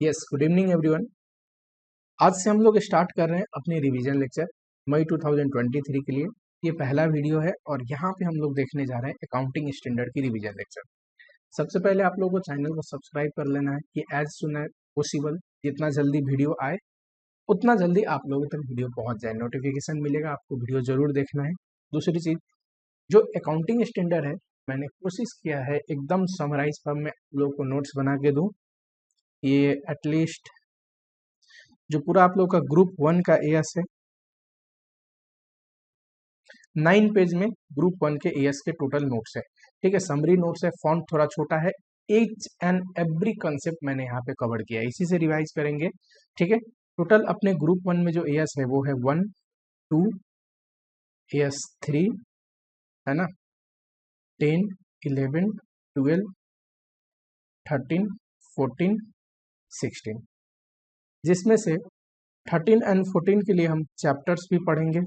Yes, good evening everyone. आज से हम लोग स्टार्ट कर रहे हैं अपनी रिवीजन लेक्चर मई 2023 के लिए। ये पहला वीडियो है और यहाँ पे हम लोग देखने जा रहे हैं अकाउंटिंग स्टैंडर्ड की रिवीजन लेक्चर। सबसे पहले आप लोगों को चैनल को सब्सक्राइब कर लेना है कि एज सुन एज पॉसिबल जितना जल्दी वीडियो आए उतना जल्दी आप लोगों तक वीडियो पहुँच जाए, नोटिफिकेशन मिलेगा, आपको वीडियो जरूर देखना है। दूसरी चीज़, जो अकाउंटिंग स्टैंडर्ड है मैंने कोशिश किया है एकदम समराइज फॉर्म में आप लोगों को नोट्स बना के दूँ। ये एटलीस्ट जो पूरा आप लोग का ग्रुप 1 का एएस है 9 पेज में ग्रुप 1 के एएस के टोटल नोट्स है। ठीक है, समरी नोट्स है, फॉन्ट थोड़ा छोटा है, ईच एंड एवरी कंसेप्ट मैंने यहाँ पे कवर किया है, इसी से रिवाइज करेंगे। ठीक है, टोटल अपने ग्रुप 1 में जो एएस है वो है 1, 2, एएस 3 है ना, 10, 11, 12, 13, 14, 16, जिसमें से 13 एंड 14 के लिए हम चैप्टर्स भी पढ़ेंगे।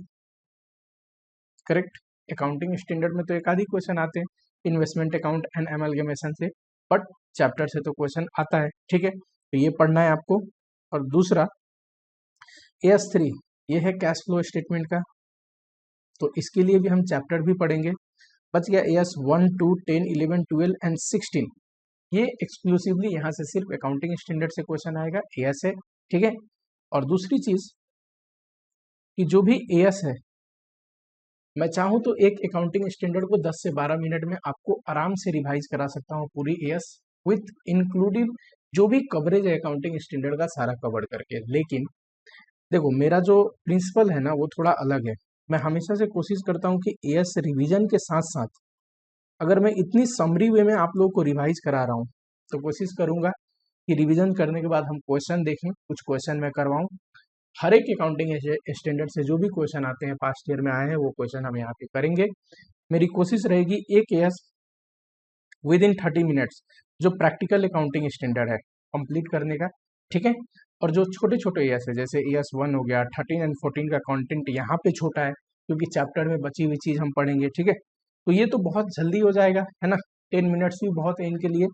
करेक्ट, अकाउंटिंग स्टैंडर्ड में तो एक आधी क्वेश्चन आते हैं इन्वेस्टमेंट अकाउंट एंड एमलगमेशन से, बट चैप्टर से तो क्वेश्चन आता है। ठीक है, तो ये पढ़ना है आपको। और दूसरा एएस 3 ये है कैश फ्लो स्टेटमेंट का, तो इसके लिए भी हम चैप्टर भी पढ़ेंगे। बच गया एएस 1, 2, 10, 11, 12 एंड 16, ये एक्सक्लूसिवली यहाँ से सिर्फ अकाउंटिंग स्टैंडर्ड से क्वेश्चन आएगा, एएस है। ठीक है, और दूसरी चीज कि जो भी एएस है मैं चाहूँ तो एक अकाउंटिंग स्टैंडर्ड को 10 से 12 मिनट में आपको आराम से रिवाइज करा सकता हूँ पूरी एएस विथ इंक्लूडिंग जो भी कवरेज है अकाउंटिंग स्टैंडर्ड का सारा कवर करके। लेकिन देखो, मेरा जो प्रिंसिपल है ना वो थोड़ा अलग है। मैं हमेशा से कोशिश करता हूँ कि एएस रिवीजन के साथ साथ अगर मैं इतनी समरी वे में आप लोगों को रिवाइज करा रहा हूँ तो कोशिश करूंगा कि रिवीजन करने के बाद हम क्वेश्चन देखें, कुछ क्वेश्चन मैं करवाऊं। हर एक अकाउंटिंग स्टैंडर्ड से जो भी क्वेश्चन आते हैं पास्ट ईयर में आए हैं वो क्वेश्चन हम यहाँ पे करेंगे। मेरी कोशिश रहेगी एक एएस विद इन 30 मिनट्स जो प्रैक्टिकल अकाउंटिंग स्टैंडर्ड है कंप्लीट करने का। ठीक है, और जो छोटे छोटे एएस है जैसे एएस 1 हो गया, 13 एंड 14 का कंटेंट यहाँ पे छोटा है क्योंकि चैप्टर में बची हुई चीज हम पढ़ेंगे। ठीक है, तो ये तो बहुत जल्दी हो जाएगा है ना, 10 मिनट्स भी बहुत है इनके लिए।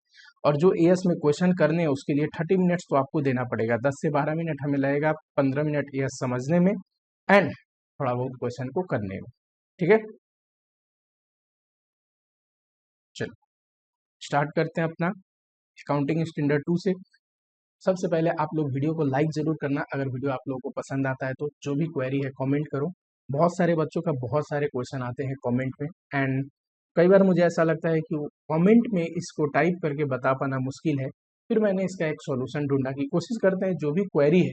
और जो एएस में क्वेश्चन करने हैं उसके लिए 30 मिनट्स तो आपको देना पड़ेगा, 10 से 12 मिनट हमें लगेगा, 15 मिनट एएस समझने में एंड थोड़ा बहुत क्वेश्चन को करने में। ठीक है, चलो स्टार्ट करते हैं अपना अकाउंटिंग स्टैंडर्ड 2 से। सबसे पहले आप लोग वीडियो को लाइक जरूर करना अगर वीडियो आप लोगों को पसंद आता है तो। जो भी क्वेरी है कमेंट करो, बहुत सारे बच्चों का बहुत सारे क्वेश्चन आते हैं कमेंट में एंड कई बार मुझे ऐसा लगता है कि कमेंट में इसको टाइप करके बता पाना मुश्किल है। फिर मैंने इसका एक सॉल्यूशन ढूंढा कि कोशिश करते हैं जो भी क्वेरी है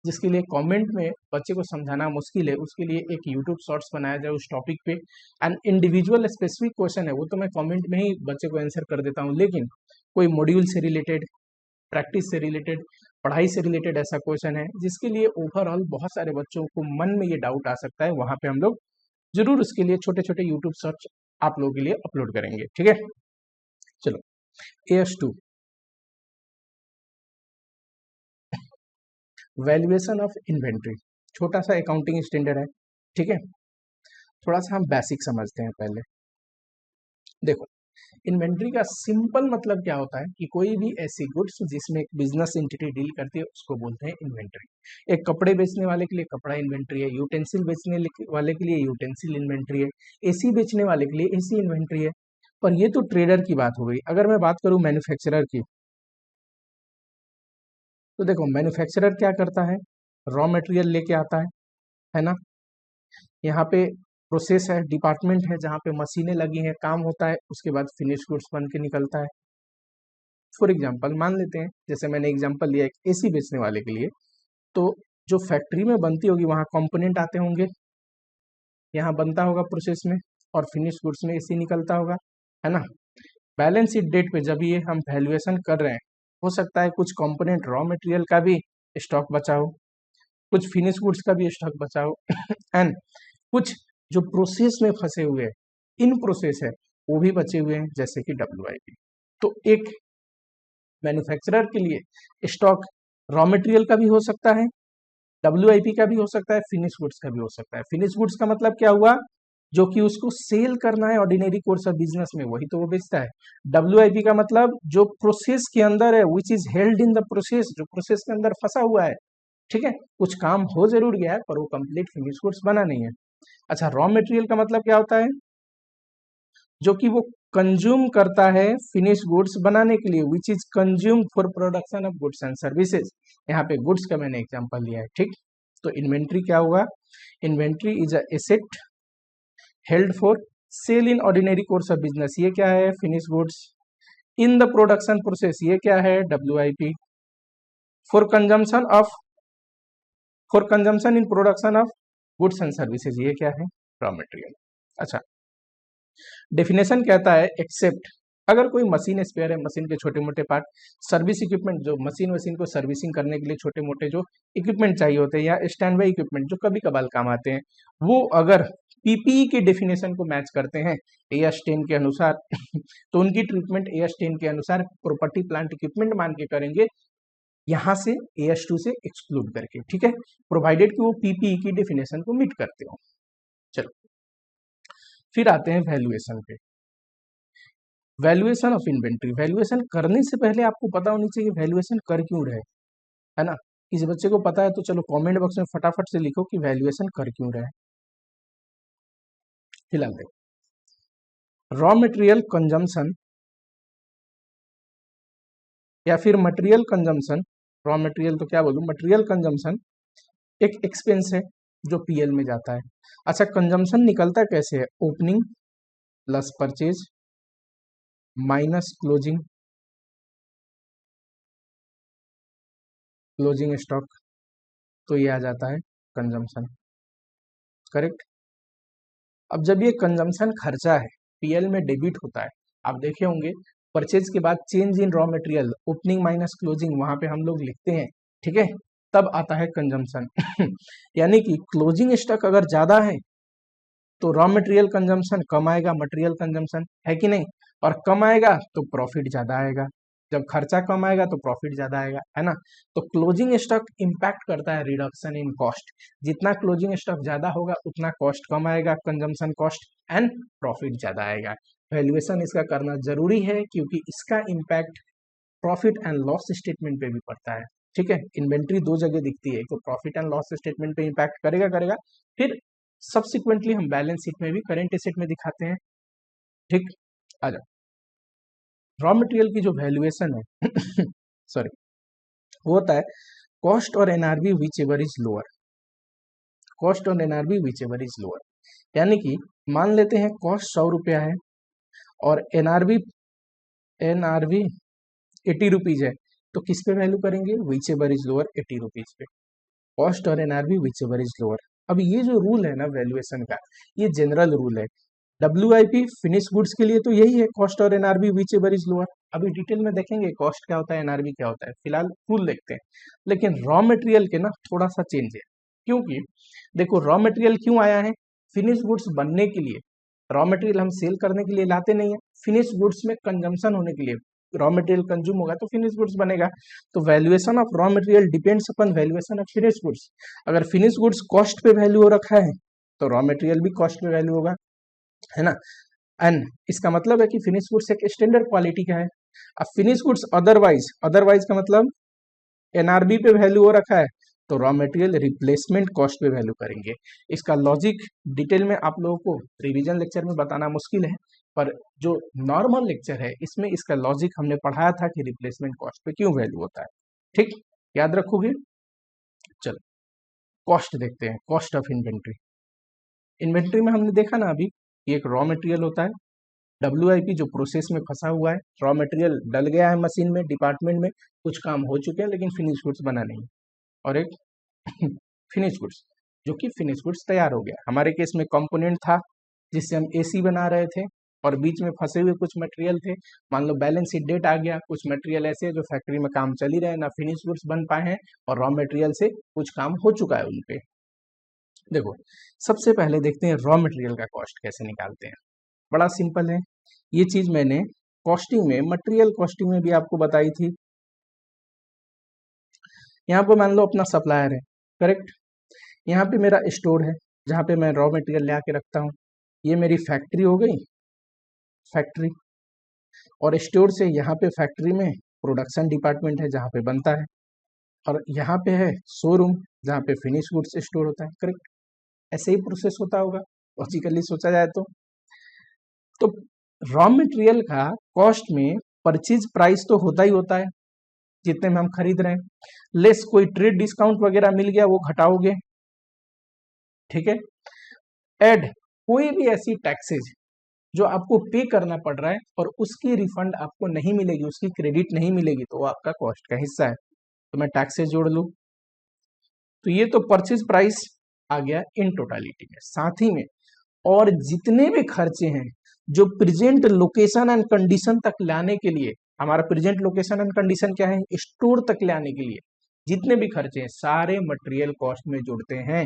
जिसके लिए कमेंट में बच्चे को समझाना मुश्किल है उसके लिए एक यूट्यूब शॉर्ट्स बनाया जाए उस टॉपिक पे। एंड इंडिविजुअल स्पेसिफिक क्वेश्चन है वो तो मैं कमेंट में ही बच्चे को आंसर कर देता हूँ, लेकिन कोई मॉड्यूल से रिलेटेड, प्रैक्टिस से रिलेटेड, पढ़ाई से रिलेटेड ऐसा क्वेश्चन है जिसके लिए ओवरऑल बहुत सारे बच्चों को मन में ये डाउट आ सकता है, वहां पे हम लोग जरूर उसके लिए छोटे छोटे यूट्यूब सर्च आप लोगों के लिए अपलोड करेंगे। ठीक है, चलो AS2 वैल्यूएशन ऑफ इन्वेंट्री, छोटा सा अकाउंटिंग स्टैंडर्ड है। ठीक है, थोड़ा सा हम बेसिक समझते हैं पहले। देखो, इन्वेंट्री का सिंपल मतलब क्या होता है कि कोई भी ऐसी गुड्स जिसमें एक बिजनेस एंटिटी डील करती है उसको बोलते हैं इन्वेंट्री। एक कपड़े बेचने वाले के लिए कपड़ा इन्वेंट्री है, यूटेंसिल बेचने वाले के लिए यूटेंसिल इन्वेंट्री है, एसी बेचने वाले के लिए एसी इन्वेंट्री है। पर ये तो ट्रेडर की बात हो गई। अगर मैं बात करूं मैन्युफैक्चरर की, तो देखो मैन्युफैक्चरर क्या करता है, रॉ मटेरियल लेके आता है ना, यहाँ पे प्रोसेस है, डिपार्टमेंट है जहाँ पे मशीनें लगी हैं, काम होता है, उसके बाद फिनिश गुड्स बन के निकलता है। फॉर एग्जाम्पल मान लेते हैं, जैसे मैंने एग्जाम्पल लिया एक एसी बेचने वाले के लिए, तो जो फैक्ट्री में बनती होगी वहाँ कंपोनेंट आते होंगे, यहाँ बनता होगा प्रोसेस में और फिनिश गुड्स में एसी निकलता होगा, है ना। बैलेंस शीट डेट पे जब ये हम वैल्यूएशन कर रहे हैं हो सकता है कुछ कंपोनेंट रॉ मटेरियल का भी स्टॉक बचा हो, कुछ फिनिश गुड्स का भी स्टॉक बचा हो एंड कुछ जो प्रोसेस में फंसे हुए हैं, इन प्रोसेस है वो भी बचे हुए हैं जैसे कि WIP। तो एक मैन्युफैक्चरर के लिए स्टॉक रॉ मटेरियल का भी हो सकता है, WIP का भी हो सकता है, फिनिश गुड्स का भी हो सकता है। फिनिश गुड्स का मतलब क्या हुआ, जो कि उसको सेल करना है ऑर्डिनरी कोर्स ऑफ बिजनेस में, वही तो वो बेचता है। WIP का मतलब जो प्रोसेस के अंदर है, which is held in the process, जो प्रोसेस के अंदर फंसा हुआ है, ठीक है, कुछ काम हो जरूर गया है पर वो कंप्लीट फिनिश गुड्स बना नहीं है। अच्छा, रॉ मटेरियल का मतलब क्या होता है, जो कि वो कंज्यूम करता है फिनिश गुड्स बनाने के लिए, which is consume for production of goods and services. यहाँ पे गुड्स का मैंने एग्जांपल लिया है, ठीक। तो इन्वेंट्री क्या होगा, inventory is a asset held for sale in ordinary course of business, ये क्या है, finish goods. In the production process, ये क्या है, WIP। For consumption of, for consumption in production of goods and services, ये क्या है, रॉ मटेरियल। अच्छा, डेफिनेशन कहता है एक्सेप्ट, अगर कोई मशीन स्पेयर है, मशीन के छोटे मोटे पार्ट, सर्विस इक्विपमेंट, जो मशीन को सर्विसिंग करने के लिए छोटे मोटे जो इक्विपमेंट चाहिए होते हैं, या स्टैंड बाई इक्विपमेंट जो कभी कभार काम आते हैं, वो अगर PPE की डेफिनेशन को मैच करते हैं AS10 के अनुसार तो उनकी ट्रीटमेंट AS10 के अनुसार प्रॉपर्टी प्लांट इक्विपमेंट मान के करेंगे, यहां से AS2 से एक्सक्लूड करके, ठीक है, प्रोवाइडेड कि वो PPE की डेफिनेशन को मीट करते हो। चलो फिर आते हैं वैल्यूएशन पे। वैल्यूएशन ऑफ इन्वेंट्री, वैल्यूएशन करने से पहले आपको पता होनी चाहिए वैल्यूएशन कर क्यों रहे, है ना। किसी बच्चे को पता है तो चलो कमेंट बॉक्स में फटाफट से लिखो कि वैल्यूएशन कर क्यों रहे। फिलहाल देखो, रॉ मटेरियल कंजम्पशन या फिर मटेरियल कंजम्पशन, रॉ मटेरियल तो क्या बोलूं, मटेरियल कंजम्पशन एक एक्सपेंस है जो PL में जाता है। अच्छा, कंजम्पशन निकलता कैसे है, opening plus purchase minus closing, closing stock, तो ये आ जाता है कंजम्पशन, करेक्ट। अब जब ये कंजम्पशन खर्चा है, PL में डेबिट होता है, आप देखे होंगे परचेज के बाद change in raw material, opening minus closing, वहां पे हम लोग लिखते हैं, ठीक है, तब आता है कंजम्पशन यानी कि क्लोजिंग स्टॉक अगर ज्यादा है तो रॉ मटेरियल कंजम्पशन कम आएगा, मटेरियल कंजम्पशन है कि नहीं, और कम आएगा तो प्रॉफिट ज्यादा आएगा, जब खर्चा कम आएगा तो प्रॉफिट ज्यादा आएगा, है ना। तो क्लोजिंग स्टॉक इंपैक्ट करता है रिडक्शन इन कॉस्ट, जितना क्लोजिंग स्टॉक ज्यादा होगा उतना कॉस्ट कम आएगा, कंजम्पशन कॉस्ट एंड प्रॉफिट ज्यादा आएगा। वैल्यूएशन इसका करना जरूरी है क्योंकि इसका impact profit and loss statement पे भी पड़ता है, ठीक है। इन्वेंट्री दो जगह दिखती है, तो प्रॉफिट एंड लॉस स्टेटमेंट पे इम्पैक्ट करेगा करेगा, फिर सब्सिक्वेंटली हम बैलेंस शीट में भी, करेंट एसेट में दिखाते हैं, ठीक। आ जाओ, रॉ मटेरियल की जो वैल्यूएशन है सॉरी, वो होता है कॉस्ट और NRV whichever is lower, cost और NRV whichever is lower, यानी कि मान लेते हैं कॉस्ट 100 रुपया है और NRV 80 रुपीज है, तो किस पे वैल्यू करेंगे, which ever is lower 80 rupees पे, कॉस्ट और NRV whichever is lower. अब ये जो रूल है ना वैल्यूएशन का, ये जनरल रूल है, WIP फिनिश गुड्स के लिए तो यही है, कॉस्ट और NRV whichever is lower. अभी डिटेल में देखेंगे कॉस्ट क्या होता है, NRV क्या होता है, फिलहाल रूल देखते हैं। लेकिन रॉ मटेरियल के ना थोड़ा सा चेंज है, क्योंकि देखो रॉ मटेरियल क्यों आया है, फिनिश गुड्स बनने के लिए, रॉ मटेरियल हम सेल करने के लिए लाते नहीं है, फिनिश गुड्स में कंजम्पशन होने के लिए, रॉ मटेरियल कंज्यूम होगा तो फिनिश गुड्स बनेगा। तो valuation of raw material depends upon valuation of finish goods. अगर फिनिश गुड्स कॉस्ट पे वैल्यू हो रखा है तो रॉ मटेरियल भी कॉस्ट पे वैल्यू होगा, है ना। एंड इसका मतलब है कि फिनिश गुड्स एक स्टैंडर्ड क्वालिटी का है। अब फिनिश गुड्स अदरवाइज, अदरवाइज का मतलब NRV पे वैल्यू हो रखा है तो रॉ मटेरियल रिप्लेसमेंट कॉस्ट पे वैल्यू करेंगे। इसका लॉजिक डिटेल में आप लोगों को रिवीजन लेक्चर में बताना मुश्किल है, पर जो नॉर्मल लेक्चर है इसमें इसका लॉजिक हमने पढ़ाया था कि रिप्लेसमेंट कॉस्ट पे क्यों वैल्यू होता है, ठीक, याद रखोगे। चलो कॉस्ट देखते हैं, कॉस्ट ऑफ इन्वेंट्री। इन्वेंट्री में हमने देखा ना अभी, ये एक रॉ मटेरियल होता है, WIP जो प्रोसेस में फंसा हुआ है, रॉ मटेरियल डल गया है मशीन में, डिपार्टमेंट में, कुछ काम हो चुके हैं लेकिन फिनिश गुड्स बना नहीं, और एक फिनिश गुड्स जो कि फिनिश गुड्स तैयार हो गया। हमारे केस में कंपोनेंट था जिससे हम AC बना रहे थे और बीच में फंसे हुए कुछ मटेरियल थे, मान लो बैलेंस शीट डेट आ गया, कुछ मटेरियल ऐसे है जो फैक्ट्री में काम चल ही रहे हैं, ना फिनिश गुड्स बन पाए हैं और रॉ मटेरियल से कुछ काम हो चुका है उनपे। देखो सबसे पहले देखते हैं रॉ मटेरियल का कॉस्ट कैसे निकालते हैं, बड़ा सिंपल है। ये चीज मैंने कॉस्टिंग में, मटेरियल कॉस्टिंग में भी आपको बताई थी। यहाँ पे मान लो अपना सप्लायर है, करेक्ट, यहाँ पे मेरा स्टोर है जहाँ पे मैं रॉ मटेरियल ले आके रखता हूँ, ये मेरी फैक्ट्री हो गई, फैक्ट्री, और स्टोर से यहाँ पे फैक्ट्री में प्रोडक्शन डिपार्टमेंट है जहाँ पे बनता है, और यहाँ पे है शोरूम जहाँ पे फिनिश गुड्स स्टोर होता है। करेक्ट, ऐसे ही प्रोसेस होता होगा लॉजिकली सोचा जाए तो रॉ मटेरियल का कॉस्ट में परचेज प्राइस तो होता ही होता है जितने में हम खरीद रहे हैं, लेस कोई ट्रेड डिस्काउंट वगैरह मिल गया वो घटाओगे, ठीक है। एड कोई भी ऐसी टैक्सेज जो आपको पे करना पड़ रहा है और उसकी रिफंड आपको नहीं मिलेगी, उसकी क्रेडिट नहीं मिलेगी, तो वो आपका कॉस्ट का हिस्सा है, तो मैं टैक्सेज जोड़ लूं। तो ये तो परचेज प्राइस आ गया इन टोटालिटी में। साथ ही में और जितने भी खर्चे हैं जो प्रेजेंट लोकेशन एंड कंडीशन तक लाने के लिए, हमारा प्रेजेंट लोकेशन एंड कंडीशन क्या है, स्टोर तक लाने के लिए जितने भी खर्चे हैं सारे मटेरियल कॉस्ट में जुड़ते हैं,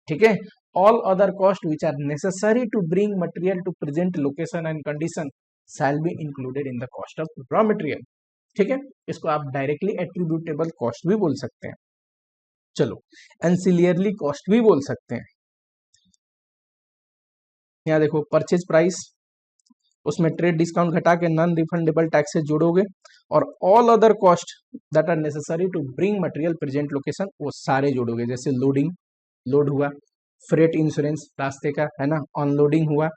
ठीक है। All other cost which are necessary to bring material to present location and condition shall be included in the cost of raw material, ठीक है। इसको आप डायरेक्टली एट्रीब्यूटेबल कॉस्ट भी बोल सकते हैं, चलो एंसिलियरली कॉस्ट भी बोल सकते हैं। यहाँ देखो परचेज प्राइस, उसमें ट्रेड डिस्काउंट घटा के नॉन रिफंडेबल टैक्सेस जोड़ोगे, और all other cost that are necessary to bring material present location वो सारे जोड़ोगे, जैसे लोडिंग, लोड हुआ, फ्रेट इंश्योरेंस रास्ते का है ना, अनलोडिंग हुआ,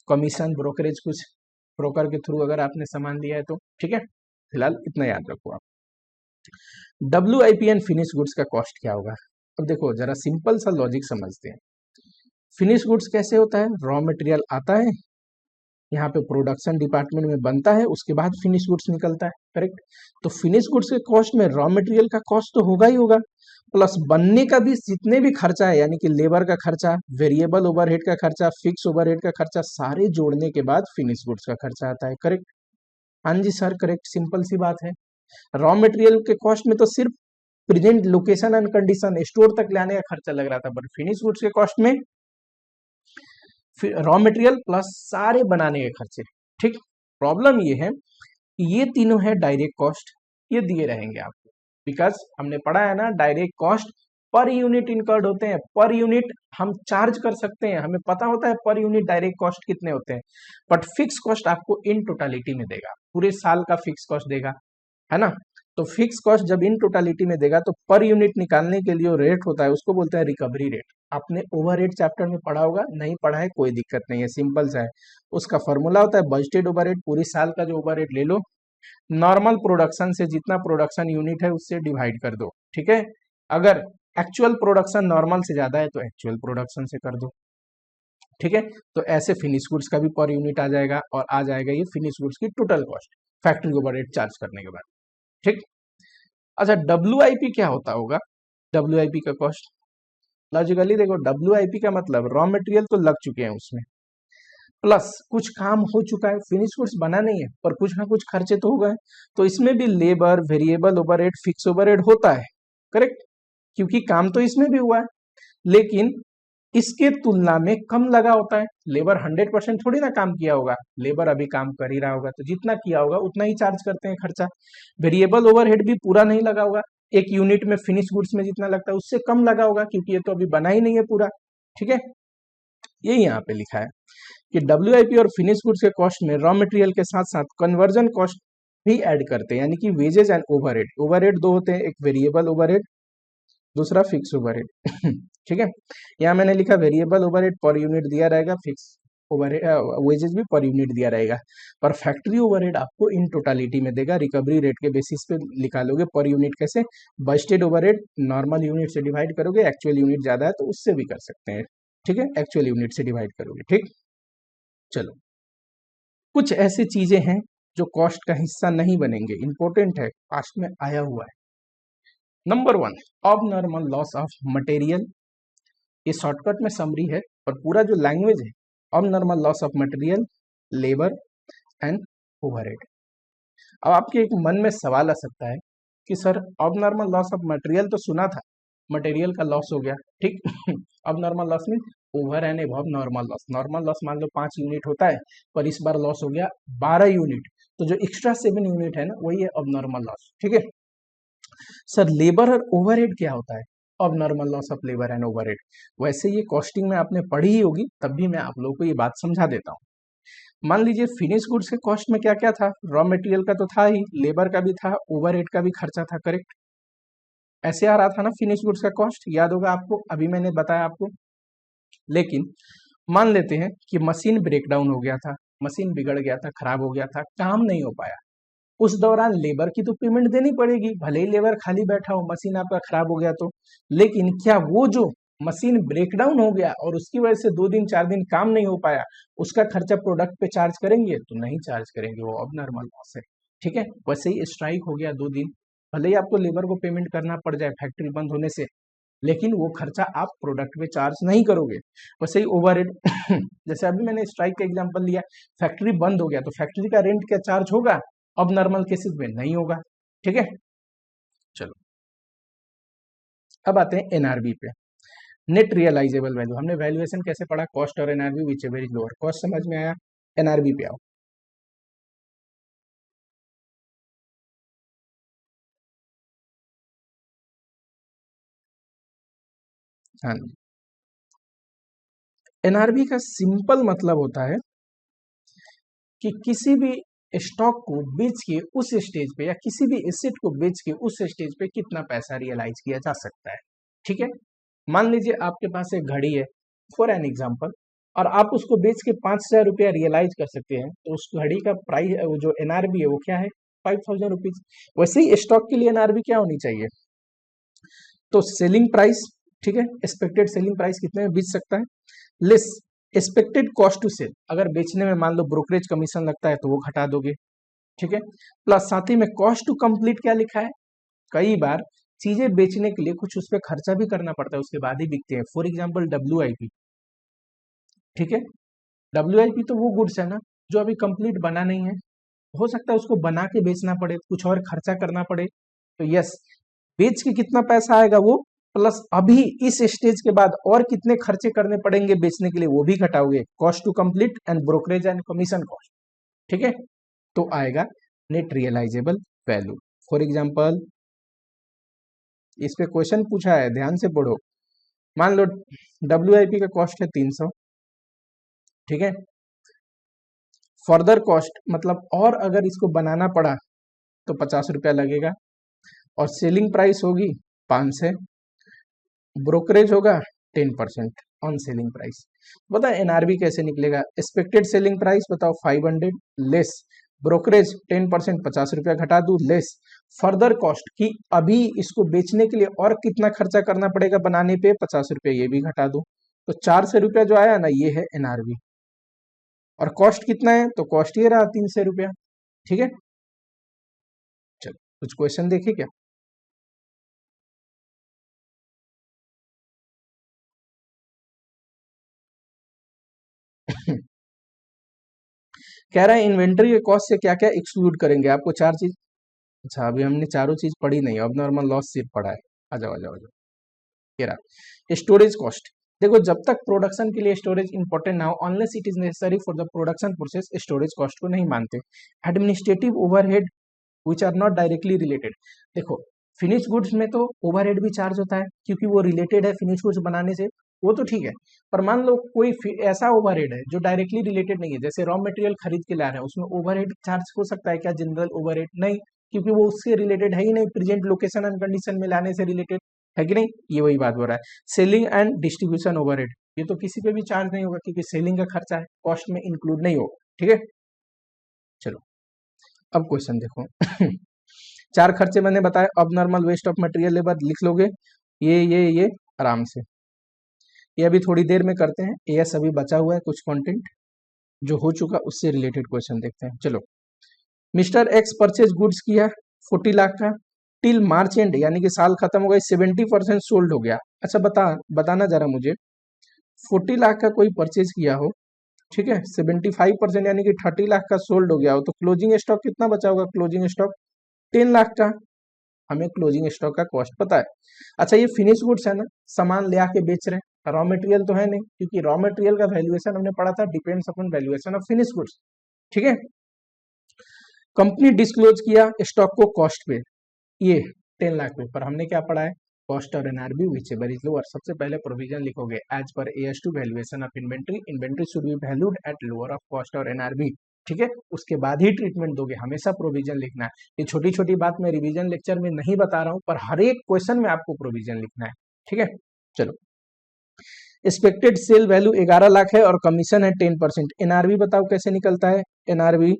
कमीशन, ब्रोकरेज, कुछ ब्रोकर के थ्रू अगर आपने सामान लिया है तो, ठीक है। फिलहाल इतना याद रखो आप। WIP एंड फिनिश गुड्स का कॉस्ट क्या होगा। अब देखो जरा सिंपल सा लॉजिक समझते हैं। फिनिश गुड्स कैसे होता है, रॉ मटेरियल आता है, यहाँ पे प्रोडक्शन डिपार्टमेंट में बनता है, उसके बाद फिनिश गुड्स निकलता है, करेक्ट। तो फिनिश गुड्स के कॉस्ट में रॉ मटेरियल का कॉस्ट तो होगा ही होगा, प्लस बनने का भी जितने भी खर्चा है, यानी कि लेबर का खर्चा, वेरिएबल ओवरहेड का खर्चा, फिक्स ओवरहेड का खर्चा, सारे जोड़ने के बाद फिनिश गुड्स का खर्चा आता है, करेक्ट। हाँ जी सर, करेक्ट, सिंपल सी बात है। रॉ मटेरियल के कॉस्ट में तो सिर्फ present location and condition store तक लाने का खर्चा लग रहा था, बट फिनिश गुड्स के कॉस्ट में रॉ मटेरियल प्लस सारे बनाने के खर्चे, ठीक। प्रॉब्लम ये है कि ये तीनों है डायरेक्ट कॉस्ट, ये दिए रहेंगे आपको, बिकॉज हमने पढ़ा है ना direct cost per unit incurred होते हैं, पर यूनिट हम चार्ज कर सकते हैं, हमें पता होता है पर यूनिट डायरेक्ट कॉस्ट कितने होते हैं, बट फिक्स कॉस्ट आपको इन टोटालिटी में देगा, पूरे साल का फिक्स कॉस्ट देगा, है ना। तो फिक्स कॉस्ट जब इन टोटालिटी में देगा तो पर यूनिट निकालने के लिए रेट होता है, उसको बोलते हैं रिकवरी रेट। आपने ओवरहेड चैप्टर में पढ़ा होगा, नहीं पढ़ा है कोई दिक्कत नहीं है, सिंपल सा है। उसका फॉर्मूला होता है बजटेड ओवरहेड, पूरे साल का जो ओवरहेड ले लो, नॉर्मल प्रोडक्शन से जितना प्रोडक्शन यूनिट है उससे डिवाइड कर दो, ठीक है। अगर एक्चुअल प्रोडक्शन नॉर्मल से ज्यादा है तो एक्चुअल प्रोडक्शन से कर दो, ठीक है। तो ऐसे फिनिश गुड्स का भी पर यूनिट आ जाएगा, और आ जाएगा ये फिनिश गुड्स की total cost factory overhead charge करने के बाद, ठीक। अच्छा WIP क्या होता होगा, WIP का कॉस्ट, लॉजिकली देखो WIP का मतलब रॉ मटेरियल तो लग चुके हैं उसमें, प्लस कुछ काम हो चुका है, फिनिश गुड्स बना नहीं है पर कुछ ना कुछ खर्चे तो हो गए, तो इसमें भी labour, variable overhead, fix overhead होता है, करेक्ट, क्योंकि काम तो इसमें भी हुआ है, लेकिन इसके तुलना में कम लगा होता है। लेबर 100% थोड़ी ना काम किया होगा, लेबर अभी काम कर ही रहा होगा, तो जितना किया होगा उतना ही चार्ज करते हैं खर्चा। वेरिएबल ओवरहेड भी पूरा नहीं लगा होगा, एक यूनिट में फिनिश गुड्स में जितना लगता है उससे कम लगा होगा, क्योंकि ये तो अभी बना ही नहीं है पूरा, ठीक है। ये यहाँ पे लिखा है कि WIP और फिनिश गुड्स के कॉस्ट में रॉ मटेरियल के साथ साथ कन्वर्जन कॉस्ट भी ऐड करते हैं, यानी कि वेजेस एंड ओवरहेड। ओवरहेड दो होते हैं, एक वेरिएबल ओवरहेड, दूसरा फिक्स ओवरहेड ठीक है। यहाँ मैंने लिखा वेरिएबल ओवरहेड पर यूनिट दिया रहेगा, फिक्स ओवरहेड वेजेस भी पर यूनिट दिया रहेगा, पर फैक्ट्री ओवरहेड आपको इन टोटालिटी में देगा, रिकवरी रेट के बेसिस पे निकालोगे पर यूनिट कैसे, बजटेड ओवरहेड नॉर्मल यूनिट से डिवाइड करोगे, एक्चुअल यूनिट ज्यादा है तो उससे भी कर सकते हैं, ठीक है, एक्चुअल यूनिट से डिवाइड करोगे, ठीक। चलो कुछ ऐसी चीजें हैं जो कॉस्ट का हिस्सा नहीं बनेंगे, इंपॉर्टेंट है, कॉस्ट में आया हुआ है। Number 1 abnormal loss of material, ये शॉर्टकट में समरी है और पूरा जो लैंग्वेज है abnormal loss of material, labour and overhead. अब आपके एक मन में सवाल आ सकता है कि sir abnormal loss of material तो सुना था, मटेरियल का लॉस हो गया, ठीक abnormal loss mean over and above normal loss. Normal loss मान लो 5 यूनिट होता है, पर इस बार लॉस हो गया 12 यूनिट, तो जो एक्स्ट्रा 7 यूनिट है ना वही है ऑबनॉर्मल लॉस, ठीक है। सर लेबर और ओवरहेड क्या होता है, अब normal loss of labour and overhead. वैसे ये कॉस्टिंग में आपने पढ़ी ही होगी, तब भी मैं आप लोगों को ये बात समझा देता हूँ। मान लीजिए फिनिश गुड्स के कॉस्ट में क्या क्या था, रॉ मटेरियल का तो था ही, लेबर का भी था, ओवरहेड का भी खर्चा था, करेक्ट। ऐसे आ रहा था ना फिनिश गुड्स का कॉस्ट, याद होगा आपको, अभी मैंने बताया आपको। लेकिन मान लेते हैं कि मशीन ब्रेकडाउन हो गया था, मशीन बिगड़ गया था, खराब हो गया था, काम नहीं हो पाया, उस दौरान लेबर की तो पेमेंट देनी पड़ेगी, भले ही लेबर खाली बैठा हो, मशीन आपका खराब हो गया तो। लेकिन क्या वो जो मशीन ब्रेकडाउन हो गया और उसकी वजह से 2 दिन 4 दिन काम नहीं हो पाया, उसका खर्चा प्रोडक्ट पे चार्ज करेंगे? तो नहीं चार्ज करेंगे, वो अब नॉर्मल लॉस है, ठीक है। वैसे ही स्ट्राइक हो गया 2 दिन, भले ही आपको लेबर को पेमेंट करना पड़ जाए फैक्ट्री बंद होने से, लेकिन वो खर्चा आप प्रोडक्ट पे चार्ज नहीं करोगे। वैसे ही ओवरहेड जैसे अभी मैंने स्ट्राइक का एग्जांपल लिया, फैक्ट्री बंद हो गया तो फैक्ट्री का रेंट क्या चार्ज होगा? अब नॉर्मल केसेस में नहीं होगा, ठीक है। चलो अब आते हैं एनआरबी पे, नेट रियलाइजेबल वैल्यू। हमने वैल्यूएशन कैसे पढ़ा, कॉस्ट और NRV whichever is lower, cost समझ में आया, एनआरबी पे आओ। हाँ, एनआरबी का सिंपल मतलब होता है कि किसी भी स्टॉक को बेच के उस स्टेज पे, या किसी भी एसेट को बेच के उस स्टेज पे कितना पैसा रियलाइज किया जा सकता है, ठीक है। मान लीजिए आपके पास एक घड़ी है फॉर एन एग्जांपल, और आप उसको बेच के 5,000 रुपया रियलाइज कर सकते हैं, तो उस घड़ी का प्राइस जो एनआरबी है वो क्या है? 5,000 रुपीज। वैसे ही स्टॉक के लिए एनआरबी क्या होनी चाहिए? तो सेलिंग प्राइस, ठीक है, एक्सपेक्टेड सेलिंग प्राइस कितने में बेच सकता है, less expected cost to sell. अगर बेचने में मान लो ब्रोकरेज कमीशन लगता है तो वो घटा दोगे, ठीक है। प्लस साथ ही में कॉस्ट टू कंप्लीट क्या लिखा है, कई बार चीजें बेचने के लिए कुछ उस पर खर्चा भी करना पड़ता है, उसके बाद ही बिकते हैं। फॉर एग्जाम्पल WIP, ठीक है। WIP तो वो गुड्स है ना जो अभी कंप्लीट बना नहीं है, हो सकता है उसको बना के बेचना पड़े, कुछ और खर्चा करना पड़े, तो यस, बेच के कितना पैसा आएगा वो, प्लस अभी इस स्टेज के बाद और कितने खर्चे करने पड़ेंगे बेचने के लिए, वो भी घटाओगे, cost to complete and brokerage and commission cost, ठीक है। तो आएगा net realisable value. For example इस पे क्वेश्चन पूछा है, ध्यान से पढ़ो। मान लो WIP का कॉस्ट है 300, ठीक है। फर्दर कॉस्ट मतलब और अगर इसको बनाना पड़ा तो 50 रुपया लगेगा, और सेलिंग प्राइस होगी 500, ब्रोकरेज होगा 10% ऑन सेलिंग प्राइस। बताओ एनआरबी कैसे निकलेगा, एक्सपेक्टेड सेलिंग प्राइस बताओ 500 लेस ब्रोकरेज 10%, 50 रुपया घटा दू, लेस फर्दर कॉस्ट की अभी इसको बेचने के लिए और कितना खर्चा करना पड़ेगा बनाने पे, 50 रुपया, ये भी घटा दो, तो 400 रुपया जो आया ना, ये है एनआरबी। और कॉस्ट कितना है, तो कॉस्ट ये रहा 300 रुपया, ठीक है। चलो कुछ क्वेश्चन देखे क्या। कह रहा है इन्वेंट्री के कॉस्ट से क्या क्या एक्सक्लूड करेंगे, आपको 4 चीज। अच्छा अभी हमने चारों चीज पढ़ी नहीं, अब नॉर्मल लॉस सिर्फ पढ़ा है। आ जाओ आ जाओ आ जाओ, ये रहा स्टोरेज कॉस्ट। देखो जब तक प्रोडक्शन के लिए स्टोरेज इंपॉर्टेंट ना हो, unless it is necessary for the production process, storage cost को नहीं मानते। Administrative overhead which are not directly related. देखो फिनिश गुड्स में तो ओवरहेड भी चार्ज होता है क्योंकि वो रिलेटेड है फिनिश गुड्स बनाने से, वो तो ठीक है। पर मान लो कोई ऐसा ओवरहेड है जो डायरेक्टली रिलेटेड नहीं है, जैसे रॉ मटेरियल खरीद के ला रहे हैं, उसमें ओवरहेड चार्ज हो सकता है क्या? जनरल ओवरहेड नहीं, क्योंकि वो उससे रिलेटेड है ही नहीं, प्रेजेंट लोकेशन एंड कंडीशन में लाने से रिलेटेड है कि नहीं, ये वही बात हो रहा है। सेलिंग एंड डिस्ट्रीब्यूशन ओवरहेड, ये तो किसी पे भी चार्ज नहीं होगा क्योंकि सेलिंग का खर्चा है, कॉस्ट में इंक्लूड नहीं होगा, ठीक है। चलो अब क्वेश्चन देखो चार खर्चे मैंने बताए, अब normal waste of material labour लिख लोगे, ये आराम से। ये अभी थोड़ी देर में करते हैं, ये अभी बचा हुआ है कुछ कंटेंट जो हो चुका, उससे रिलेटेड क्वेश्चन देखते हैं। चलो मिस्टर एक्स परचेज गुड्स किया 40 लाख का, टिल मार्च एंड यानी कि साल खत्म हो गए 70% सोल्ड हो गया। अच्छा बताना जरा मुझे, 40 लाख का कोई परचेज किया हो, ठीक है, 75% यानी कि 30 लाख का सोल्ड हो गया हो, तो क्लोजिंग स्टॉक कितना बचा होगा? क्लोजिंग स्टॉक 10 लाख का। हमें क्लोजिंग स्टॉक का कॉस्ट पता है। अच्छा ये फिनिश गुड्स है ना, सामान ले आके बेच रहे हैं, रॉ मटेरियल तो है नहीं, क्योंकि रॉ मटेरियल का वैल्यूएशन हमने पढ़ा था depends upon valuation of finish goods, ठीक है। कंपनी डिस्क्लोज किया स्टॉक को कॉस्ट पे, ये 10 लाख पे, पर हमने क्या पढ़ा है, कॉस्ट और NRV whichever is lower, सबसे पहले प्रोविजन लिखोगे as per AS two valuation of inventory, inventory should be valued at lower of cost और एनआरबी, ठीक है। उसके बाद ही ट्रीटमेंट दोगे, हमेशा प्रोविजन लिखना है। ये छोटी छोटी बात मैं रिवीजन लेक्चर में नहीं बता रहा हूं, पर हर एक क्वेश्चन में आपको प्रोविजन लिखना है, ठीक है। चलो, एक्सपेक्टेड सेल वैल्यू 11 लाख है और कमीशन है 10%। एनआरबी बताओ कैसे निकलता है एनआरबी।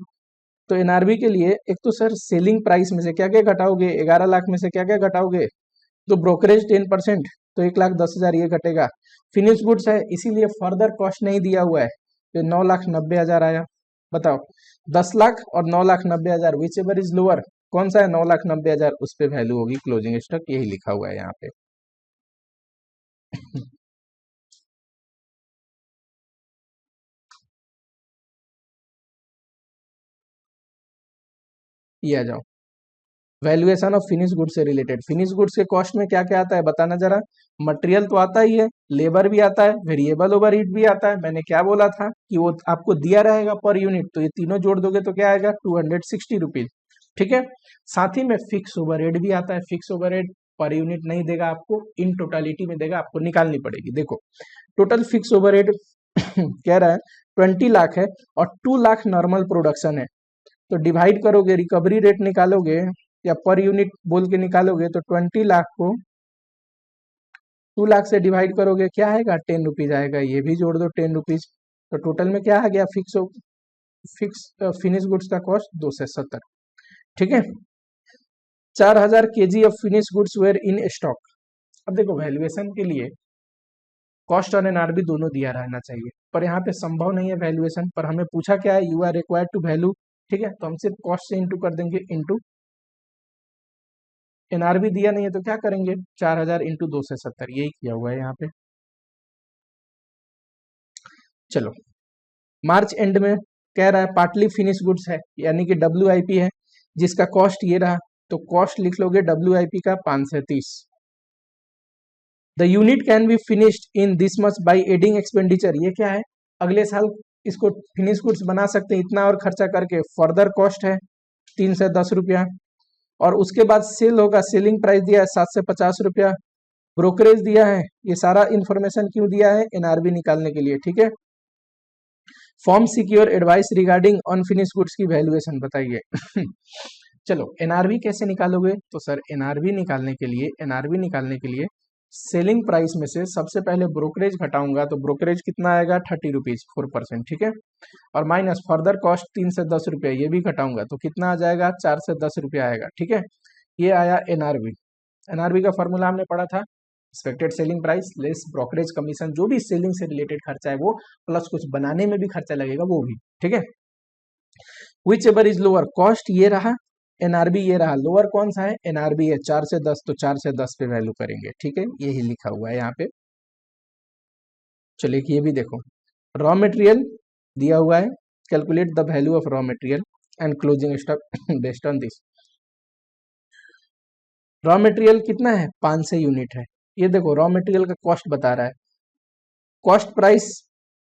तो एनआरबी के लिए एक तो सर सेलिंग प्राइस में से क्या क्या घटाओगे, 11 लाख में से क्या क्या घटाओगे, तो ब्रोकरेज 10%, तो 1,10,000 ये घटेगा। फिनिश गुड्स है इसीलिए फर्दर कॉस्ट नहीं दिया हुआ है, तो 9,90,000 आया। बताओ 10 लाख और 9,90,000 विच एवर इज लोअर, कौन सा है 9,90,000, उस पर वैल्यू होगी क्लोजिंग स्टॉक, यही लिखा हुआ है यहाँ पे। ये आ जाओ, वैल्यूएशन ऑफ फिनिश गुड्स से रिलेटेड। फिनिश गुड्स के कॉस्ट में क्या क्या आता है बताना जरा। मटेरियल तो आता ही है, लेबर भी आता है, वेरिएबल ओवरहेड भी आता है। मैंने क्या बोला था कि वो आपको दिया रहेगा पर यूनिट, तो ये तीनों जोड़ दोगे तो क्या आएगा 260 रुपीज, ठीक है। साथ ही में फिक्स ओवरहेड भी आता है, फिक्स ओवरहेड पर यूनिट नहीं देगा आपको, इन टोटालिटी में देगा, आपको निकालनी पड़ेगी। देखो टोटल फिक्स ओवरहेड कह रहा है 20 लाख है और 2 लाख नॉर्मल प्रोडक्शन है, तो डिवाइड करोगे, रिकवरी रेट निकालोगे या पर यूनिट बोल के निकालोगे, तो 20 लाख को 2 लाख से डिवाइड करोगे, क्या आएगा 10 रुपीज आएगा, ये भी जोड़ दो 10 रुपीज, तो टोटल में क्या आ गया फिक्स फिनिश गुड्स का कॉस्ट 270, ठीक है। 4,000 KG of finish goods where in stock. अब देखो वैल्यूएशन के लिए कॉस्ट और एनआरबी दोनों दिया रहना चाहिए, पर यहाँ पे संभव नहीं है वैल्यूएशन, पर हमें पूछा क्या है, you are required to value, ठीक है, तो हम सिर्फ कॉस्ट से इंटू कर देंगे, इंटू एनआरबी दिया नहीं है तो क्या करेंगे 4,000 इंटू 270, यही किया हुआ है यहाँ पे। चलो मार्च एंड में कह रहा है पार्टली फिनिश गुड्स है, यानी कि WIP है, जिसका कॉस्ट ये रहा, तो कॉस्ट लिख लोगे WIP का 530। The unit can be finished in this much by adding expenditure, ये क्या है, अगले साल इसको फिनिश गुड्स बना सकते हैं इतना और खर्चा करके, फर्दर कॉस्ट है 3 से 10 रुपया, और उसके बाद सेल होगा, सेलिंग प्राइस दिया है 7 से 50 रुपया, ब्रोकरेज दिया है, ये सारा इंफॉर्मेशन क्यों दिया है, एनआरबी निकालने के लिए, ठीक है। Form secure advice regarding unfinished goods की वैल्यूएशन बताइए। चलो एनआरबी कैसे निकालोगे, तो सर एनआरबी निकालने के लिए सेलिंग प्राइस में से सबसे पहले ब्रोकरेज घटाऊंगा, तो ब्रोकरेज कितना आएगा 30 रुपीज 4%, ठीक है, और माइनस फर्दर कॉस्ट 3 से 10 रुपये, ये भी घटाऊंगा, तो कितना आ जाएगा 4 से 10 रुपये आएगा, ठीक है। ये आया एनआरबी। एनआरबी का फॉर्मूला हमने पढ़ा था, expected selling price less brokerage commission, जो भी सेलिंग से रिलेटेड खर्चा है वो, प्लस कुछ बनाने में भी खर्चा लगेगा वो भी, ठीक है। Which ever is lower, cost ये रहा, एनआरबी ये रहा, लोअर कौन सा है, एनआरबी है 4 से 10, तो 4 से 10 पे वैल्यू करेंगे, ठीक है, यही लिखा हुआ है यहाँ पे। चलिए ये भी देखो, रॉ मटेरियल दिया हुआ है, calculate the value of raw material and closing stock based on this. Raw material कितना है 500 यूनिट है, ये देखो रॉ मटेरियल का कॉस्ट बता रहा है, cost price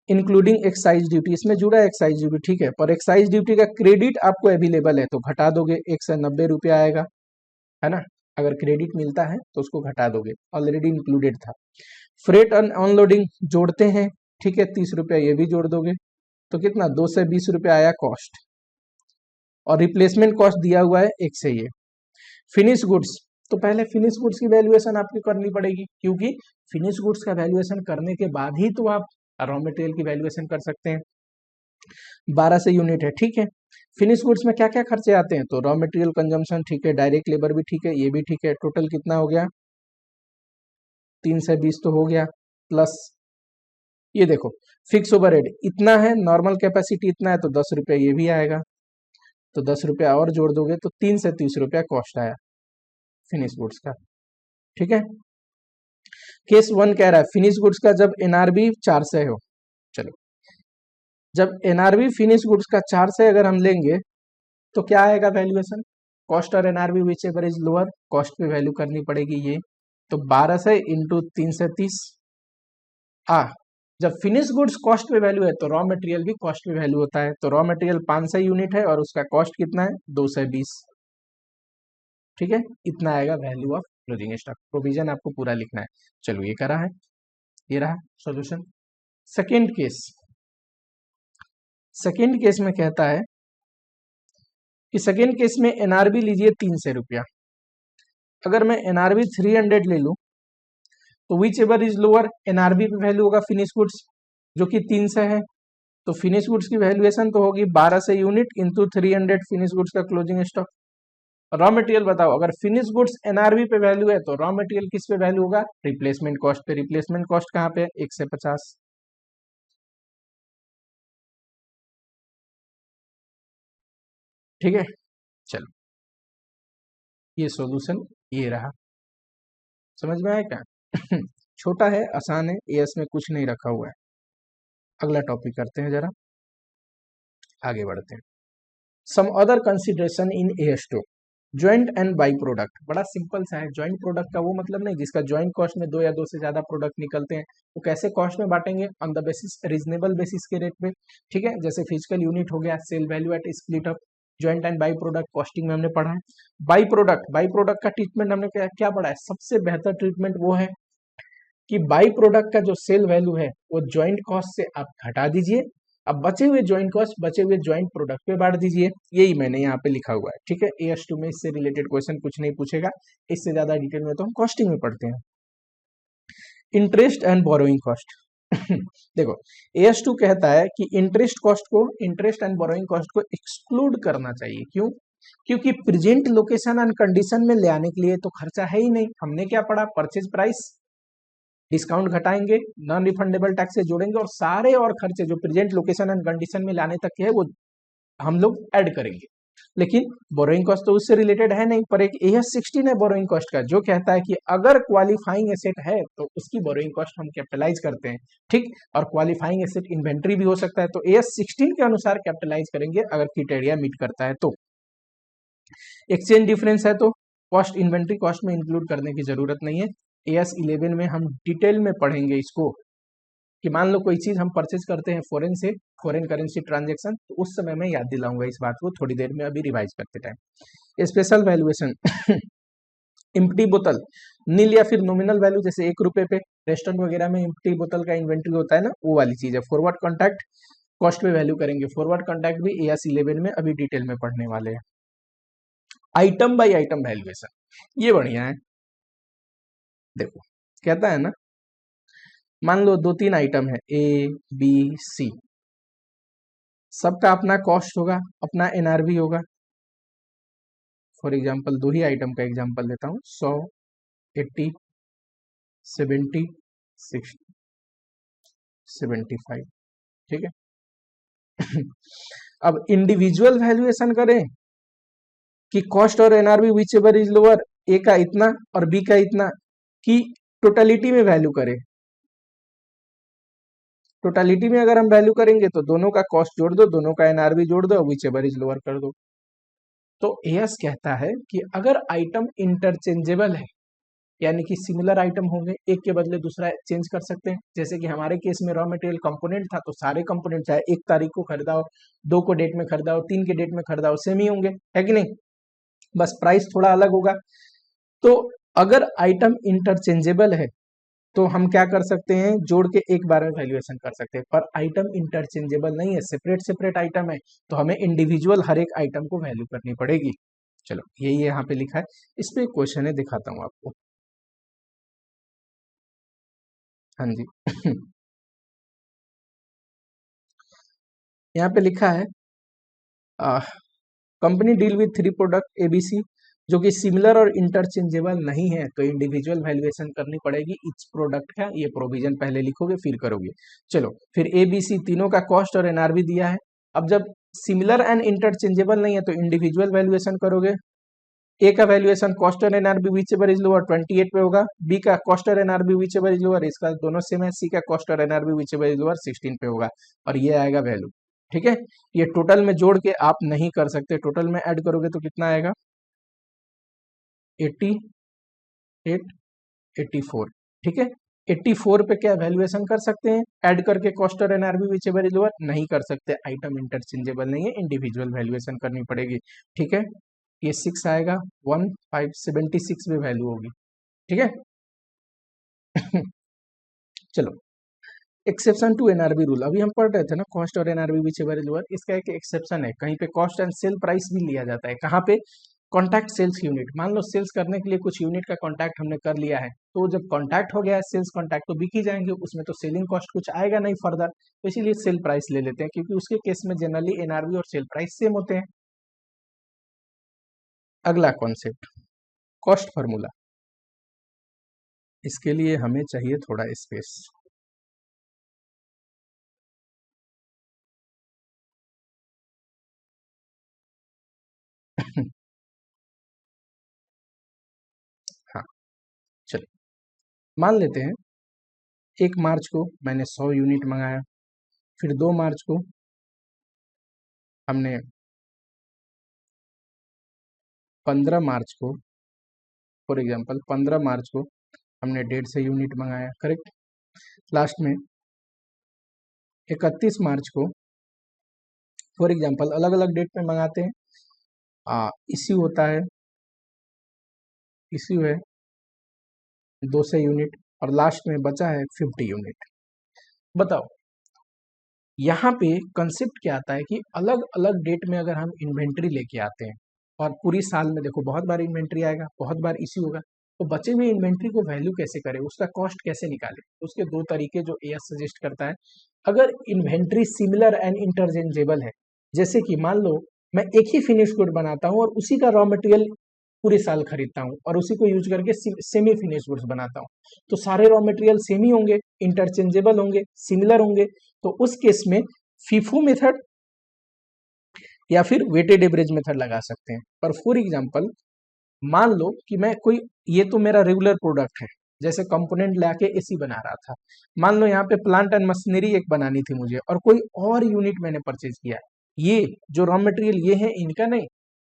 including excise duty, इसमें जुड़ा है एक्साइज ड्यूटी, ठीक है, पर एक्साइज ड्यूटी का क्रेडिट आपको अवेलेबल है तो घटा दोगे, 190 रुपया आएगा, है ना, अगर क्रेडिट मिलता है तो उसको घटा दोगे, ऑलरेडी इंक्लूडेड था। फ्रेट एंड अनलोडिंग जोड़ते हैं, ठीक है, 30 रुपया ये भी जोड़ दोगे, तो कितना 220 रुपया आया कॉस्ट, और रिप्लेसमेंट कॉस्ट दिया हुआ है 1 से ये। फिनिश गुड्स, तो पहले फिनिश गुड्स की वैल्यूएशन आपको करनी पड़ेगी, क्योंकि फिनिश गुड्स का वैल्यूएशन करने के बाद ही तो आप रॉ मटेरियल की वैल्यूएशन कर सकते हैं। 12 से यूनिट है, ठीक है। फिनिश गुड्स में क्या क्या खर्चे आते हैं, तो रॉ मटेरियल कंजम्पशन, ठीक है, डायरेक्ट लेबर भी ठीक है, ये भी ठीक है, टोटल कितना हो गया 3 से 20 तो हो गया, प्लस ये देखो फिक्स ओवरहेड इतना है, नॉर्मल कैपेसिटी इतना है, तो 10 रुपया ये भी आएगा, तो 10 रुपया और जोड़ दोगे तो 3 से 30 रुपया कॉस्ट आया फिनिश गुड्स का, ठीक है। केस 1 कह रहा है फिनिश गुड्स का जब एनआरबी 4 से हो, चलो जब एनआरबी फिनिश गुड्स का 4 से अगर हम लेंगे तो क्या आएगा वैल्यूएशन, कॉस्ट और NRV whichever is lower, cost पे वैल्यू करनी पड़ेगी ये, तो 12 से इंटू 3 से 30 जब फिनिश गुड्स कॉस्ट पे वैल्यू है तो रॉ मटेरियल भी कॉस्ट पे वैल्यू होता है, तो रॉ मटेरियल 500 यूनिट है और उसका कॉस्ट कितना है 220, ठीक है, इतना आएगा value of closing stock, provision आपको पूरा लिखना है। चलो ये करा है, ये रहा solution. Second case, second case में कहता है कि सेकेंड केस में एनआरबी लीजिए 300 रुपया। अगर मैं एनआरबी 300 ले लूं तो which ever is lower, NRB पे वैल्यू होगा फिनिश गुड्स जो कि 300 है, तो फिनिश गुड्स की वैल्यूएशन तो होगी 1200 यूनिट इंटू 300 फिनिश गुड्स का क्लोजिंग स्टॉक। रॉ मटेरियल बताओ, अगर फिनिश गुड्स एनआरबी पे वैल्यू है तो रॉ मटेरियल किस पे वैल्यू होगा, रिप्लेसमेंट कॉस्ट पे। रिप्लेसमेंट कॉस्ट कहाँ पे, 1 से 50। ठीक है, चलो ये सॉल्यूशन ये रहा, समझ में आया क्या? छोटा है, आसान है, एएस में कुछ नहीं रखा हुआ है। अगला टॉपिक करते हैं, जरा आगे बढ़ते हैं। Some other consideration in AS two, joint and by product. बड़ा सिंपल सा है, ज्वाइंट प्रोडक्ट का वो मतलब नहीं जिसका ज्वाइंट कॉस्ट में 2 या 2 से ज्यादा प्रोडक्ट निकलते हैं। तो कैसे कॉस्ट में बांटेंगे, on the basis reasonable basis के रेट पे। ठीक है, जैसे फिजिकल यूनिट हो गया, sale value at split up. Joint and by product costing में हमने पढ़ा है। बाई प्रोडक्ट का ट्रीटमेंट हमने क्या पढ़ा है, सबसे बेहतर ट्रीटमेंट वो है कि बाई प्रोडक्ट का जो सेल वैल्यू है वो ज्वाइंट कॉस्ट से आप घटा दीजिए, अब बचे हुए ज्वाइंट कॉस्ट बचे हुए ज्वाइंट प्रोडक्ट पे बांट दीजिए। यही मैंने यहाँ पे लिखा हुआ है। ठीक है, एएस2 में इससे रिलेटेड क्वेश्चन कुछ नहीं पूछेगा, इससे ज्यादा डिटेल में तो हम कॉस्टिंग में पढ़ते हैं। Interest and borrowing cost. देखो एएस2 कहता है कि इंटरेस्ट एंड बोरोइंग कॉस्ट को एक्सक्लूड करना चाहिए। क्यों, क्योंकि प्रेजेंट लोकेशन एंड कंडीशन में ले आने के लिए तो खर्चा है ही नहीं। हमने क्या पढ़ा, परचेज प्राइस, डिस्काउंट घटाएंगे, नॉन रिफंडेबल टैक्स से जोड़ेंगे और सारे और खर्चे जो प्रेजेंट लोकेशन एंड कंडीशन में लाने तक के है वो हम लोग ऐड करेंगे। लेकिन बोरोइंग कॉस्ट तो उससे रिलेटेड है नहीं, पर एक AS16 है बोरोइंग कॉस्ट का जो कहता है कि अगर क्वालिफाइंग एसेट है तो उसकी बोरोइंग कॉस्ट हम कैपिटलाइज करते हैं। ठीक, और क्वालिफाइंग एसेट इन्वेंट्री भी हो सकता है, तो AS16 के अनुसार कैपिटलाइज करेंगे अगर क्राइटेरिया मीट करता है तो। एक्सचेंज डिफरेंस है तो कॉस्ट इन्वेंट्री कॉस्ट में इंक्लूड करने की जरूरत नहीं है। AS11 में हम डिटेल में पढ़ेंगे इसको कि मान लो कोई चीज हम परचेज करते हैं फॉरेन से, फॉरेन करेंसी ट्रांजैक्शन, तो उस समय मैं याद दिलाऊंगा इस बात को थोड़ी देर में, अभी रिवाइज करते टाइम। स्पेशल वैल्यूएशन, इम्प्टी बोतल नील या फिर नॉमिनल वैल्यू, जैसे 1 रुपए पे रेस्टोरेंट वगैरह में इम्प्टी बोतल का इन्वेंट्री होता है ना, वो वाली चीज है। फॉरवर्ड कॉन्टैक्ट कॉस्ट पे वैल्यू करेंगे, फॉरवर्ड कॉन्टैक्ट भी AS11 में अभी डिटेल में पढ़ने वाले हैं। आइटम बाय आइटम वैल्यूएशन, ये बढ़िया है। देखो कहता है ना, मान लो 2-3 आइटम है ABC, सबका अपना कॉस्ट होगा, अपना NRV होगा। फॉर एग्जांपल 2 ही आइटम का एग्जांपल देता हूँ, 100, 80, 70, 60, 75। ठीक है। अब इंडिविजुअल वैल्यूएशन करें कि कॉस्ट और NRV whichever is lower, A का इतना और बी का इतना, कि टोटलिटी में वैल्यू करें। टोटलिटी में अगर हम वैल्यू करेंगे तो दोनों का कॉस्ट जोड़ दो, दोनों का NRV जोड़ दो, विच एवर इज लोअर कर दो। तो एएस कहता है कि अगर आइटम इंटरचेंजेबल है, यानी कि सिमिलर आइटम होंगे, एक के बदले दूसरा चेंज कर सकते हैं। जैसे कि हमारे केस में रॉ मटेरियल कंपोनेंट था, तो सारे कंपोनेंट चाहे 1 तारीख को खरीदा हो, 2 को डेट में खरीदा हो, 3 के डेट में खरीदा हो, सेम ही होंगे, है कि नहीं, बस प्राइस थोड़ा अलग होगा। तो अगर आइटम इंटरचेंजेबल है तो हम क्या कर सकते हैं, जोड़ के एक बार में वैल्यूएशन कर सकते हैं। पर आइटम इंटरचेंजेबल नहीं है, सेपरेट सेपरेट आइटम है, तो हमें इंडिविजुअल हर एक आइटम को वैल्यू करनी पड़ेगी। चलो यही यहाँ पे लिखा है, इस पे क्वेश्चन है, दिखाता हूँ आपको। हाँ जी। यहाँ पे लिखा है company deal with 3 product ABC जो कि सिमिलर और इंटरचेंजेबल नहीं है, तो इंडिविजुअल वैल्यूएशन करनी पड़ेगी इच प्रोडक्ट का। ये प्रोविजन पहले लिखोगे फिर करोगे। चलो फिर ABC तीनों का कॉस्ट और NRV दिया है। अब जब सिमिलर एंड इंटरचेंजेबल नहीं है तो इंडिविजुअल वैल्यूएशन करोगे। ए का वैल्यूएशन कॉस्ट और NRV whichever is lower 28 पे होगा, बी का कॉस्ट और NRV whichever is lower, इसका दोनों सेम है, सी का कॉस्ट और NRV whichever is lower 16 पे होगा, और ये आएगा वैल्यू। ठीक है, ये टोटल में जोड़ के आप नहीं कर सकते, टोटल में ऐड करोगे तो कितना आएगा, 88, 84। ठीक है, 84 पे क्या वैल्यूएशन कर सकते हैं, ऐड करके कॉस्ट और NRV whichever is lower, नहीं कर सकते, आइटम इंटरचेंजेबल नहीं है, इंडिविजुअल वैल्यूएशन करनी पड़ेगी। ठीक है, ये 6 आएगा, 1576 में वैल्यू होगी। ठीक है। चलो, एक्सेप्शन टू एनआरबी रूल, अभी हम पढ़ रहे थे ना, कॉस्ट और NRV whichever is lower, इसका एक एक्सेप्शन है, कहीं पे कॉस्ट एंड सेल प्राइस भी लिया जाता है, कहाँ पे, कॉन्टैक्ट सेल्स यूनिट, मान लो सेल्स करने के लिए कुछ यूनिट का कॉन्टैक्ट हमने कर लिया है, तो जब कॉन्टैक्ट हो गया है सेल्स कॉन्टैक्ट तो बिक ही जाएंगे, उसमें तो सेलिंग कॉस्ट कुछ आएगा नहीं फर्दर, तो इसीलिए सेल प्राइस ले लेते हैं, क्योंकि उसके केस में जनरली एनआरबी और सेल प्राइस सेम होते हैं। अगला कॉन्सेप्ट, कॉस्ट फार्मूला, इसके लिए हमें चाहिए थोड़ा स्पेस। हाँ, चलो, मान लेते हैं 1 मार्च को मैंने 100 यूनिट मंगाया, फिर 2 मार्च को हमने 15 मार्च को, फॉर एग्जांपल 15 मार्च को हमने 150 यूनिट मंगाया, करेक्ट। लास्ट में 31 मार्च को, फॉर एग्जांपल अलग अलग डेट में मंगाते हैं, इश्यू होता है, इश्यू है 200 यूनिट और लास्ट में बचा है 50 यूनिट। बताओ यहाँ पे कंसेप्ट क्या आता है कि अलग अलग डेट में अगर हम इन्वेंट्री लेके आते हैं और पूरी साल में देखो बहुत बार इन्वेंट्री आएगा, बहुत बार इश्यू होगा, तो बचे हुए इन्वेंट्री को वैल्यू कैसे करें, उसका कॉस्ट कैसे निकालें, उसके 2 तरीके जो एएस सजेस्ट करता है। अगर इन्वेंट्री सिमिलर एंड इंटरचेंजेबल है, जैसे कि मान लो मैं एक ही फिनिश गुड बनाता हूँ और उसी का रॉ मटेरियल पूरे साल खरीदता हूँ और उसी को यूज करके सेमी फिनिश गुड्स बनाता हूँ, तो सारे रॉ मटेरियल सेम ही होंगे, इंटरचेंजेबल होंगे, सिमिलर होंगे, तो उस केस में फीफो मेथड या फिर वेटेड एवरेज मेथड लगा सकते हैं। पर फॉर एग्जांपल मान लो कि मैं कोई, ये तो मेरा रेगुलर प्रोडक्ट है, जैसे कंपोनेंट लाके एसी बना रहा था, मान लो यहाँ पे प्लांट एंड मशीनरी एक बनानी थी मुझे और कोई और यूनिट मैंने परचेज किया, ये जो रॉ मटेरियल ये है इनका नहीं,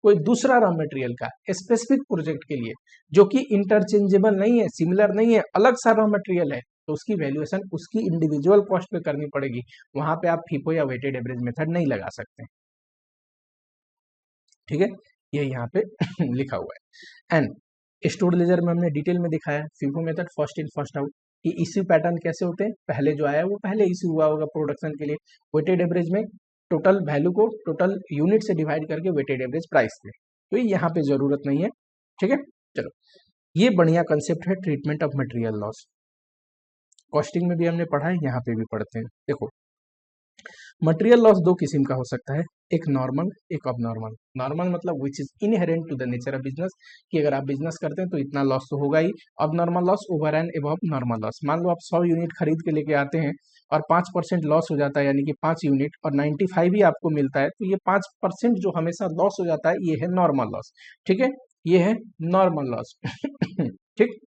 कोई दूसरा रॉ मटेरियल का स्पेसिफिक प्रोजेक्ट के लिए, जो कि इंटरचेंजेबल नहीं है, सिमिलर नहीं है, अलग सा रॉ मटेरियल है, तो उसकी वैल्यूएशन उसकी इंडिविजुअल कॉस्ट पे करनी पड़ेगी, वहां पे आप फीफो या वेटेड एवरेज मेथड नहीं लगा सकते। ठीक है, ये यहाँ पे लिखा हुआ है। एंड स्टोर लेजर में हमने डिटेल में दिखाया FIFO method, first in first out, कि इश्यू पैटर्न कैसे होते हैं, पहले जो आया वो पहले इश्यू हुआ होगा प्रोडक्शन के लिए, वेटेड एवरेज में टोटल वैल्यू को टोटल यूनिट से डिवाइड करके वेटेड एवरेज प्राइस पे, तो ये यहाँ पे जरूरत नहीं है। ठीक है, चलो, ये बढ़िया कंसेप्ट है treatment of material loss, costing में भी हमने पढ़ा है, यहाँ पे भी पढ़ते हैं। देखो मटेरियल लॉस 2 किस्म का हो सकता है, एक नॉर्मल एक अबनॉर्मल। नॉर्मल मतलब which is inherent to the nature of business, कि अगर आप बिजनेस करते हैं तो इतना लॉस तो होगा ही। Abnormal loss over and above normal loss, मान लो आप 100 यूनिट खरीद के लेके आते हैं और 5% लॉस हो जाता है, यानी कि 5 यूनिट और 95 ही आपको मिलता है, तो ये 5% जो हमेशा लॉस हो जाता है ये है नॉर्मल लॉस। ठीक है, ये है नॉर्मल लॉस। ठीक,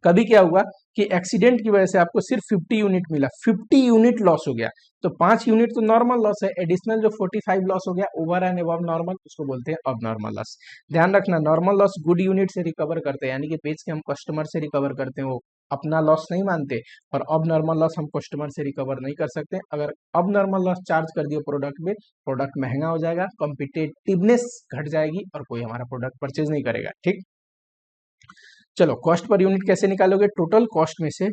कभी क्या हुआ कि एक्सीडेंट की वजह से आपको सिर्फ 50 यूनिट मिला, 50 यूनिट लॉस हो गया, तो 5 यूनिट तो नॉर्मल लॉस है, एडिशनल जो 45 लॉस हो गया ओवर एंड अबव नॉर्मल, उसको बोलते हैं अब नॉर्मल लॉस। ध्यान रखना, नॉर्मल लॉस गुड यूनिट से रिकवर करते हैं, यानी कि बेच के हम कस्टमर से रिकवर करते हैं, वो अपना लॉस नहीं मानते, और अब नॉर्मल लॉस हम कस्टमर से रिकवर नहीं कर सकते। अगर अब नॉर्मल लॉस चार्ज कर दिए प्रोडक्ट में, प्रोडक्ट महंगा हो जाएगा, कॉम्पिटेटिवनेस घट जाएगी और कोई हमारा प्रोडक्ट परचेज नहीं करेगा। ठीक, चलो कॉस्ट पर यूनिट कैसे निकालोगे, टोटल कॉस्ट में से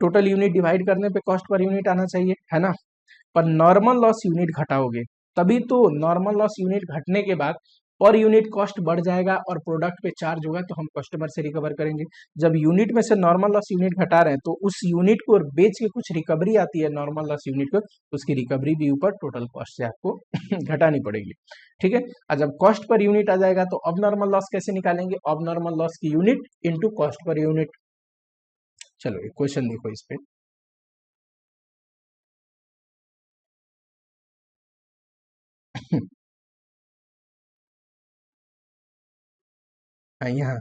टोटल यूनिट डिवाइड करने पे कॉस्ट पर यूनिट आना चाहिए, है ना। पर नॉर्मल लॉस यूनिट घटाओगे तभी तो नॉर्मल लॉस यूनिट घटने के बाद पर यूनिट कॉस्ट बढ़ जाएगा और प्रोडक्ट पे चार्ज होगा, तो हम कस्टमर से रिकवर करेंगे। जब यूनिट में से नॉर्मल लॉस यूनिट घटा रहे हैं तो उस यूनिट को बेच के कुछ रिकवरी आती है नॉर्मल लॉस यूनिट को, तो उसकी रिकवरी भी ऊपर टोटल कॉस्ट से आपको घटानी पड़ेगी। ठीक है, और जब कॉस्ट पर यूनिट आ जाएगा तो अब नॉर्मल लॉस कैसे निकालेंगे, अब नॉर्मल लॉस की unit into cost per unit. चलो एक क्वेश्चन देखो इस पे, यहाँ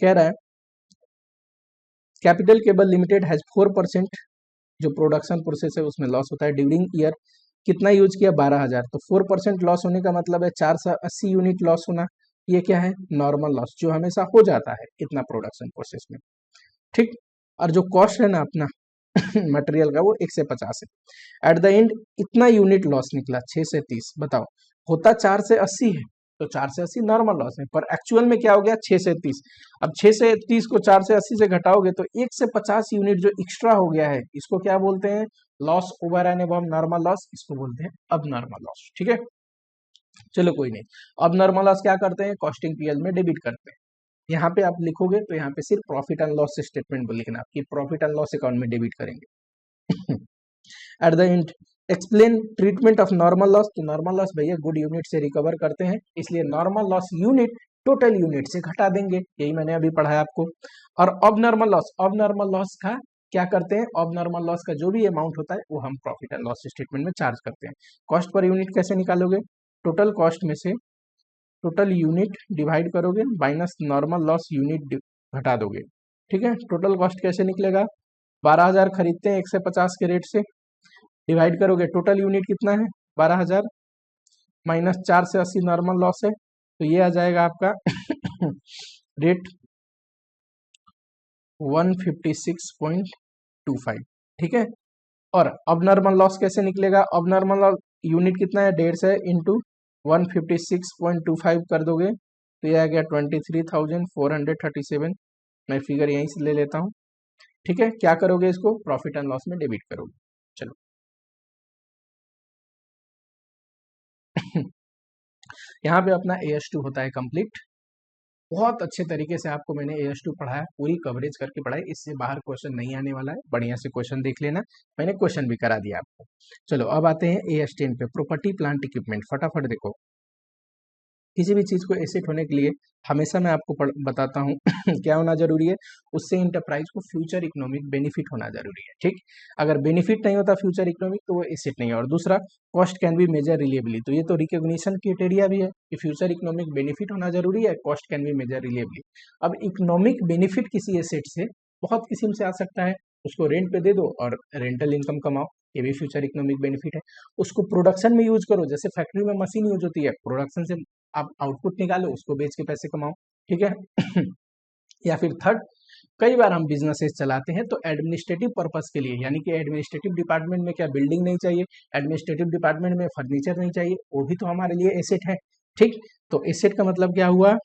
कह रहा है कैपिटल केबल लिमिटेड हैज 4%, जो प्रोडक्शन प्रोसेस है उसमें लॉस होता है ड्यूरिंग ईयर, कितना यूज किया 12,000, तो 4% लॉस होने का मतलब है 480 यूनिट लॉस होना, ये क्या है नॉर्मल लॉस, जो हमेशा हो जाता है इतना प्रोडक्शन प्रोसेस में। ठीक, और जो कॉस्ट है ना अपना मटेरियल का वो 150 है, एट द एंड इतना यूनिट लॉस निकला 6 से 30, बताओ होता 4 से 80 है, तो 4 से 80 नॉर्मल लॉस है, पर एक्चुअल में क्या हो गया 6 से 30। अब 6 से 30 को 4 से 80 से घटाओगे तो 1 से 50 यूनिट जो एक्स्ट्रा हो गया है, इसको क्या बोलते हैं, loss over and above normal loss, इसको बोलते हैं अब नॉर्मल लॉस। ठीक है, चलो कोई नहीं। अब नॉर्मल लॉस क्या करते हैं, कॉस्टिंग पीएल में डेबिट करते हैं। यहाँ पे आप लिखोगे तो यहाँ पे सिर्फ प्रॉफिट एंड लॉस स्टेटमेंट लिखना कि प्रॉफिट एंड लॉस अकाउंट में डेबिट करेंगे। At the end explain treatment of normal loss, तो नॉर्मल लॉस भैया गुड यूनिट से रिकवर करते हैं, इसलिए normal loss unit total unit से घटा देंगे, यही मैंने अभी पढ़ाया आपको। और अब नॉर्मल लॉस का क्या करते हैं, अब नॉर्मल लॉस का जो भी अमाउंट होता है वो हम प्रॉफिट एंड लॉस स्टेटमेंट में चार्ज करते हैं। कॉस्ट पर यूनिट कैसे निकालोगे, टोटल कॉस्ट में से टोटल यूनिट डिवाइड करोगे माइनस नॉर्मल लॉस यूनिट घटा दोगे। ठीक है, टोटल कॉस्ट कैसे निकलेगा, 12,000 खरीदते हैं 150 के रेट से, डिवाइड करोगे टोटल यूनिट कितना है 12,000 माइनस 4 से 80 नॉर्मल लॉस है, तो ये आ जाएगा आपका रेट 156.25। ठीक है, और अब नॉर्मल लॉस कैसे निकलेगा, अब नॉर्मल यूनिट कितना है 150 है इंटू 156.25 कर दोगे तो ये आ गया 23,437। मैं फिगर यहीं से ले लेता हूँ। ठीक है, क्या करोगे, इसको प्रॉफिट एंड लॉस में डेबिट करोगे। चलो यहाँ पे अपना AS2 होता है कंप्लीट। बहुत अच्छे तरीके से आपको मैंने AS2 पढ़ाया, पूरी कवरेज करके पढ़ाई, इससे बाहर क्वेश्चन नहीं आने वाला है, बढ़िया से क्वेश्चन देख लेना, मैंने क्वेश्चन भी करा दिया आपको। चलो अब आते हैं AS10 पे, प्रॉपर्टी प्लांट इक्विपमेंट। फटाफट देखो, किसी भी चीज़ को एसेट होने के लिए हमेशा मैं आपको बताता हूँ क्या होना जरूरी है, उससे इंटरप्राइज को फ्यूचर इकोनॉमिक बेनिफिट होना जरूरी है। ठीक, अगर बेनिफिट नहीं होता फ्यूचर इकोनॉमिक तो वो एसेट नहीं है। और दूसरा, कॉस्ट कैन बी मेजर रिलेबली, तो ये तो रिकॉग्निशन क्राइटेरिया भी है कि फ्यूचर इकोनॉमिक बेनिफिट होना जरूरी है, कॉस्ट कैन बी मेजर रिलेबली। अब इकोनॉमिक बेनिफिट किसी एसेट से बहुत किस्म से आ सकता है, उसको रेंट पे दे दो और रेंटल इनकम कमाओ, ये भी फ्यूचर इकोनॉमिक बेनिफिट है। उसको प्रोडक्शन में यूज करो, जैसे फैक्ट्री में मशीन यूज होती है, प्रोडक्शन से आप आउटपुट निकालो, उसको बेच के पैसे कमाओ। ठीक है या फिर थर्ड, कई बार हम बिजनेसेस चलाते हैं तो एडमिनिस्ट्रेटिव पर्पस के लिए, यानी कि एडमिनिस्ट्रेटिव डिपार्टमेंट में क्या बिल्डिंग नहीं चाहिए, एडमिनिस्ट्रेटिव डिपार्टमेंट में फर्नीचर नहीं चाहिए, वो भी तो हमारे लिए एसेट है। ठीक, तो एसेट का मतलब क्या हुआ,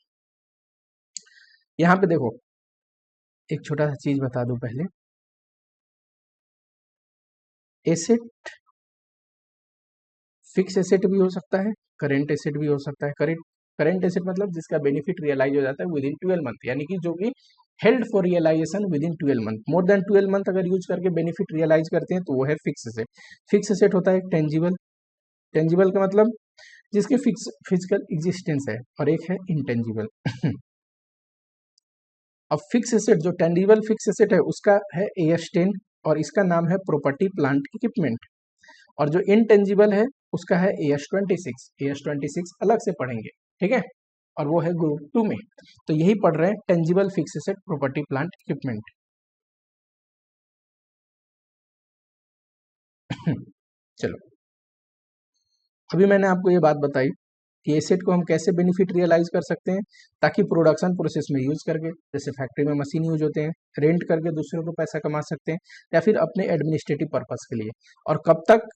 यहाँ पे देखो एक छोटा सा चीज बता दूं पहले, एसेट फिक्स एसेट भी हो सकता है, करेंट एसेट भी हो सकता है। करेंट एसेट मतलब जिसका बेनिफिट रियलाइज हो जाता है विद इन 12 मंथ, यानी कि जो कि held for realisation within 12 month, more than 12 month अगर यूज करके बेनिफिट रियलाइज करते हैं तो वो है फिक्स एसेट। फिक्स एसेट होता है टेंजिबल, टेंजिबल का मतलब जिसकी फिक्स फिजिकल एग्जिस्टेंस है, और एक है इंटेंजिबल अब फिक्स एसेट, जो टेंजिबल फिक्स एसेट है उसका है AS10 और इसका नाम है प्रॉपर्टी प्लांट इक्विपमेंट, और जो इनटेंजिबल है उसका है AS26। AS26 अलग से पढ़ेंगे, ठीक है, और वो है ग्रुप 2 में। तो यही पढ़ रहे हैं tangible fixed asset property plant equipment. चलो अभी मैंने आपको ये बात बताई कि एसेट को हम कैसे बेनिफिट रियलाइज कर सकते हैं, ताकि प्रोडक्शन प्रोसेस में यूज करके, जैसे फैक्ट्री में मशीन यूज होते हैं, रेंट करके दूसरों को पैसा कमा सकते हैं, या फिर अपने एडमिनिस्ट्रेटिव पर्पस के लिए। और कब तक,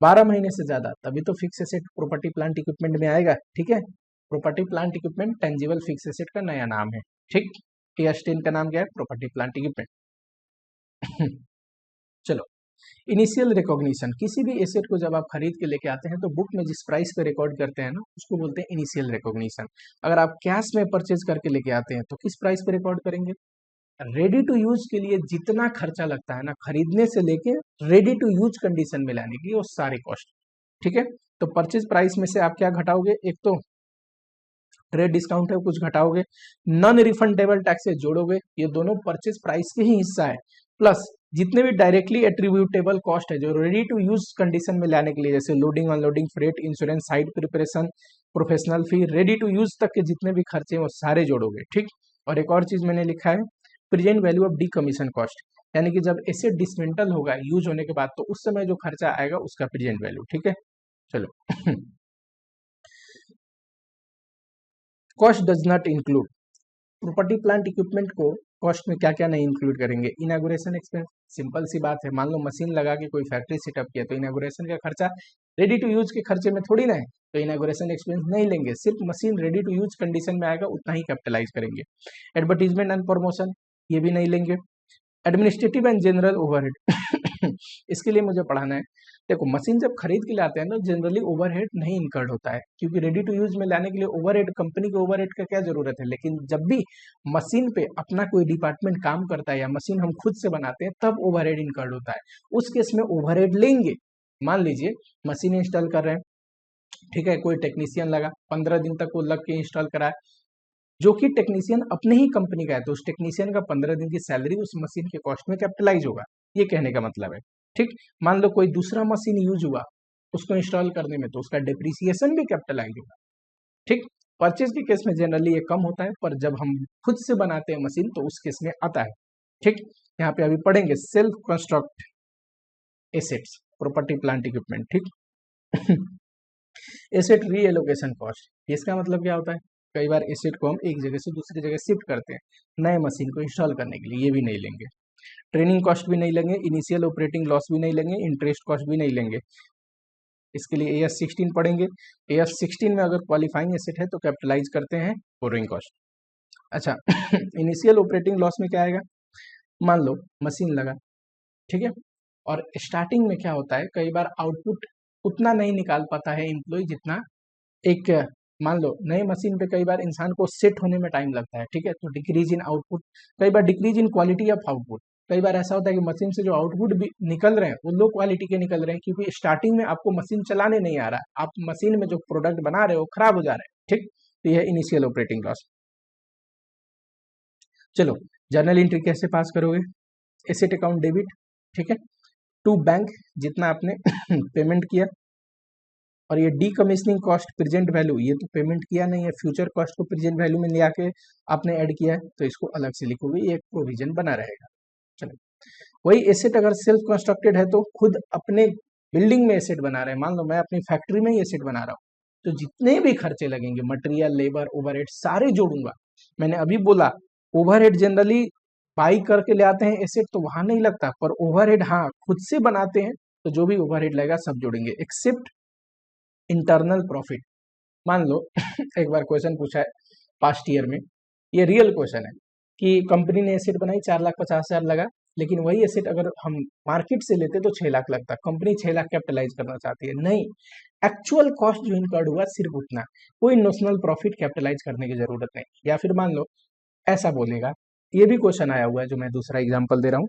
12 महीने से ज्यादा, तभी तो fix asset property plant equipment में आएगा। ठीक है, property plant equipment tangible fixed asset का नया नाम है। ठीक, AS10 का नाम क्या है, प्रॉपर्टी प्लांट इक्विपमेंट। चलो, इनिशियल रिकॉग्निशन, किसी भी एसेट को जब आप खरीद के लेके आते हैं तो बुक में जिस प्राइस पे रिकॉर्ड करते हैं ना, उसको बोलते हैं इनिशियल रिकॉग्निशन। अगर आप कैश में परचेज करके लेके आते हैं तो किस प्राइस पे रिकॉर्ड करेंगे, रेडी टू यूज के लिए जितना खर्चा लगता है ना, खरीदने से लेके रेडी टू यूज कंडीशन में लाने के लिए, वो सारे कॉस्ट। ठीक है, तो परचेज प्राइस में से आप क्या घटाओगे, एक तो ट्रेड डिस्काउंट है कुछ घटाओगे, नॉन रिफंडेबल टैक्सेस जोड़ोगे, ये दोनों परचेज प्राइस के ही हिस्सा है, प्लस जितने भी डायरेक्टली एट्रीब्यूटेबल कॉस्ट है जो रेडी टू यूज कंडीशन में लाने के लिए, जैसे loading unloading freight insurance site preparation professional fee, ready to use तक के जितने भी खर्चे हैं वो सारे जोड़ोगे। ठीक, और एक और चीज मैंने लिखा है present value of decommission cost, यानी कि जब एसेट डिसमेंटल होगा यूज होने के बाद तो उस समय जो खर्चा आएगा उसका प्रेजेंट वैल्यू। ठीक है, चलो cost does not include, property plant equipment को कॉस्ट में क्या क्या नहीं इंक्लूड करेंगे? इनॉग्रेशन एक्सपेंस, सिंपल सी बात है, मान लो मशीन लगा के कोई फैक्ट्री सेटअप किया तो इनॉग्रेशन का खर्चा रेडी टू यूज के खर्चे में थोड़ी ना है, तो इनॉग्रेशन एक्सपेंस नहीं लेंगे, सिर्फ machine ready to use condition में आएगा उतना ही कैपिटलाइज करेंगे। एडवर्टीजमेंट एंड प्रमोशन ये भी नहीं लेंगे। एडमिनिस्ट्रेटिव एंड जनरल ओवरहेड इसके लिए मुझे पढ़ाना है। देखो मशीन जब खरीद के लाते हैं ना जनरली ओवरहेड नहीं इनकर्ड होता है, क्योंकि रेडी टू यूज में लाने के लिए ओवरहेड, कंपनी के ओवरहेड का क्या जरूरत है। लेकिन जब भी मशीन पे अपना कोई डिपार्टमेंट काम करता है या मशीन हम खुद से बनाते हैं तब ओवरहेड इनकर्ड होता है, उस केस में ओवरहेड लेंगे। मान लीजिए मशीन इंस्टॉल कर रहे हैं, ठीक है, कोई टेक्नीशियन लगा, 15 दिन तक वो लग के इंस्टॉल कराए, जो कि टेक्नीशियन अपने ही कंपनी का है, तो उस टेक्नीशियन का 15 दिन की सैलरी उस मशीन के कॉस्ट में कैपिटलाइज होगा, ये कहने का मतलब है। ठीक, मान लो कोई दूसरा मशीन यूज हुआ उसको इंस्टॉल करने में, तो उसका डिप्रिसिएशन भी कैपिटलाइज होगा। ठीक, परचेज के केस में जनरली ये कम होता है, पर जब हम खुद से बनाते हैं मशीन तो उस केस में आता है। ठीक, यहाँ पे अभी पढ़ेंगे self construct assets, property plant equipment. ठीक एसेट रीएलोकेशन कॉस्ट, इसका मतलब क्या होता है? कई बार एसेट को हम एक जगह से दूसरी जगह शिफ्ट करते हैं नए मशीन को इंस्टॉल करने के लिए, ये भी नहीं लेंगे। ट्रेनिंग कॉस्ट भी नहीं लेंगे, इनिशियल ऑपरेटिंग लॉस भी नहीं लेंगे, इंटरेस्ट कॉस्ट भी नहीं लेंगे। इसके लिए AS 16 पढ़ेंगे। AS 16 में अगर क्वालिफाइंग एसेट है तो कैपिटलाइज करते हैं बोरोइंग कॉस्ट। अच्छा इनिशियल ऑपरेटिंग लॉस में क्या आएगा? मान लो मशीन लगा, ठीक है, और स्टार्टिंग में क्या होता है, कई बार आउटपुट उतना नहीं निकाल पाता है एम्प्लॉय जितना एक, मान लो नए मशीन पे कई बार इंसान को सेट होने में टाइम लगता है, ठीक है, तो डिक्रीज इन आउटपुट, कई बार decrease in quality of output, कई बार ऐसा होता है कि मशीन से जो आउटपुट भी निकल रहे हैं वो लो क्वालिटी के निकल रहे हैं, क्योंकि स्टार्टिंग में आपको मशीन चलाने नहीं आ रहा है, आप मशीन में जो प्रोडक्ट बना रहे हो खराब हो जा रहे हैं। ठीक, तो यह है इनिशियल ऑपरेटिंग लॉस। चलो जर्नल एंट्री कैसे पास करोगे? एसेट अकाउंट डेबिट, ठीक है, टू बैंक जितना आपने पेमेंट किया, और ये डीकमीशनिंग कॉस्ट प्रेजेंट वैल्यू, ये तो पेमेंट किया नहीं है, फ्यूचर कॉस्ट को प्रेजेंट वैल्यू में ले आके आपने ऐड किया है, तो इसको अलग से लिखोगे, ये एक प्रोविजन बना रहेगा। चलो वही एसेट अगर सेल्फ कंस्ट्रक्टेड है तो खुद अपने बिल्डिंग में एसेट बना रहे हैं, मान लो मैं अपनी फैक्ट्री में ही एसेट बना रहा हूँ, तो जितने भी खर्चे लगेंगे मटेरियल लेबर ओवरहेड सारे जोड़ूंगा। मैंने अभी बोला ओवरहेड जनरली बाई करके ले आते हैं एसेट तो वहां नहीं लगता, पर ओवरहेड हाँ खुद से बनाते हैं तो जो भी ओवरहेड लगेगा सब जोड़ेंगे, एक्सेप्ट इंटरनल प्रॉफिट। मान लो एक बार क्वेश्चन पूछा है पास्ट ईयर में, ये रियल क्वेश्चन है कि कंपनी ने एसेट बनाई 4,50,000 लगा, लेकिन वही एसेट अगर हम मार्केट से लेते तो 6 लाख लगता, कंपनी 6 लाख कैपिटलाइज करना चाहती है, नहीं, एक्चुअल कॉस्ट जो इनकर्ड हुआ सिर्फ उतना, कोई नोशनल प्रॉफिट कैपिटलाइज करने की जरूरत नहीं। या फिर मान लो ऐसा बोलेगा, ये भी क्वेश्चन आया हुआ है जो मैं दूसरा एग्जाम्पल दे रहा हूँ,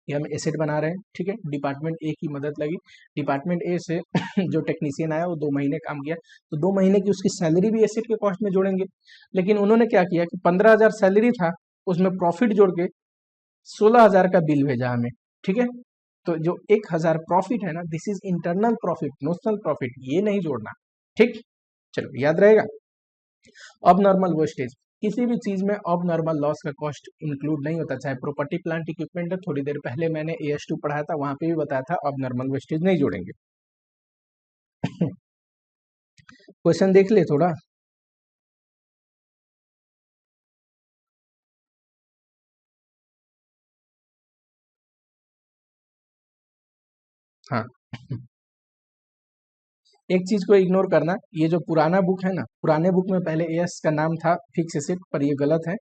ये हम एसेट बना रहे हैं, ठीक है, डिपार्टमेंट ए की मदद लगी, डिपार्टमेंट ए से जो टेक्नीशियन आया वो 2 महीने काम किया, तो 2 महीने की उसकी सैलरी भी एसेट के कॉस्ट में जोड़ेंगे। लेकिन उन्होंने क्या किया कि 15,000 सैलरी था, उसमें प्रॉफिट जोड़ के 16,000 का बिल भेजा हमें, ठीक है, तो जो 1,000 प्रॉफिट है ना, this is internal profit, notional profit, ये नहीं जोड़ना। ठीक, चलो याद रहेगा। अब नॉर्मल वेस्टेज, किसी भी चीज में अब नॉर्मल लॉस का कॉस्ट इंक्लूड नहीं होता, चाहे प्रॉपर्टी प्लांट इक्विपमेंट है, थोड़ी देर पहले मैंने AS2 पढ़ाया था, वहां पे भी बताया था अब नॉर्मल वेस्टेज नहीं जोड़ेंगे। क्वेश्चन देख ले थोड़ा। हाँ एक चीज को इग्नोर करना, ये जो पुराना बुक है ना, पुराने बुक में पहले AS का नाम था फिक्स एसेट, पर ये गलत है,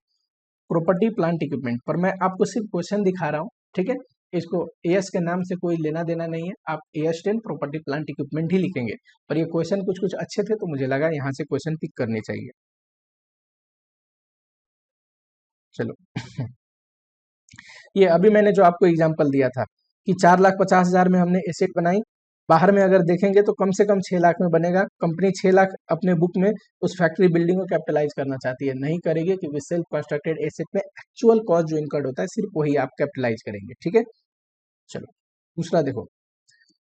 प्रॉपर्टी प्लांट इक्विपमेंट, पर मैं आपको सिर्फ क्वेश्चन दिखा रहा हूँ, ठीक है, इसको AS के नाम से कोई लेना देना नहीं है, आप AS10 प्रॉपर्टी प्लांट इक्विपमेंट ही लिखेंगे, पर ये क्वेश्चन कुछ कुछ अच्छे थे तो मुझे लगा यहाँ से क्वेश्चन पिक करने चाहिए। चलो ये अभी मैंने जो आपको एग्जांपल दिया था कि 4,50,000 में हमने एसेट बनाई, बाहर में अगर देखेंगे तो कम से कम 6 लाख में बनेगा, कंपनी 6 लाख अपने बुक में उस फैक्ट्री बिल्डिंग को कैपिटलाइज करना चाहती है, नहीं करेगी, क्योंकि सेल्फ कंस्ट्रक्टेड एसेट में एक्चुअल कॉस्ट जो इनकर्ड होता है सिर्फ वही आप कैपिटलाइज करेंगे। ठीक है, चलो दूसरा देखो,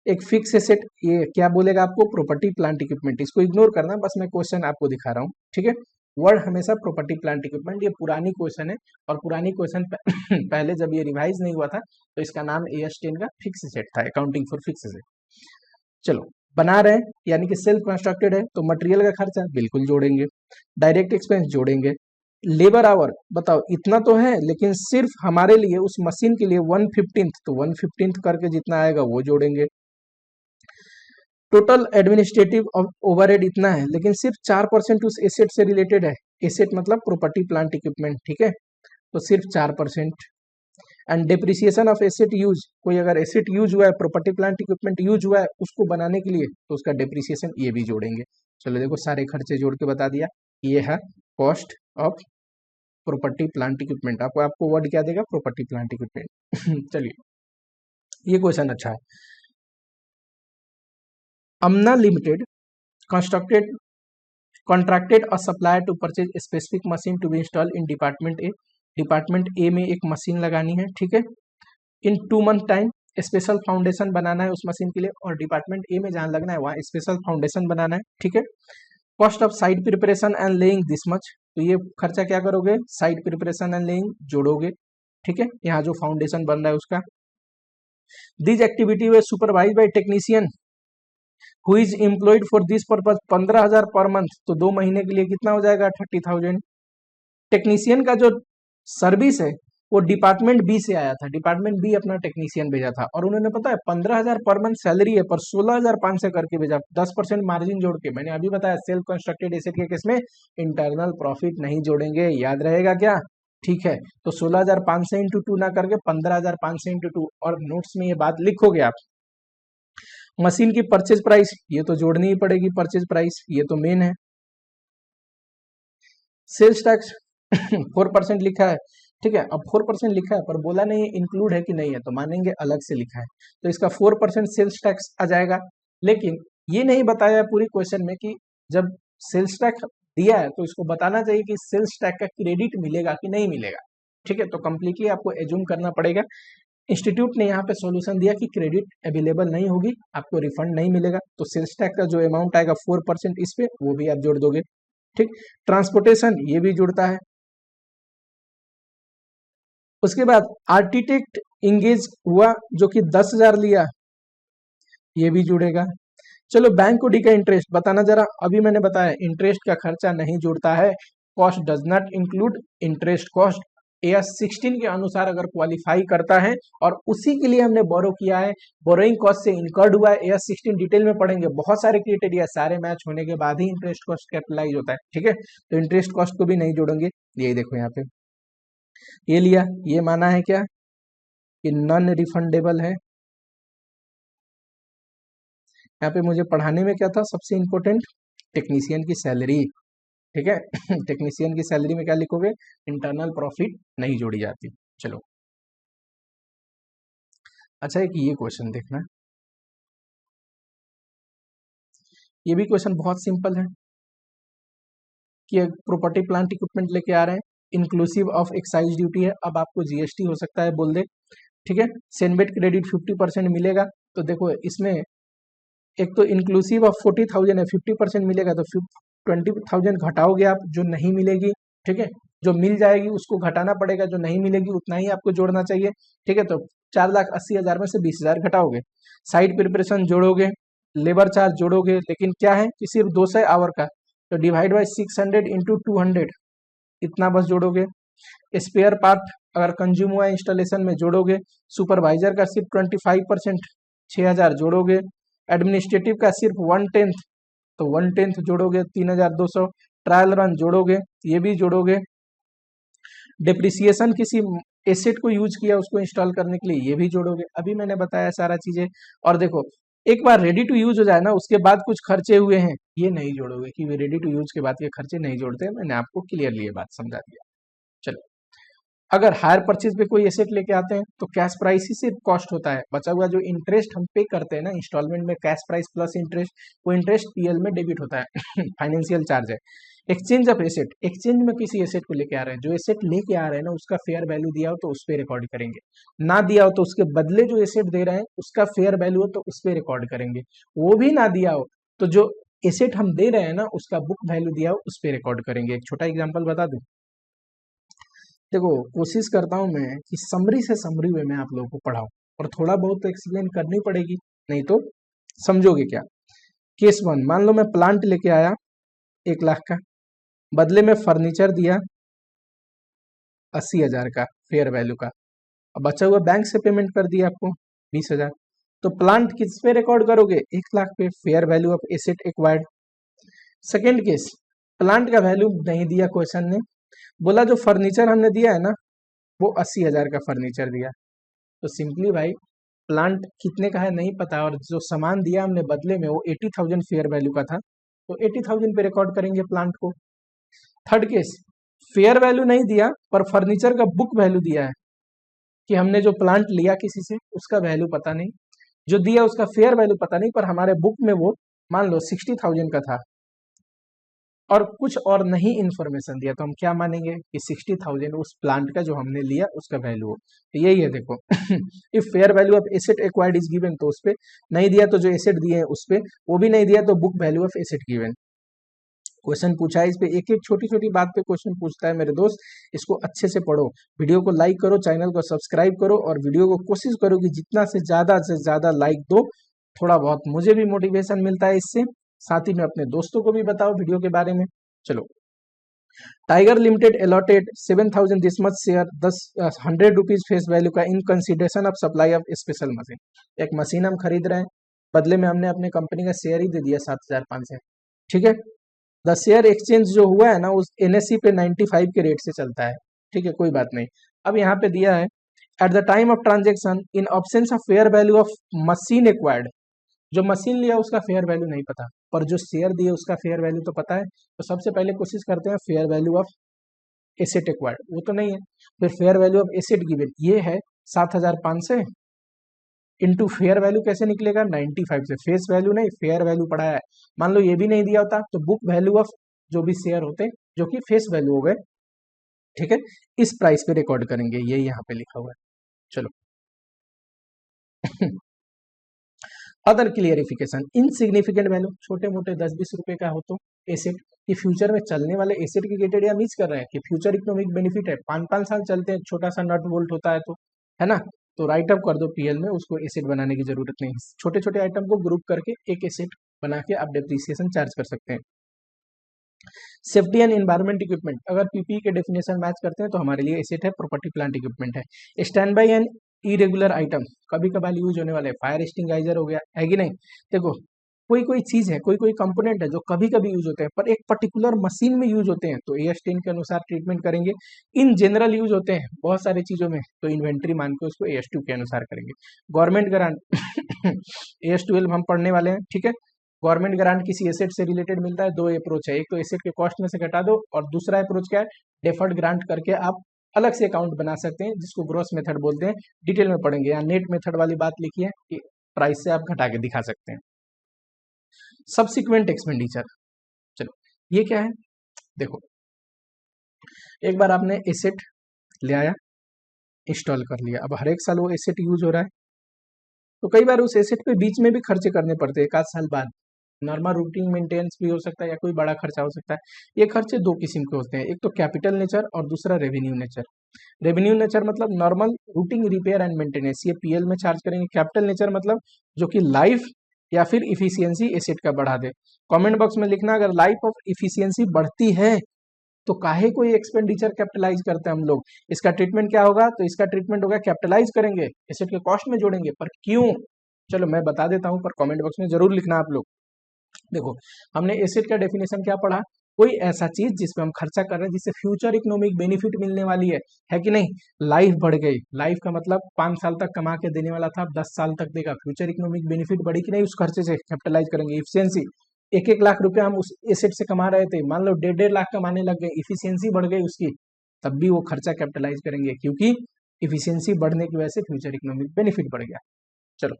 एक फिक्स एसेट, ये क्या बोलेगा आपको? प्रॉपर्टी प्लांट इक्विपमेंट, इसको इग्नोर करना, बस मैं क्वेश्चन आपको दिखा रहा हूँ, ठीक है, वर्ड हमेशा प्रॉपर्टी प्लांट इक्विपमेंट, ये पुरानी क्वेश्चन है, और पुरानी क्वेश्चन पहले जब ये रिवाइज नहीं हुआ था तो इसका नाम AS10 का फिक्स एसेट था, अकाउंटिंग फॉर फिक्स एसेट। चलो बना रहे हैं, यानी कि सेल्फ कंस्ट्रक्टेड है तो मटेरियल का खर्चा बिल्कुल जोड़ेंगे, डायरेक्ट एक्सपेंस जोड़ेंगे, लेबर आवर बताओ इतना तो है, लेकिन सिर्फ हमारे लिए उस मशीन के लिए 1/15, तो 1/15 करके जितना आएगा वो जोड़ेंगे। टोटल एडमिनिस्ट्रेटिव ओवरहेड इतना है, लेकिन सिर्फ 4% उस एसेट से रिलेटेड है। एसेट मतलब प्रॉपर्टी प्लांट इक्विपमेंट, ठीक है, तो सिर्फ 4%। And depreciation of asset use, कोई अगर एसेट यूज हुआ है, प्रॉपर्टी प्लांट इक्विपमेंट यूज हुआ है उसको बनाने के लिए, तो उसका डेप्रिसिएशन ये भी जोड़ेंगे। चलो देखो सारे खर्चे जोड़ के बता दिया, ये है cost of property plant equipment. आपको वर्ड क्या देगा, प्रॉपर्टी प्लांट इक्विपमेंट। चलिए ये क्वेश्चन अच्छा है। Amna Limited constructed contracted a supplier to purchase specific machine to be install in department A. Department A में एक मशीन लगानी है, ठीक है, in 2 month time special foundation बनाना है उस मशीन के लिए, और डिपार्टमेंट ए में जहाँ लगना है वहाँ स्पेशल फाउंडेशन बनाना है, ठीक है। Cost of site preparation and laying this much, तो ये खर्चा क्या करोगे, साइट प्रिपरेशन एंड लेइंग जोड़ोगे, ठीक है, यहाँ जो फाउंडेशन बन रहा है उसका। This activity way supervise by technician who is employed for this purpose, 15,000 per month, तो 2 महीने के लिए कितना हो जाएगा, 30,000। टेक्नीशियन का जो सर्विस है वो डिपार्टमेंट बी से आया था, डिपार्टमेंट बी अपना टेक्नीशियन भेजा था, और उन्होंने पता है 15,000 पर मंथ सैलरी है, पर 16,500 करके भेजा, 10% मार्जिन जोड़ के। मैंने अभी बताया सेल्फ कंस्ट्रक्टेड एसेट के केस में इंटरनल प्रॉफिट नहीं जोड़ेंगे, याद रहेगा क्या, ठीक है। तो 16,500 इंटू 2 ना करके 15,500 इंटू 2, और नोट्स में ये बात लिखोगे आप। मशीन की परचेज प्राइस ये तो जोड़नी ही पड़ेगी, परचेज प्राइस ये तो मेन है। सेल्स टैक्स 4% लिखा है, ठीक है, अब 4% लिखा है पर बोला नहीं इंक्लूड है कि नहीं है, तो मानेंगे अलग से लिखा है, तो इसका 4% सेल्स टैक्स आ जाएगा। लेकिन ये नहीं बताया पूरी क्वेश्चन में कि जब सेल्स टैक्स दिया है तो इसको बताना चाहिए कि सेल्स टैक्स का क्रेडिट मिलेगा कि नहीं मिलेगा, ठीक है, तो कंप्लीटली आपको एज्यूम करना पड़ेगा। इंस्टीट्यूट ने यहाँ पे सॉल्यूशन दिया कि क्रेडिट अवेलेबल नहीं होगी, आपको रिफंड नहीं मिलेगा, तो सेल्स टैक्स का जो अमाउंट आएगा 4% इस पे वो भी आप जोड़ दोगे, ठीक। ट्रांसपोर्टेशन ये भी जुड़ता है। उसके बाद आर्किटेक्ट इंगेज हुआ जो कि 10,000 लिया, ये भी जुड़ेगा। चलो बैंक को डी का इंटरेस्ट बताना जरा, अभी मैंने बताया इंटरेस्ट का खर्चा नहीं जुड़ता है, cost does not include interest cost. AS 16 के अनुसार अगर क्वालिफाई करता है और उसी के लिए हमने बोरो किया है, बोरोइंग कॉस्ट से इनकर्ड हुआ है, AS 16 डिटेल में पढ़ेंगे, बहुत सारे क्राइटेरिया सारे मैच होने के बाद ही इंटरेस्ट कॉस्ट कैपिटलाइज होता है, ठीक है, तो इंटरेस्ट कॉस्ट को भी नहीं जोड़ेंगे। यही देखो यहाँ पे ये लिया, ये माना है क्या कि नॉन रिफंडेबल है। यहाँ पे मुझे पढ़ाने में क्या था सबसे इंपॉर्टेंट, टेक्नीशियन की सैलरी, ठीक है। टेक्नीशियन की सैलरी में क्या लिखोगे, इंटरनल प्रॉफिट नहीं जोड़ी जाती। चलो अच्छा है कि ये क्वेश्चन देखना, ये भी क्वेश्चन बहुत सिंपल है कि प्रॉपर्टी प्लांट इक्विपमेंट लेके आ रहे हैं, इंक्लूसिव ऑफ एक्साइज ड्यूटी है, अब आपको जीएसटी हो सकता है बोल दे, ठीक है। सेनबेट क्रेडिट 50% मिलेगा, तो देखो इसमें एक तो इंक्लूसिव ऑफ 40,000 है, 50% मिलेगा, तो 20,000 घटाओगे आप, जो नहीं मिलेगी, ठीक है, जो मिल जाएगी उसको घटाना पड़ेगा, जो नहीं मिलेगी उतना ही आपको जोड़ना चाहिए, ठीक है। तो 4,80,000 में से 20,000 घटाओगे, साइट प्रिपरेशन जोड़ोगे, लेबर चार्ज जोड़ोगे, लेकिन क्या है कि सिर्फ 200 आवर का, तो डिवाइड बाई 600 इंटू 200 इतना बस जोड़ोगे। स्पेयर पार्ट अगर कंज्यूम हुआ इंस्टॉलेशन में जोड़ोगे, सुपरवाइजर का सिर्फ 25% 6,000 जोड़ोगे, एडमिनिस्ट्रेटिव का सिर्फ 1/10, तो 1/10 जोड़ोगे 3,200, ट्रायल रन जोड़ोगे, ये भी जोड़ोगे, डिप्रिसिएशन किसी एसेट को यूज किया उसको इंस्टॉल करने के लिए, ये भी जोड़ोगे। अभी मैंने बताया सारा चीजें, और देखो एक बार रेडी टू यूज हो जाए ना उसके बाद कुछ खर्चे हुए हैं ये नहीं जोड़ोगे, कि वे रेडी टू यूज के बाद के खर्चे नहीं जोड़ते, मैंने आपको क्लियरली ये बात समझा दिया। चलो अगर हायर परचेज पे कोई एसेट लेके आते हैं तो कैश प्राइस ही सिर्फ कॉस्ट होता है, बचा हुआ जो इंटरेस्ट हम पे करते हैं ना इंस्टॉलमेंट में, कैश प्राइस प्लस इंटरेस्ट, वो इंटरेस्ट पीएल में डेबिट होता है। फाइनेंशियल चार्ज है। एक्सचेंज ऑफ एसेट, एक्सचेंज में किसी एसेट को लेके आ रहे हैं, जो एसेट लेके आ रहे हैं ना उसका फेयर वैल्यू दिया हो तो उस पर रिकॉर्ड करेंगे, ना दिया हो तो उसके बदले जो एसेट दे रहे हैं उसका फेयर वैल्यू हो तो उस पर रिकॉर्ड करेंगे, वो भी ना दिया हो तो जो एसेट हम दे रहे हैं ना उसका बुक वैल्यू दिया हो उस पर रिकॉर्ड करेंगे। एक छोटा एग्जाम्पल बता दूं, देखो कोशिश करता हूं मैं कि समरी से समरी वे में आप लोगों को पढ़ाऊं, और थोड़ा बहुत तो एक्सप्लेन करनी पड़ेगी, नहीं तो समझोगे क्या। केस 1, मान लो मैं प्लांट लेके आया 1 लाख का, बदले में फर्नीचर दिया 80,000 का फेयर वैल्यू का। अब बचा हुआ बैंक से पेमेंट कर दिया आपको 20,000। तो प्लांट किस पे रिकॉर्ड करोगे? 1 लाख पे, fair value of asset acquired. Second case, plant का वैल्यू नहीं दिया क्वेश्चन ने, बोला जो फर्नीचर हमने दिया है ना वो 80,000 का फर्नीचर दिया। तो सिंपली भाई प्लांट कितने का है नहीं पता, और जो सामान दिया हमने बदले में वो 80,000 फेयर वैल्यू का था, तो 80,000 पे रिकॉर्ड करेंगे प्लांट को। थर्ड केस, फेयर वैल्यू नहीं दिया पर फर्नीचर का बुक वैल्यू दिया है, कि हमने जो प्लांट लिया किसी से उसका वैल्यू पता नहीं, जो दिया उसका फेयर वैल्यू पता नहीं, पर हमारे बुक में वो मान लो 60,000 का था और कुछ और नहीं इन्फॉर्मेशन दिया, तो हम क्या मानेंगे कि 60,000 उस प्लांट का जो हमने लिया उसका वैल्यू हो। तो यही है देखो if fair value of asset acquired is given, तो उस पे नहीं दिया, तो जो एसेट दिए हैं उस पे, वो भी नहीं दिया तो book value of asset given. Question पूछा है, इस पे एक एक छोटी छोटी बात पे क्वेश्चन पूछता है मेरे दोस्त, इसको अच्छे से पढ़ो, वीडियो को लाइक करो, चैनल को सब्सक्राइब करो, और वीडियो को कोशिश करो कि जितना से ज्यादा लाइक दो, थोड़ा बहुत मुझे भी मोटिवेशन मिलता है इससे, साथ ही में अपने दोस्तों को भी बताओ वीडियो के बारे में। चलो, Tiger Limited allotted 7,000 this much share 100 rupees face value का in consideration of supply of special machine. एक मशीन हम खरीद रहे हैं, बदले में हमने अपने कंपनी का शेयर ही दे दिया 7,500, ठीक है। द शेयर एक्सचेंज जो हुआ है ना उस एनएससी पे 95 के रेट से चलता है, ठीक है, कोई बात नहीं। अब यहाँ पे दिया है eight the time of transaction in absence of fair value of machine acquired, जो मशीन लिया उसका फेयर वैल्यू नहीं पता, पर जो शेयर दिए उसका फेयर वैल्यू तो पता है। तो सबसे पहले कोशिश करते हैं fair value of asset acquired, वो तो नहीं है, फिर fair value of asset given ये है 7,500 इंटू फेयर वैल्यू कैसे निकलेगा 95 से, फेस वैल्यू नहीं फेयर वैल्यू पढ़ा है। मान लो ये भी नहीं दिया होता तो बुक वैल्यू ऑफ जो भी शेयर होते जो कि फेस वैल्यू हो गए, ठीक है, इस प्राइस पे रिकॉर्ड करेंगे, ये यहाँ पे लिखा हुआ है। चलो अदर क्लियरिफिकेशन, इनसिग्निफिकेंट वैल्यू, छोटे मोटे 10-20 रुपए का हो तो एसेट कि फ्यूचर में चलने वाले एसेट की क्राइटेरिया मीट कर रहे हैं, कि फ्यूचर इकोनॉमिक बेनिफिट है, 5-5 साल चलते हैं, छोटा सा नट बोल्ट होता है, तो है ना, तो राइट अप कर दो पीएल में, उसको एसेट बनाने की जरूरत नहीं। छोटे छोटे आइटम को ग्रुप करके एक एसेट बना के आप डेप्रिसिएशन चार्ज कर सकते हैं। सेफ्टी एंड एनवायरमेंट इक्विपमेंट, अगर पीपी के डेफिनेशन मैच करते हैं तो हमारे लिए एसेट है, प्रॉपर्टी प्लांट इक्विपमेंट है। Stand by and irregular item, कभी कभार यूज होने वाले, फायर एक्सटिंगाइजर हो गया, है कि नहीं। देखो कोई कोई चीज है, कोई कोई कंपोनेंट है जो कभी कभी यूज होते हैं पर एक पर्टिकुलर मशीन में यूज होते हैं, तो AS10 के अनुसार ट्रीटमेंट करेंगे। इन जनरल यूज होते हैं बहुत सारी चीजों में, तो इन्वेंट्री मान के उसको AS2 के अनुसार करेंगे। गवर्नमेंट ग्रांट AS12 हम पढ़ने वाले हैं, ठीक है। गवर्नमेंट ग्रांट किसी एसेट से रिलेटेड मिलता है, दो अप्रोच है, एक तो एसेट के कॉस्ट में से घटा दो, और दूसरा अप्रोच क्या है, डेफर्ड ग्रांट करके आप अलग से अकाउंट बना सकते हैं, जिसको ग्रॉस मेथड बोलते हैं। डिटेल में पढ़ेंगे, यहाँ नेट मेथड वाली बात लिखी है कि प्राइस से आप घटा के दिखा सकते हैं। सब्सिक्वेंट एक्सपेंडिचर, चलो ये क्या है, देखो एक बार आपने एसेट ले आया, इंस्टॉल कर लिया, अब हर एक साल वो एसेट यूज हो रहा है, तो कई बार उस एसेट पे बीच में भी खर्चे करने पड़ते हैं, 1 आध साल बाद। नॉर्मल रूटीन मेंटेनेंस भी हो सकता है या कोई बड़ा खर्चा हो सकता है। ये खर्चे दो किस्म के होते हैं, एक तो कैपिटल नेचर और दूसरा रेवेन्यू नेचर। रेवेन्यू नेचर मतलब normal routine repair and maintenance, ये पीएल में चार्ज करेंगे। कैपिटल नेचर मतलब जो कि लाइफ या फिर इफिशियंसी एसेट का बढ़ा दे। कमेंट बॉक्स में लिखना अगर लाइफ ऑफ इफिशियंसी बढ़ती है तो काहे कोई एक्सपेंडिचर कैपिटलाइज करते हैं हम लोग, इसका ट्रीटमेंट क्या होगा, तो इसका ट्रीटमेंट होगा कैपिटलाइज करेंगे, एसेट के कॉस्ट में जोड़ेंगे। पर क्यों, चलो मैं बता देता हूं, पर कमेंट बॉक्स में जरूर लिखना आप लोग। देखो हमने एसेट का डेफिनेशन क्या पढ़ा, कोई ऐसा चीज जिसपे हम खर्चा कर रहे हैं जिससे फ्यूचर इकोनॉमिक बेनिफिट मिलने वाली है कि नहीं। लाइफ बढ़ गई, लाइफ का मतलब 5 साल तक कमा के देने वाला था, अब 10 साल तक देगा, फ्यूचर इकोनॉमिक बेनिफिट बढ़ी कि नहीं, उस खर्चे से कैपिटलाइज करेंगे। इफिशियंसी, 1-1 लाख रुपया हम उस एसेट से कमा रहे थे, मान लो 1.5 लाख कमाने लग गए, इफिशियंसी बढ़ गई उसकी, तब भी वो खर्चा कैपिटलाइज करेंगे, क्योंकि इफिशियंसी बढ़ने की वजह से फ्यूचर इकोनॉमिक बेनिफिट बढ़ गया। चलो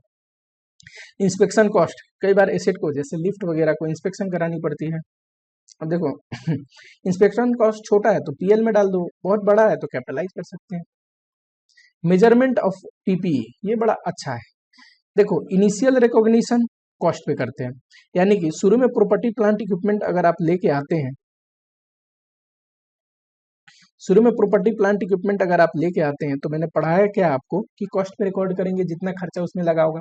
इंस्पेक्शन कॉस्ट, कई बार एसेट को जैसे लिफ्ट वगैरह को इंस्पेक्शन करानी पड़ती है। अब देखो इंस्पेक्शन कॉस्ट छोटा है तो पीएल में डाल दो, बहुत बड़ा है तो कैपिटलाइज कर सकते हैं। मेजरमेंट ऑफ पीपीई, ये बड़ा अच्छा है। देखो इनिशियल रिकॉग्निशन कॉस्ट पे करते हैं, यानी कि शुरू में प्रॉपर्टी प्लांट इक्विपमेंट अगर आप लेके आते हैं, शुरू में प्रॉपर्टी प्लांट इक्विपमेंट अगर आप लेके आते हैं तो मैंने पढ़ाया क्या आपको कि कॉस्ट पे रिकॉर्ड करेंगे जितना खर्चा उसमें लगा होगा।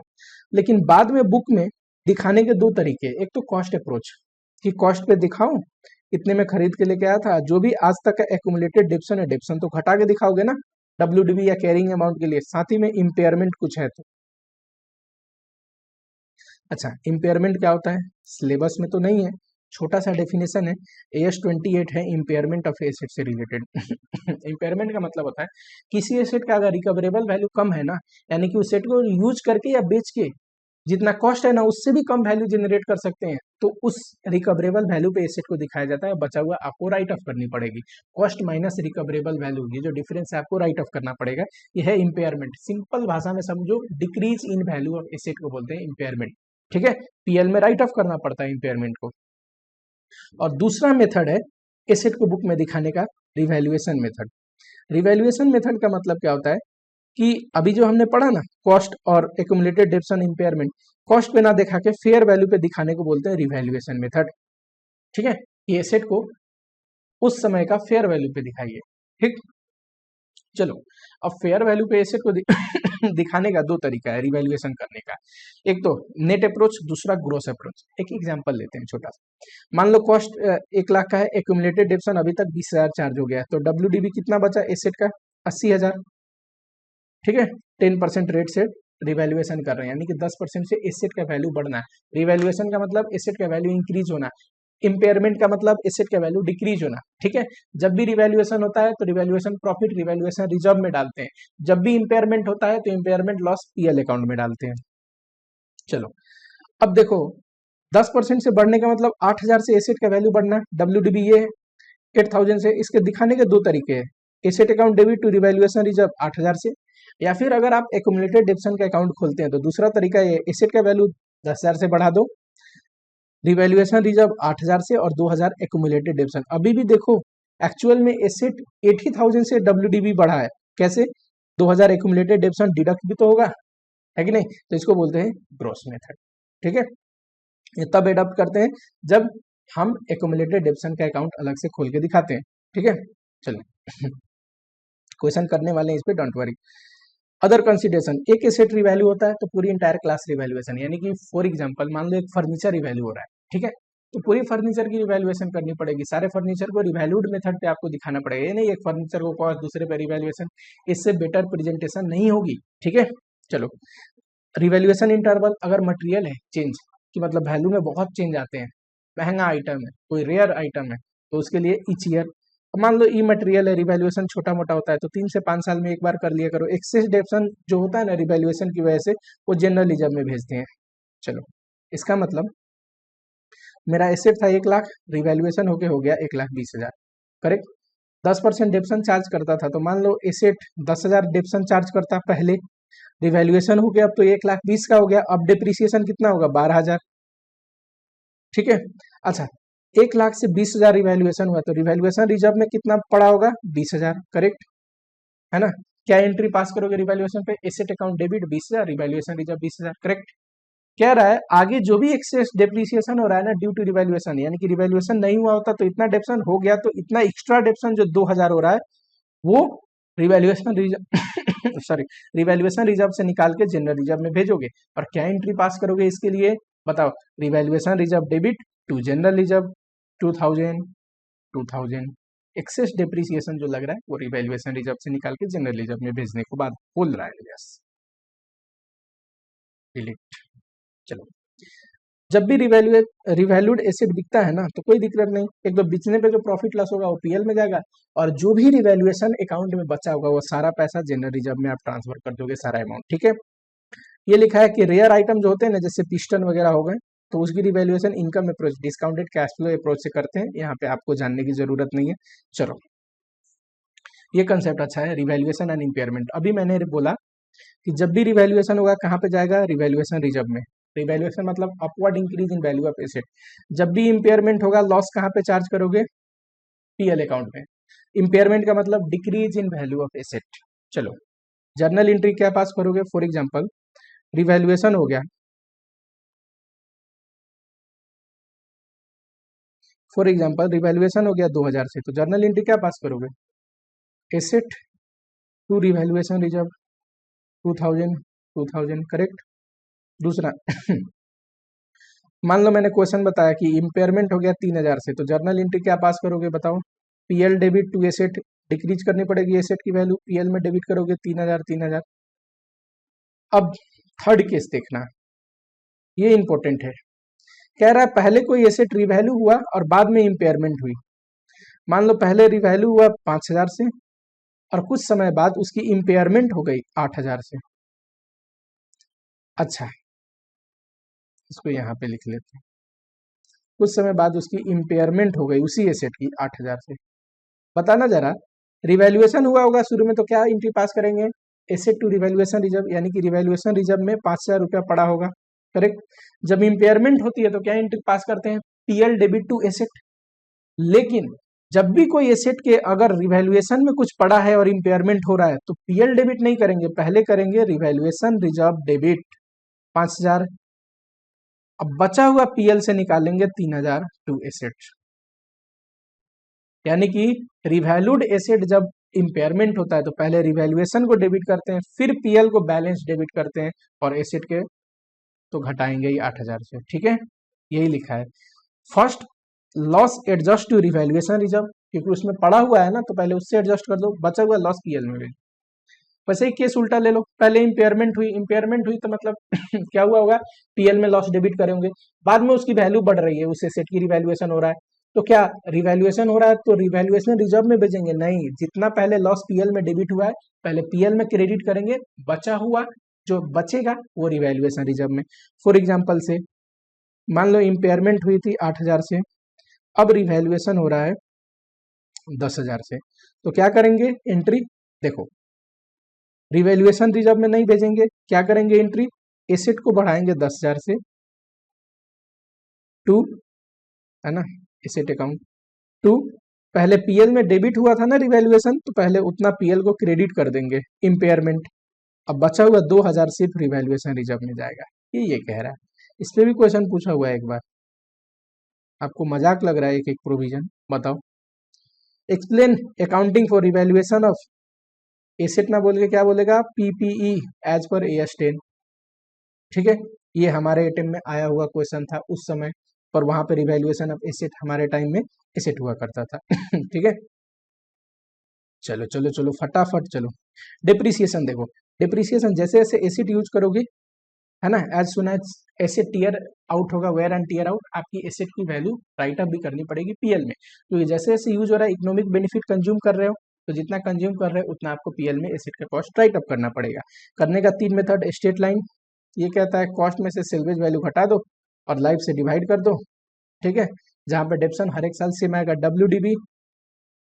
लेकिन बाद में बुक में दिखाने के दो तरीके, एक तो कॉस्ट अप्रोच कि कॉस्ट पे दिखाऊं इतने में खरीद के लेके आया था, जो भी आज तक का एक्यूमुलेटेड डिप्सन है, डिप्सन तो घटा के दिखाओगे ना डब्ल्यूडीबी या कैरिंग अमाउंट के लिए, साथ ही में इम्पेयरमेंट कुछ है तो। अच्छा, इम्पेयरमेंट क्या होता है, सिलेबस में तो नहीं है, छोटा सा डेफिनेशन है, AS28 है, इम्पेयरमेंट ऑफ एसेट से रिलेटेड। इम्पेयरमेंट का मतलब होता है किसी एसेट का अगर रिकवरेबल वैल्यू कम है ना, यानी कि उस एसेट को यूज करके या बेच के जितना कॉस्ट है ना उससे भी कम वैल्यू जनरेट कर सकते हैं, तो उस रिकवरेबल वैल्यू पे एसेट को दिखाया जाता है, बचा हुआ आपको राइट ऑफ करनी पड़ेगी। कॉस्ट माइनस रिकवरेबल वैल्यू, ये जो डिफरेंस है आपको राइट ऑफ करना पड़ेगा, ये है इम्पेयरमेंट। सिंपल भाषा में समझो, decrease in value of asset को बोलते हैं इम्पेयरमेंट। ठीक है, पीएल में राइट ऑफ करना पड़ता है इम्पेयरमेंट को। और दूसरा मेथड है एसेट को बुक में दिखाने का, रिवैल्यूएशन मेथड। रिवैल्यूएशन मेथड का मतलब क्या होता है कि अभी जो हमने पढ़ा ना कॉस्ट और accumulated debts and impairment, cost पे ना दिखा के फेयर वैल्यू पे दिखाने को बोलते हैं रिवैल्यूएशन मेथड। ठीक है, ये एसेट को उस समय का फेयर वैल्यू पे दिखाइए। ठीक, चलो अब फेयर वैल्यू पे एसेट को दिखाने का दो तरीका है रिवैल्यूएशन करने का, एक तो नेट अप्रोच, दूसरा ग्रोस अप्रोच। एक एग्जांपल लेते हैं छोटा सा, मान लो कॉस्ट 1 लाख का है, एक्यूमुलेटेड डेब्ट्स अभी तक 20,000 चार्ज हो गया है, तो डब्ल्यूडीबी कितना बचा एसेट का, 80,000। ठीक है, 10% रेट से रिवैल्यूएशन कर रहे हैं, यानी कि 10% से एसेट का वैल्यू बढ़ना है। रिवैल्यूएशन का मतलब एसेट का वैल्यू इंक्रीज होना, इम्पेयरमेंट का मतलब एसेट का वैल्यू डिक्रीज होना। ठीक है, जब भी रिवैल्यूएशन होता है तो रिवैल्यूएशन प्रॉफिट रिवैल्यूएशन रिजर्व में डालते हैं, जब भी इम्पेयरमेंट होता है तो इम्पेयरमेंट लॉस पीएल अकाउंट में डालते हैं। चलो अब देखो, 10% से बढ़ने का मतलब 8,000 से एसेट का वैल्यू बढ़ना, डब्ल्यूडीबी ये 8,000 से, इसके दिखाने के दो तरीके हैं, asset account debit to revaluation reserve 8,000 से, या फिर अगर आप एक्यूमुलेटेड डेब्ट्स का अकाउंट खोलते हैं तो दूसरा तरीका ये, एसेट का वैल्यू 10,000 से बढ़ा दो, रिवैल्यूएशन रिजर्व 8,000 से और 2,000 एक्यूमुलेटेड डेब्ट्स। अभी भी देखो एक्चुअल में एसेट 80,000 से डब्ल्यूडीबी बढ़ा है, कैसे, 2,000 एक्यूमुलेटेड डेब्ट्स डिडक्ट भी तो होगा, है कि नहीं, तो इसको बोलते हैं ग्रॉस मेथड। ठीक है, ये तब एडॉप्ट करते हैं जब हम एक्यूमुलेटेड डेब्ट्स का अकाउंट अलग से खोल के दिखाते हैं। ठीक है, चलो क्वेश्चन करने वाले हैं इस पे, डोंट वरी। अदर कंसिडरेशन, एक एसेट रिवैल्यू होता है तो पूरी इंटायर क्लास रिवैल्यूएशन, यानी कि फॉर एग्जांपल मान लो एक फर्नीचर रिवैल्यू हो रहा है, ठीक है, तो पूरी फर्नीचर की रिवैल्यूएशन करनी पड़ेगी, सारे फर्नीचर को रिवैल्यूड मेथड पे आपको दिखाना पड़ेगा, ये नहीं एक फर्नीचर को कॉस्ट दूसरे पे रिवैल्यूएशन, इससे बेटर प्रेजेंटेशन नहीं होगी। ठीक है, चलो रिवैल्यूएशन इंटरवल, अगर मटेरियल है चेंज कि मतलब वैल्यू में बहुत चेंज आते हैं, महंगा आइटम है, कोई रेयर आइटम है, तो उसके लिए ईच ईयर। मान लो ई मटेरियल है, रिवैल्यूएशन छोटा मोटा होता है तो 3 से 5 साल में एक बार कर लिया करो। एक्सेस डेप्शन जो होता है ना रिवैल्यूएशन की वजह से, वो जनरल रिजर्व में भेजते हैं। चलो इसका मतलब मेरा एसेट था 1 लाख, रिवैल्यूएशन होके हो गया 1,20,000, करेक्ट। 10% डेप्शन चार्ज करता था, तो मान लो एसेट 10,000 डेप्शन चार्ज करता पहले, रिवैल्यूएशन हो गया अब तो 1,20,000 का हो गया, अब डिप्रिसिएशन कितना होगा 12,000। ठीक है, अच्छा 1 लाख से 20,000 रिवैल्यूएशन हुआ तो रिवैल्यूएशन रिजर्व में कितना पड़ा होगा 20,000, करेक्ट है ना। क्या एंट्री पास करोगे रिवैल्यूएशन पे, asset account debit 20,000, revaluation reserve 20,000, correct. कह रहा है आगे जो भी एक्सेस डेप्रिसिएशन हो रहा है ना ड्यू टू रिवैल्यूएशन, यानी कि रिवैल्यूएशन नहीं हुआ होता तो इतना डेप्शन हो गया, तो इतना एक्स्ट्रा डेप्शन जो 2,000 हो रहा है वो revaluation reserve sorry revaluation reserve से निकाल के जनरल रिजर्व में भेजोगे। और क्या एंट्री पास करोगे इसके लिए बताओ, revaluation reserve debit to general reserve 2,000 2,000, excess depreciation जो लग रहा है वो रिवैल्यूएशन रिजर्व से निकाल के जनरल रिजर्व में भेजने को बाद बोल रहा है। Yes, delete. चलो जब भी रिवैल्यूड एसेट बिकता है ना तो कोई दिक्कत नहीं, एक तो बेचने पे जो प्रॉफिट लॉस होगा वो पीएल में जाएगा, और जो भी रिवैल्यूएशन अकाउंट में बचा होगा वो सारा पैसा जनरल रिजर्व में आप ट्रांसफर कर दोगे, सारा अमाउंट। ठीक है, ये लिखा है कि रेयर आइटम जो होते हैं ना जैसे पिस्टन वगैरह हो गए, तो उसकी revaluation income approach discounted cash flow approach से करते हैं, यहाँ पे आपको जानने की जरूरत नहीं है। चलो ये कंसेप्ट अच्छा है, रिवैल्यूएशन एंड इम्पेयरमेंट। अभी मैंने बोला कि जब भी रिवैल्यूएशन होगा कहाँ पे जाएगा, रिवैल्यूएशन रिजर्व में। रिवैल्यूएशन मतलब upward increase in value of asset. जब भी इम्पेयरमेंट होगा लॉस कहाँ पे चार्ज करोगे, पीएल अकाउंट में। इम्पेयरमेंट का मतलब decrease in value of asset. चलो जर्नल एंट्री क्या पास करोगे, फॉर एग्जांपल रिवैल्यूएशन हो गया, फॉर एग्जांपल रिवैल्यूएशन हो गया 2,000 से, तो जर्नल एंट्री क्या पास करोगे, asset to revaluation reserve 2,000 2,000, correct. दूसरा मान लो मैंने क्वेश्चन बताया कि इम्पेयरमेंट हो गया 3000 से, तो जर्नल एंट्री क्या पास करोगे बताओ? PL debit to asset decrease करनी पड़ेगी एसेट की वैल्यू, पीएल में डेबिट करोगे 3000 3000। अब थर्ड केस देखना, ये इंपॉर्टेंट है। कह रहा है पहले कोई एसेट रिवैल्यू हुआ और बाद में इम्पेयरमेंट हुई। मान लो पहले रिवैल्यू हुआ 5000 से और कुछ समय बाद उसकी इम्पेयरमेंट हो गई 8000 से। अच्छा, इसको यहाँ पे लिख लेते हैं। कुछ समय बाद उसकी इम्पेयरमेंट हो गई उसी एसेट की 8000 से। बताना जरा, रिवैल्यूएशन हुआ होगा शुरू में तो क्या एंट्री पास करेंगे? एसेट टू रिवैल्यूएशन रिजर्व, यानी कि रिवैल्यूएशन रिजर्व में 5000 रुपया पड़ा होगा, करेक्ट। जब इम्पेयरमेंट होती है तो क्या एंट्री पास करते हैं? PL debit to asset. लेकिन जब भी कोई एसेट के अगर रिवैल्यूएशन में कुछ पड़ा है और इम्पेयरमेंट हो रहा है तो पीएल डेबिट नहीं करेंगे, पहले करेंगे रिवैल्यूएशन रिजर्व डेबिट 5000। अब बचा हुआ पीएल से निकालेंगे 3000 टू एसेट। यानी कि रिवैल्यूड एसेट जब इम्पेयरमेंट होता है तो पहले रिवैल्यूएशन को डेबिट करते हैं, फिर पीएल को बैलेंस डेबिट करते हैं, और एसेट के तो घटाएंगे ही 8000 से। ठीक है, यही लिखा है। First loss adjust to revaluation reserve, क्योंकि उसमें पड़ा हुआ है ना, तो पहले उससे एडजस्ट कर दो, बचा हुआ लॉस पीएल में। वैसे ही केस उल्टा ले लो, पहले इम्पेयरमेंट हुई तो मतलब क्या हुआ होगा? पीएल में लॉस डेबिट करेंगे, बाद में उसकी वैल्यू बढ़ रही है, उस एसेट की रिवैल्यूएशन हो रहा है, तो क्या रिवैल्यूएशन हो रहा है तो रिवैल्यूएशन रिजर्व में भेजेंगे? नहीं, जितना पहले लॉस पीएल में डेबिट हुआ है पहले पीएल में क्रेडिट करेंगे, बचा हुआ जो बचेगा वो रिवैल्यूएशन रिजर्व में। फॉर एग्जाम्पल से मान लो इम्पेयरमेंट हुई थी 8000 से, अब रिवैल्यूएशन हो रहा है 10000 से, तो क्या करेंगे एंट्री? देखो, रिवैल्यूएशन रिजर्व में नहीं भेजेंगे, क्या करेंगे एंट्री? एसेट को बढ़ाएंगे 10000 से टू, है ना, एसेट अकाउंट टू, पहले पीएल में डेबिट हुआ था ना रिवैल्यूएशन, तो पहले उतना पीएल को क्रेडिट कर देंगे इम्पेयरमेंट, अब बचा हुआ 2000 सिर्फ रिवैल्यूएशन रिजर्व में जाएगा। ये कह रहा है। इस पे भी क्वेश्चन पूछा हुआ है एक बार, आपको मजाक लग रहा है एक एक प्रोविजन? बताओ, explain accounting for revaluation of asset, ना बोल के क्या बोलेगा? PPE as per AS10। ठीक है, ये हमारे अटेम्प्ट में आया हुआ क्वेश्चन था उस समय, पर वहां पे रिवैल्यूएशन ऑफ एसेट हमारे टाइम में एसेट हुआ करता था। ठीक है, चलो चलो चलो फटाफट चलो। डिप्रिसिएशन देखो, डिप्रिसिएशन जैसे जैसे एसेट यूज करोगे, है ना, as soon as asset tear out होगा, वेयर एंड टीयर आउट, आपकी एसेट की वैल्यू राइट अप भी करनी पड़ेगी पीएल में, क्योंकि जैसे जैसे यूज हो रहा है इकोनॉमिक बेनिफिट कंज्यूम कर रहे हो, तो जितना कंज्यूम कर रहे हो उतना आपको पीएल में एसेट का कॉस्ट राइट अप करना पड़ेगा। करने का 3 मेथड, स्ट्रेट लाइन, ये कहता है कॉस्ट में से सेल्वेज वैल्यू घटा दो और लाइफ से डिवाइड कर दो। ठीक है, जहाँ पे डेप्शन हर एक साल सेम आएगा। WDB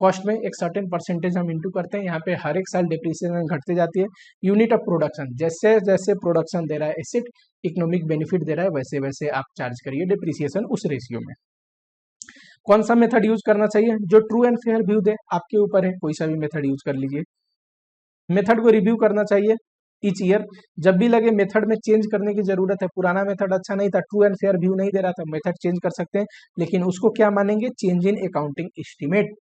कॉस्ट में एक सर्टेन परसेंटेज हम इंटू करते हैं, यहाँ पे हर एक साल डिप्रिसिएशन घटती जाती है। यूनिट ऑफ प्रोडक्शन, जैसे जैसे प्रोडक्शन दे रहा है एसेट, इकोनॉमिक बेनिफिट दे रहा है, वैसे वैसे आप चार्ज करिए डिप्रिसिएशन उस रेशियो में। कौन सा मेथड यूज करना चाहिए? जो ट्रू एंड फेयर व्यू दे, आपके ऊपर है, कोई सा भी मेथड यूज कर लीजिए। मेथड को रिव्यू करना चाहिए ईच ईयर, जब भी लगे मेथड में चेंज करने की जरूरत है, पुराना मेथड अच्छा नहीं था, ट्रू एंड फेयर व्यू नहीं दे रहा था, मेथड चेंज कर सकते हैं, लेकिन उसको क्या मानेंगे? Change in accounting estimate,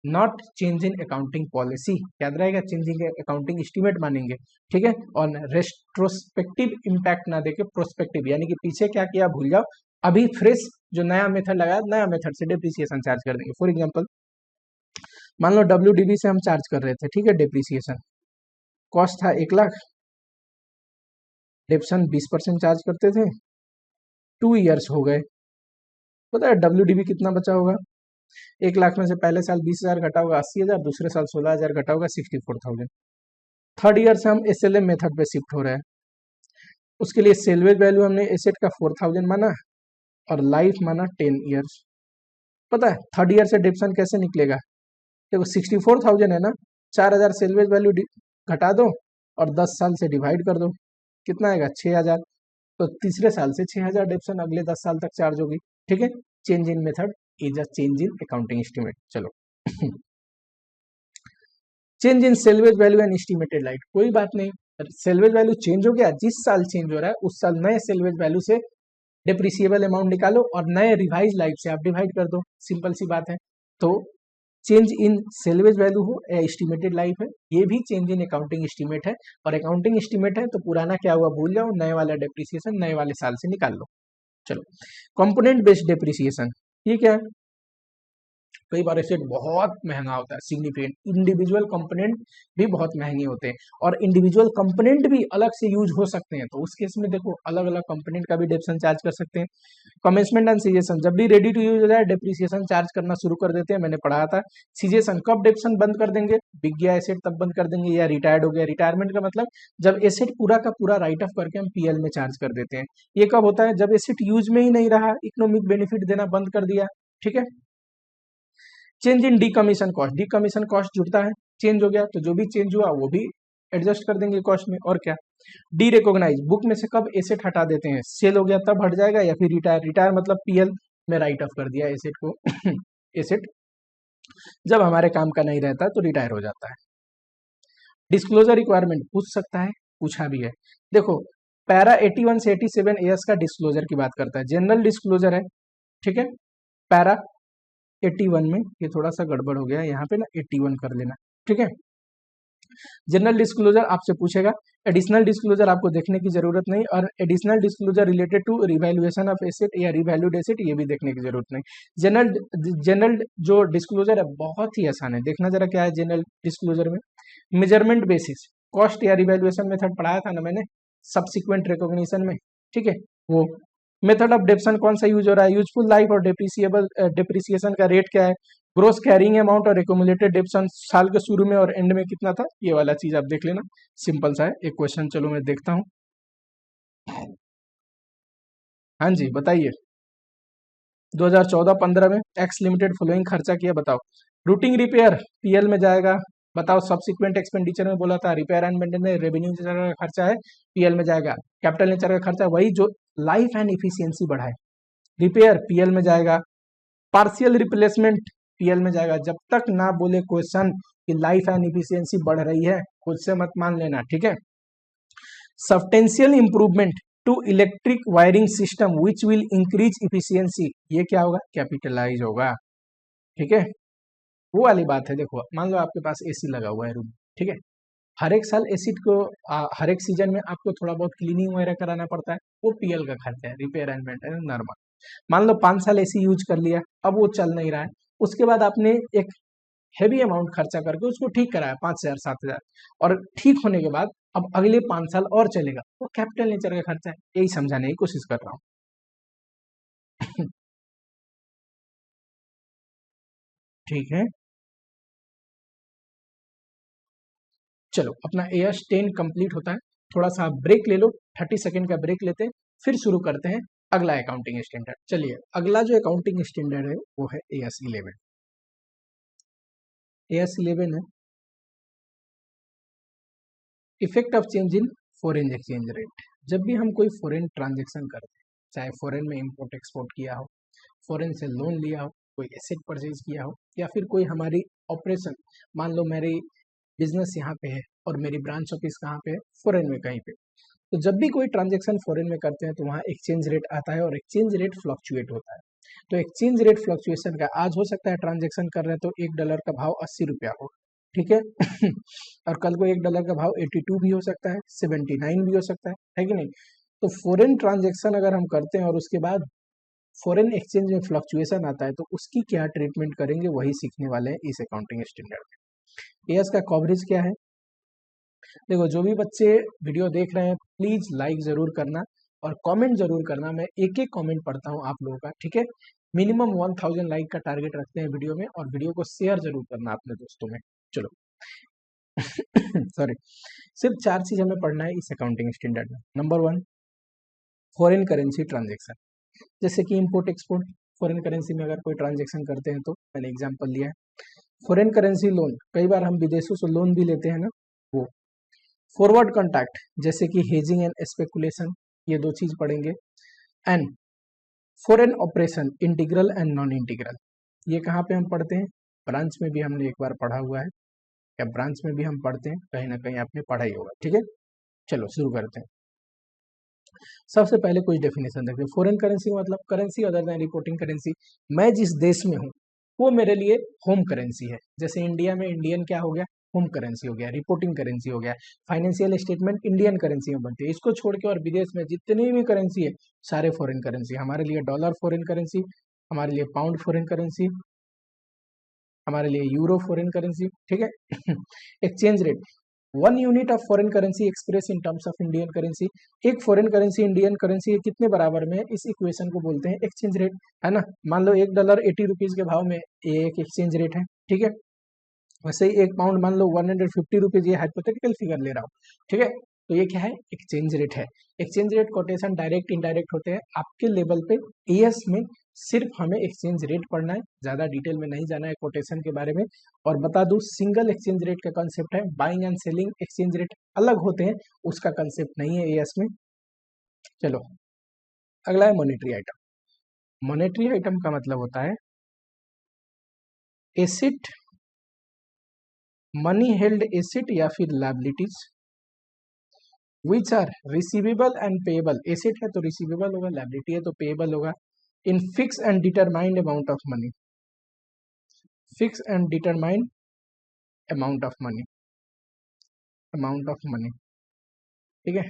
not change in accounting policy. याद रहेगा, चेंजिंग अकाउंटिंग एस्टिमेट मानेंगे। ठीक है, और रेट्रोस्पेक्टिव इम्पैक्ट ना देके प्रोस्पेक्टिव, यानी कि पीछे क्या किया भूल जाओ, अभी फ्रेश जो नया मेथड लगाया, नया मेथड से डिप्रिसिएशन चार्ज कर देंगे। फॉर एग्जांपल मान लो WDB से हम चार्ज कर रहे थे, ठीक है, डिप्रिसिएशन कॉस्ट था 1 लाख, डेप्शन 20% चार्ज करते थे, 2 ईयर्स हो गए, पता है WDB कितना बचा होगा? 1 लाख में से पहले साल 20,000 घटा होगा 80,000, दूसरे साल 16,000 घटा होगा 64,000। थर्ड ईयर से हम SLM मेथड पे शिफ्ट हो रहे हैं, उसके लिए सेल्वेज वैल्यू हमने एसेट का 4,000 माना और लाइफ माना 10 ईयर्स। पता है थर्ड ईयर से डिप्शन कैसे निकलेगा? देखो 64,000 है ना, 4,000 सेल्वेज वैल्यू घटा दो और 10 साल से डिवाइड कर दो, कितना आएगा? 6,000। तो तीसरे साल से 6,000 डिप्शन अगले 10 साल तक चार्ज होगी। ठीक है, change in method is a change in accounting estimate. चलो change in salvage value and estimated life, कोई बात नहीं, सेल्वेज वैल्यू चेंज हो गया, जिस साल चेंज हो रहा है उस साल नए सेल्वेज वैल्यू से डिप्रिसिएबल अमाउंट निकालो और नए रिवाइज लाइफ से आप डिवाइड कर दो, सिंपल सी बात है। तो चेंज इन सेल्वेज वैल्यू हो या एस्टिमेटेड लाइफ है, ये भी चेंज इन अकाउंटिंग एस्टिमेट है, और अकाउंटिंग एस्टिमेट है तो पुराना क्या हुआ भूल जाओ, नए वाला डिप्रिसिएशन नए वाले साल से निकाल लो। चलो, कंपोनेंट बेस्ड डेप्रिसिएशन, ये क्या है? कई बार एसेट बहुत महंगा होता है, सिग्निफिकेंट, इंडिविजुअल कंपोनेंट भी बहुत महंगे होते हैं, और इंडिविजुअल कंपोनेंट भी अलग से यूज हो सकते हैं, तो उस केस में देखो अलग अलग कंपोनेंट का भी डेप्रिसिएशन चार्ज कर सकते हैं। कमेंसमेंट एंड सीजेशन, जब भी रेडी टू यूज हो जाए डेप्रिसिएशन चार्ज करना शुरू कर देते हैं, मैंने पढ़ाया था। सीजेशन, कब डेप्रिसिएशन बंद कर देंगे? बिक गया एसेट तब बंद कर देंगे, या रिटायर्ड हो गया। रिटायरमेंट का मतलब जब एसेट पूरा का पूरा राइट ऑफ करके हम पीएल में चार्ज कर देते हैं। ये कब होता है? जब एसेट यूज में ही नहीं रहा, इकोनॉमिक बेनिफिट देना बंद कर दिया, ठीक है। चेंज इन डीकमीशन कॉस्ट, डीकमीशन कॉस्ट जुड़ता है, चेंज हो गया तो जो भी चेंज हुआ वो भी एडजस्ट कर देंगे कॉस्ट में। और क्या? डी रिकॉग्नाइज, बुक में से कब एसेट हटा देते हैं? सेल हो गया तब हट जाएगा, या फिर रिटायर, रिटायर मतलब पीएल में राइट ऑफ कर दिया एसेट को एसेट जब हमारे काम का नहीं रहता तो रिटायर हो जाता है। डिस्क्लोजर रिक्वायरमेंट पूछ सकता है, पूछा भी है। देखो पैरा 81 से 87 एएस का डिस्क्लोजर की बात करता है, जनरल डिस्क्लोजर है, ठीक है। पैरा 81 में, ये थोड़ा सा गड़बड़ हो गया यहाँ पे ना, 81 कर लेना, ठीक है। जनरल डिस्क्लोजर आपसे पूछेगा, एडिशनल डिस्क्लोजर आपको देखने की जरूरत नहीं, और additional disclosure related to revaluation of asset या रिवैल्यूड एसेट, ये भी देखने की जरूरत नहीं। जनरल जनरल जो डिस्क्लोजर है बहुत ही आसान है, देखना जरा क्या है जनरल डिस्क्लोजर में। मेजरमेंट बेसिस, कॉस्ट या रिवैल्यूएशन मेथड पढ़ाया था ना मैंने सब्सिक्वेंट रिकॉग्निशन में, ठीक है। वो मेथड ऑफ डेप्शन कौन सा यूज हो रहा है, यूजफुल लाइफ और डेप्रिसिएशन का रेट क्या है, ग्रोस कैरिंग अमाउंट और एक्यूमुलेटेड डेप्शन साल के शुरू में और एंड में कितना था, ये वाला चीज आप देख लेना, सिंपल सा है। एक क्वेश्चन चलो मैं देखता हूँ। हाँ जी बताइए, 2014-15 में एक्स लिमिटेड फॉलोइंग खर्चा किया, बताओ। रूटिंग रिपेयर पीएल में जाएगा, बताओ। सब्सिक्वेंट एक्सपेंडिचर में बोला था repair and maintenance revenue nature का खर्चा है, पीएल में जाएगा। कैपिटल नेचर का खर्चा वही जो लाइफ एंड इफिशियंसी बढ़ाए, रिपेयर पीएल में जाएगा। पार्शियल रिप्लेसमेंट पीएल में जाएगा, जब तक ना बोले क्वेश्चन कि लाइफ एंड इफिशियंसी बढ़ रही है खुद से मत मान लेना, ठीक है। Substantial improvement to electric wiring system which will increase efficiency, ये क्या होगा? कैपिटलाइज होगा, ठीक है। वो वाली बात है, देखो मान लो आपके पास एसी लगा हुआ है रूम, ठीक है। हर एक साल एसी को हर एक सीजन में आपको थोड़ा बहुत क्लीनिंग वगैरह कराना पड़ता है, वो पीएल का खर्चा है, रिपेयर एंड मेंटेनेंस नॉर्मल। मान लो 5 साल एसी यूज कर लिया, अब वो चल नहीं रहा है, उसके बाद आपने एक हैवी अमाउंट खर्चा करके उसको ठीक कराया 5,000 7,000, और ठीक होने के बाद अब अगले 5 साल और चलेगा, वो कैपिटल नेचर का खर्चा है, यही समझाने की कोशिश कर रहा हूँ। ठीक है, चलो अपना एएस 10 कंप्लीट होता है, थोड़ा सा ब्रेक ले लो, 30 सेकेंड का ब्रेक लेते हैं, फिर शुरू करते हैं अगला अकाउंटिंग स्टैंडर्ड। चलिए अगला जो अकाउंटिंग स्टैंडर्ड है वो है एएस 11। एएस 11 है effect of change in foreign exchange rate. जब भी हम कोई फॉरेन ट्रांजेक्शन करते हैं, चाहे फॉरेन में इंपोर्ट एक्सपोर्ट किया हो, फॉरेन से लोन लिया हो, कोई एसेट परचेज किया हो, या फिर कोई हमारी ऑपरेशन, मान लो मेरी बिजनेस यहाँ पे है और मेरी ब्रांच ऑफिस कहाँ पे है, फॉरेन में कहीं पे, तो जब भी कोई ट्रांजेक्शन फॉरेन में करते हैं तो वहाँ एक्सचेंज रेट आता है और एक्सचेंज रेट फ्लक्चुएट होता है। तो एक्सचेंज रेट फ्लक्चुएशन का आज हो सकता है ट्रांजेक्शन कर रहे हैं तो $1 का भाव 80 रुपया हो, ठीक है। और कल को $1 का भाव 82 भी हो सकता है, 79 भी हो सकता है कि नहीं। तो फॉरेन ट्रांजेक्शन अगर हम करते हैं और उसके बाद फॉरेन एक्सचेंज में फ्लक्चुएशन आता है तो उसकी क्या ट्रीटमेंट करेंगे वही सीखने वाले हैं इस अकाउंटिंग स्टैंडर्ड में। एएस का कवरेज क्या है, देखो जो भी बच्चे वीडियो देख रहे हैं प्लीज लाइक जरूर करना और कमेंट जरूर करना, मैं एक एक कमेंट पढ़ता हूँ आप लोगों का, ठीक है। मिनिमम 1000 लाइक का टारगेट रखते हैं वीडियो में, और वीडियो को शेयर जरूर करना अपने दोस्तों में। चलो सॉरी, सिर्फ 4 चीज हमें पढ़ना है इस अकाउंटिंग स्टैंडर्ड में। नंबर 1, फॉरेन करेंसी ट्रांजेक्शन, जैसे कि इंपोर्ट एक्सपोर्ट, फॉरेन करेंसी में अगर कोई ट्रांजेक्शन करते हैं तो मैंने एग्जाम्पल लिया है। फॉरेन करेंसी लोन, कई बार हम विदेशों से लोन भी लेते हैं ना, वो। फॉरवर्ड कॉन्ट्रैक्ट, जैसे कि हेजिंग एंड स्पेकुलेशन, ये 2 चीज पढ़ेंगे। And foreign operation integral and non integral, ये कहाँ पे हम पढ़ते हैं, ब्रांच में भी हमने एक बार पढ़ा हुआ है, या ब्रांच में भी हम पढ़ते हैं, कहीं ना कहीं आपने पढ़ा ही होगा, ठीक है। चलो शुरू करते हैं। सबसे पहले कुछ डेफिनेशन देखते हैं। फॉरेन करेंसी मतलब currency other than reporting currency, मैं जिस देश में हूँ वो मेरे लिए होम करेंसी है। जैसे इंडिया में इंडियन क्या हो गया, होम करेंसी हो गया, रिपोर्टिंग करेंसी हो गया, फाइनेंशियल स्टेटमेंट इंडियन करेंसी में बनती है। इसको छोड़ के और विदेश में जितनी भी करेंसी है सारे फॉरेन करेंसी। हमारे लिए डॉलर फॉरेन करेंसी, हमारे लिए पाउंड फॉरेन करेंसी, हमारे लिए यूरो फॉरेन करेंसी, ठीक है। Exchange rate, 1 unit of foreign currency express in terms of Indian currency. एक फॉरेन करेंसी इंडियन करेंसी कितने बराबर में है, इस इक्वेशन को बोलते हैं एक्सचेंज रेट, है ना। मान लो $1 80 रुपीज के भाव में ये एक एक्सचेंज रेट है, ठीक है। वैसे ही 1 पाउंड मान लो 150 रुपीज, ये हाइपोथेटिकल फिगर ले रहा हूँ, ठीक है। तो ये क्या है, एक्सचेंज रेट है। Exchange rate quotation direct indirect होते हैं आपके लेवल पे। एएस में सिर्फ हमें एक्सचेंज रेट पढ़ना है, ज्यादा डिटेल में नहीं जाना है कोटेशन के बारे में। और बता दूं, सिंगल एक्सचेंज रेट का कंसेप्ट है, buying and selling exchange rate अलग होते हैं, उसका कंसेप्ट नहीं है एएस में। चलो अगला है मॉनेटरी आइटम। मॉनेटरी आइटम का मतलब होता है एसेट, मनी हेल्ड एसेट या फिर liabilities which are receivable and payable. Asset है तो रिसीवेबल होगा, लायबिलिटी है तो पेएबल होगा। In fix and determined amount of money, fix and determined amount of money, amount of money, ठीक है।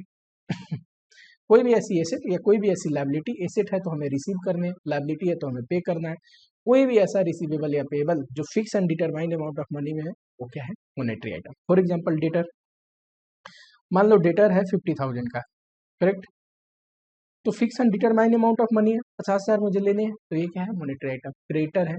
कोई भी ऐसी एसेट या कोई भी ऐसी लायबिलिटी, एसेट है तो हमें रिसीव करने, लायबिलिटी है तो हमें पे करना है। कोई भी ऐसा रिसीवेबल या पेएबल जो fix and determined amount of money में है, वो क्या है, monetary item. For example debtor, मान लो डेटर है 50,000 का, करेक्ट। तो fix and determined amount of money है, 50,000 मुझे लेने हैं, तो ये क्या है, मॉनेटरी आइटम। क्रेडिटर है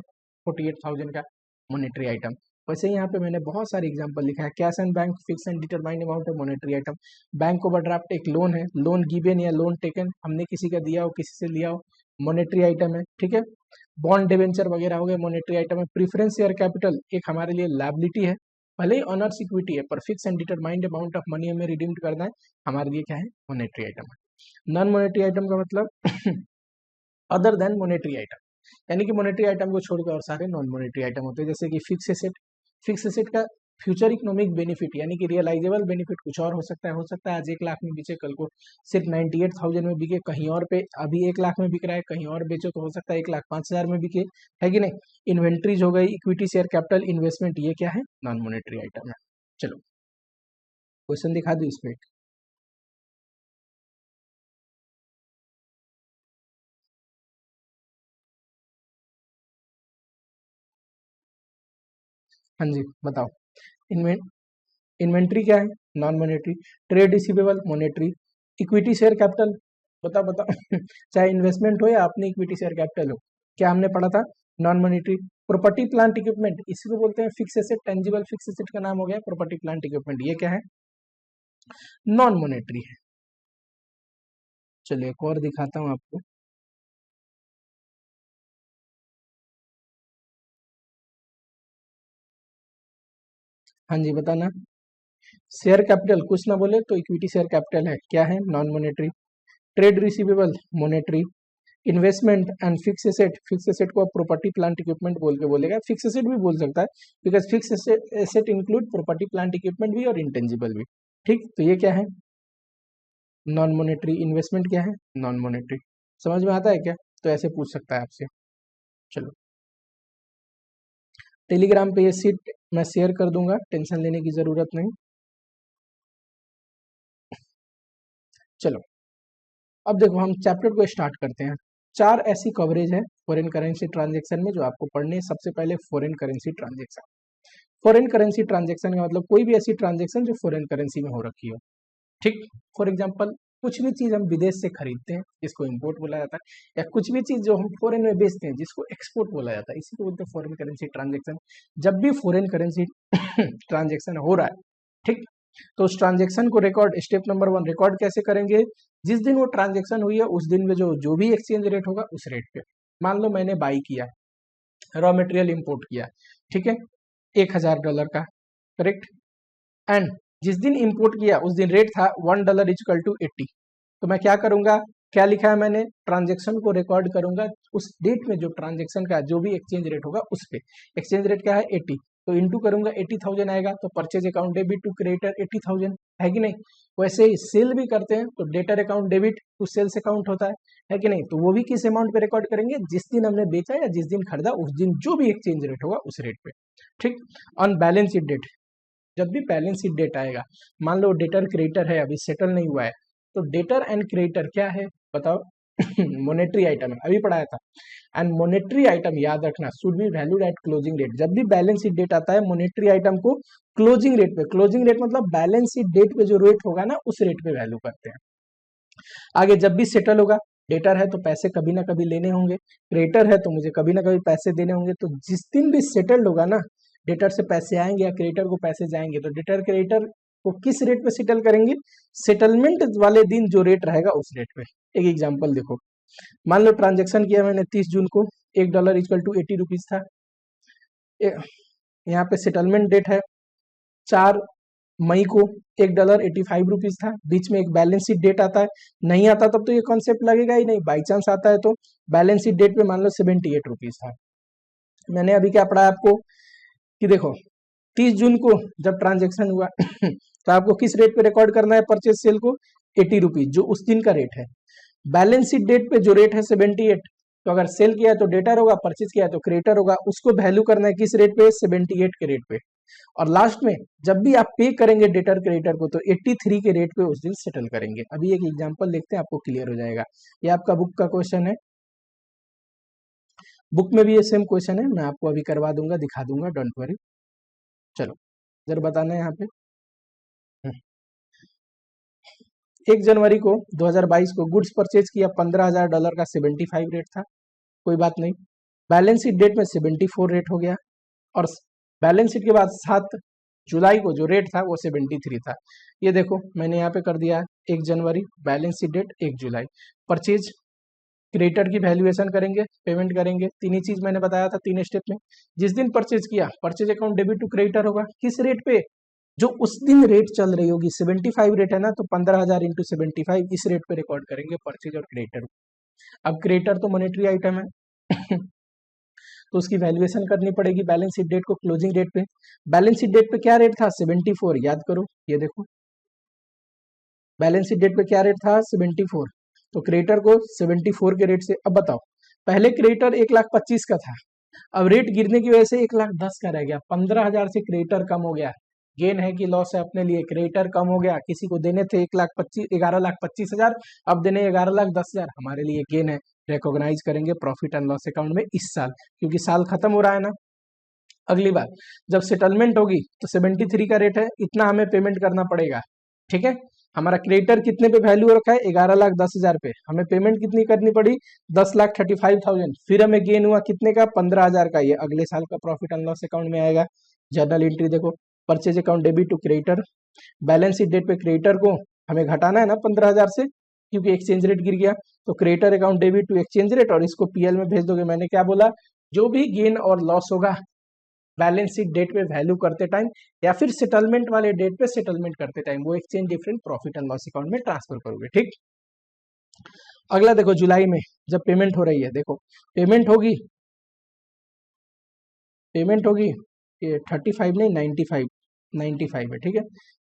48,000 का, मॉनेटरी आइटम। वैसे यहाँ पे मैंने बहुत सारे एग्जांपल लिखा है। Cash and bank fix and determined amount है, मॉनेटरी आइटम। बैंक ओवरड्राफ्ट एक लोन है, लोन गिवन या लोन टेकन, हमने किसी का दिया हो, किसी से लिया हो, मॉनेटरी आइटम है, ठीक है। बॉन्ड डिवेंचर वगैरह हो गए, मॉनेटरी आइटम है। प्रीफरेंस शेयर कैपिटल एक हमारे लिए लायबिलिटी है, भले ही ऑनर्स इक्विटी है, पर fix and determined amount of money हमें रिडीम करना है, हमारे लिए क्या है, मॉनेटरी आइटम है। नॉन मॉनेटरी आइटम का मतलब अदर देन मॉनेटरी आइटम, यानी कि मॉनेटरी आइटम को छोड़कर और सारे नॉन मॉनेटरी आइटम होते हैं। जैसे कि फिक्स एसेट, फिक्स एसेट का फ्यूचर इकोनॉमिक बेनिफिट यानी कि रियलाइजेबल बेनिफिट कुछ और हो सकता है आज 1 लाख में बिके, कल को सिर्फ 98,000 में बिके, कहीं और पे अभी 1 लाख में बिक रहा है, कहीं और बेचो तो हो सकता है 1,05,000 में बिके, है कि नहीं। इन्वेंट्रीज हो गई, इक्विटी शेयर कैपिटल, इन्वेस्टमेंट, ये क्या है, नॉन मॉनेटरी आइटम है। चलो क्वेश्चन दिखा दो इसमें। हाँ जी बताओ। इन्वेंट्री क्या है, non monetary. Trade receivable, monetary. Equity share capital, बताओ बताओ। चाहे इन्वेस्टमेंट हो या अपनी इक्विटी शेयर कैपिटल हो, क्या हमने पढ़ा था, non monetary. Property plant equipment, इसी को बोलते हैं fix asset, tangible fixed asset का नाम हो गया प्रॉपर्टी प्लांट इक्विपमेंट, ये क्या है, नॉन मॉनेटरी है। चलिए एक और दिखाता हूं आपको। हाँ जी बताना। शेयर कैपिटल कुछ ना बोले तो इक्विटी शेयर कैपिटल है, क्या है, non monetary. Trade receivable, monetary. Investment and fix asset, fix asset को आप प्रॉपर्टी प्लांट इक्विपमेंट बोल के बोलेगा, फिक्स एसेट भी बोल सकता है, because fix asset include property plant equipment भी और इंटेंजिबल भी, ठीक। तो ये क्या है, नॉन मॉनेटरी। इन्वेस्टमेंट क्या है, नॉन मॉनेटरी। समझ में आता है क्या, तो ऐसे पूछ सकता है आपसे। चलो टेलीग्राम पे ये सीट मैं शेयर कर दूंगा, टेंशन लेने की जरूरत नहीं। चलो अब देखो हम चैप्टर को स्टार्ट करते हैं। 4 ऐसी कवरेज है फॉरेन करेंसी ट्रांजेक्शन में जो आपको पढ़ने हैं। सबसे पहले foreign currency transaction. Foreign currency transaction का मतलब कोई भी ऐसी ट्रांजेक्शन जो फॉरेन करेंसी में हो रखी हो, ठीक। फॉर एग्जांपल कुछ भी चीज हम विदेश से खरीदते हैं जिसको इंपोर्ट बोला जाता है, या कुछ भी चीज जो हम फॉरेन में बेचते हैं जिसको एक्सपोर्ट बोला जाता है, इसी को बोलते हैं फॉरेन करेंसी ट्रांजेक्शन। जब भी फॉरेन करेंसी ट्रांजेक्शन हो रहा है, ठीक, तो उस ट्रांजेक्शन को रिकॉर्ड, स्टेप नंबर 1 रिकॉर्ड कैसे करेंगे, जिस दिन वो ट्रांजेक्शन हुई है उस दिन में जो जो भी एक्सचेंज रेट होगा उस रेट पे। मान लो मैंने बाई किया, रॉ मटेरियल इंपोर्ट किया, ठीक है, $1,000 का, करेक्ट। एंड जिस दिन इंपोर्ट किया उस दिन रेट था $1 = 80। तो मैं क्या करूंगा, क्या लिखा है मैंने, ट्रांजेक्शन को रिकॉर्ड करूंगा उस डेट में जो ट्रांजेक्शन का जो भी एक्सचेंज रेट होगा उस पे। एक्सचेंज रेट क्या है 80, तो इंटू करूंगा 80,000 आएगा, तो purchase account debit to creditor 80,000, है कि नहीं। वैसे ही सेल भी करते हैं तो debtor account debit to sales account होता है कि नहीं। तो वो भी किस अमाउंट पे रिकॉर्ड करेंगे, जिस दिन हमने बेचा या जिस दिन खरीदा उस दिन जो भी एक्सचेंज रेट होगा उस रेट पे, ठीक। ऑन बैलेंस शीट डेट, जब भी बैलेंस शीट डेट आएगा, मान लो डेटर क्रेडिटर है, अभी सेटल नहीं हुआ है, तो डेटर एंड क्रेडिटर क्या है बताओ? मोनेटरी आइटम है, अभी पढ़ाया था। एंड मोनेटरी आइटम याद रखना should be valued eight closing rate. जब भी बैलेंस शीट डेट आता है मोनेटरी आइटम को क्लोजिंग रेट पे, क्लोजिंग रेट मतलब बैलेंस शीट डेट पे जो रेट होगा ना उस रेट पे वैल्यू करते हैं। आगे जब भी सेटल होगा, डेटर है तो पैसे कभी ना कभी लेने होंगे, क्रेडिटर है तो मुझे कभी ना कभी पैसे देने होंगे, तो जिस दिन भी सेटल्ड होगा ना, डेटर से पैसे आएंगे या क्रेडिटर को पैसे जाएंगे, तो डेटर क्रेडिटर को किस रेट पे सेटल करेंगे? सेटलमेंट वाले दिन जो रेट रहेगा उस रेट पे। एक एग्जांपल देखो, मान लो ट्रांजेक्शन किया मैंने 30 जून को, $1 इक्वल टू 80 रुपीज था। यहाँ पे सेटलमेंट डेट है 4 मई को, $1.85 था। बीच में एक बैलेंस शीट डेट आता है, नहीं आता तब तो ये कॉन्सेप्ट लगेगा ही नहीं, बाई चांस आता है तो बैलेंस शीट डेट पे मान लो 78 रुपीज था। मैंने अभी क्या पढ़ा आपको कि देखो 30 जून को जब ट्रांजेक्शन हुआ तो आपको किस रेट पे रिकॉर्ड करना है परचेज सेल को? 80 रुपीज, जो उस दिन का रेट है। बैलेंस शीट डेट पे जो रेट है 78, तो अगर सेल किया है तो डेटर होगा, परचेज किया है तो क्रेडिटर होगा, उसको वैल्यू करना है किस रेट पे? 78 के रेट पे। और लास्ट में जब भी आप पे करेंगे डेटर क्रेडिटर को तो 83 के रेट पे उस दिन सेटल करेंगे। अभी एक एग्जांपल देखते हैं, आपको क्लियर हो जाएगा। ये आपका बुक का क्वेश्चन है, बुक में भी ये सेम क्वेश्चन है, मैं आपको अभी करवा दूंगा, दिखा दूंगा, डोंट वरी। चलो इधर बताना है यहाँ पे। 1 जनवरी को 2022 को गुड्स परचेज किया, $15,000 का 75 रेट था, कोई बात नहीं। बैलेंस शीट डेट में 74 रेट हो गया, और बैलेंस शीट के बाद 7 जुलाई को जो रेट था वो 73 था। ये देखो मैंने यहाँ पे कर दिया 1 जनवरी, बैलेंस शीट डेट 1 जुलाई। परचेज क्रेडिटर की वैल्यूएशन करेंगे, पेमेंट करेंगे, तीन ही चीज मैंने बताया था 3 स्टेप में। जिस दिन परचेज किया, purchase account debit to creditor होगा, किस रेट पे? जो उस दिन रेट चल रही होगी, 75 रेट है ना, तो 15,000 इंटू 75 इस रेट पे रिकॉर्ड करेंगे परचेज और क्रेडिटर। अब क्रेडिटर तो मॉनेटरी आइटम है तो उसकी वैल्यूएशन करनी पड़ेगी बैलेंस शीट डेट को क्लोजिंग डेट पे। बैलेंस शीट डेट पे क्या रेट था? 74, याद करो, ये देखो बैलेंस शीट डेट पे क्या रेट था? 74, तो क्रेडिटर को 74 के रेट से। अब बताओ, पहले क्रेडिटर 1,25,000 का था, अब रेट गिरने की वजह से 1,10,000 का रह गया, 15,000 से क्रेडिटर कम हो गया। गेन है कि लॉस है अपने लिए? क्रेडिटर कम हो गया, किसी को देने थे 11,25,000, अब देने 11,10,000, हमारे लिए गेन है, रिकॉग्नाइज करेंगे प्रॉफिट एंड लॉस अकाउंट में इस साल, क्योंकि साल खत्म हो रहा है ना। अगली बार जब सेटलमेंट होगी तो 73 का रेट है, इतना हमें पेमेंट करना पड़ेगा, ठीक है। हमारा क्रेडिटर कितने पे वैल्यू रखा है? 11,10,000 पे, हमें पेमेंट कितनी करनी पड़ी? 10,35,000। फिर हमें गेन हुआ कितने का? 15,000 का। ये अगले साल का प्रॉफिट एंड लॉस अकाउंट में आएगा। जर्नल एंट्री देखो, purchase account debit to creditor, balance sheet date पे क्रेडिटर को हमें घटाना है ना 15,000 से, क्योंकि एक्सचेंज रेट गिर गया, तो creditor account debit to exchange rate, और इसको पीएल में भेज दोगे। मैंने क्या बोला? जो भी गेन और लॉस होगा बैलेंस शीट डेट पे वैल्यू करते टाइम, या फिर सेटलमेंट वाले डेट पे सेटलमेंट करते टाइम, वो exchange different profit and loss account में ट्रांसफर करोगे, ठीक। अगला देखो, जुलाई में जब पेमेंट हो रही है, देखो पेमेंट होगी ये 35 नहीं 95 है, ठीक है।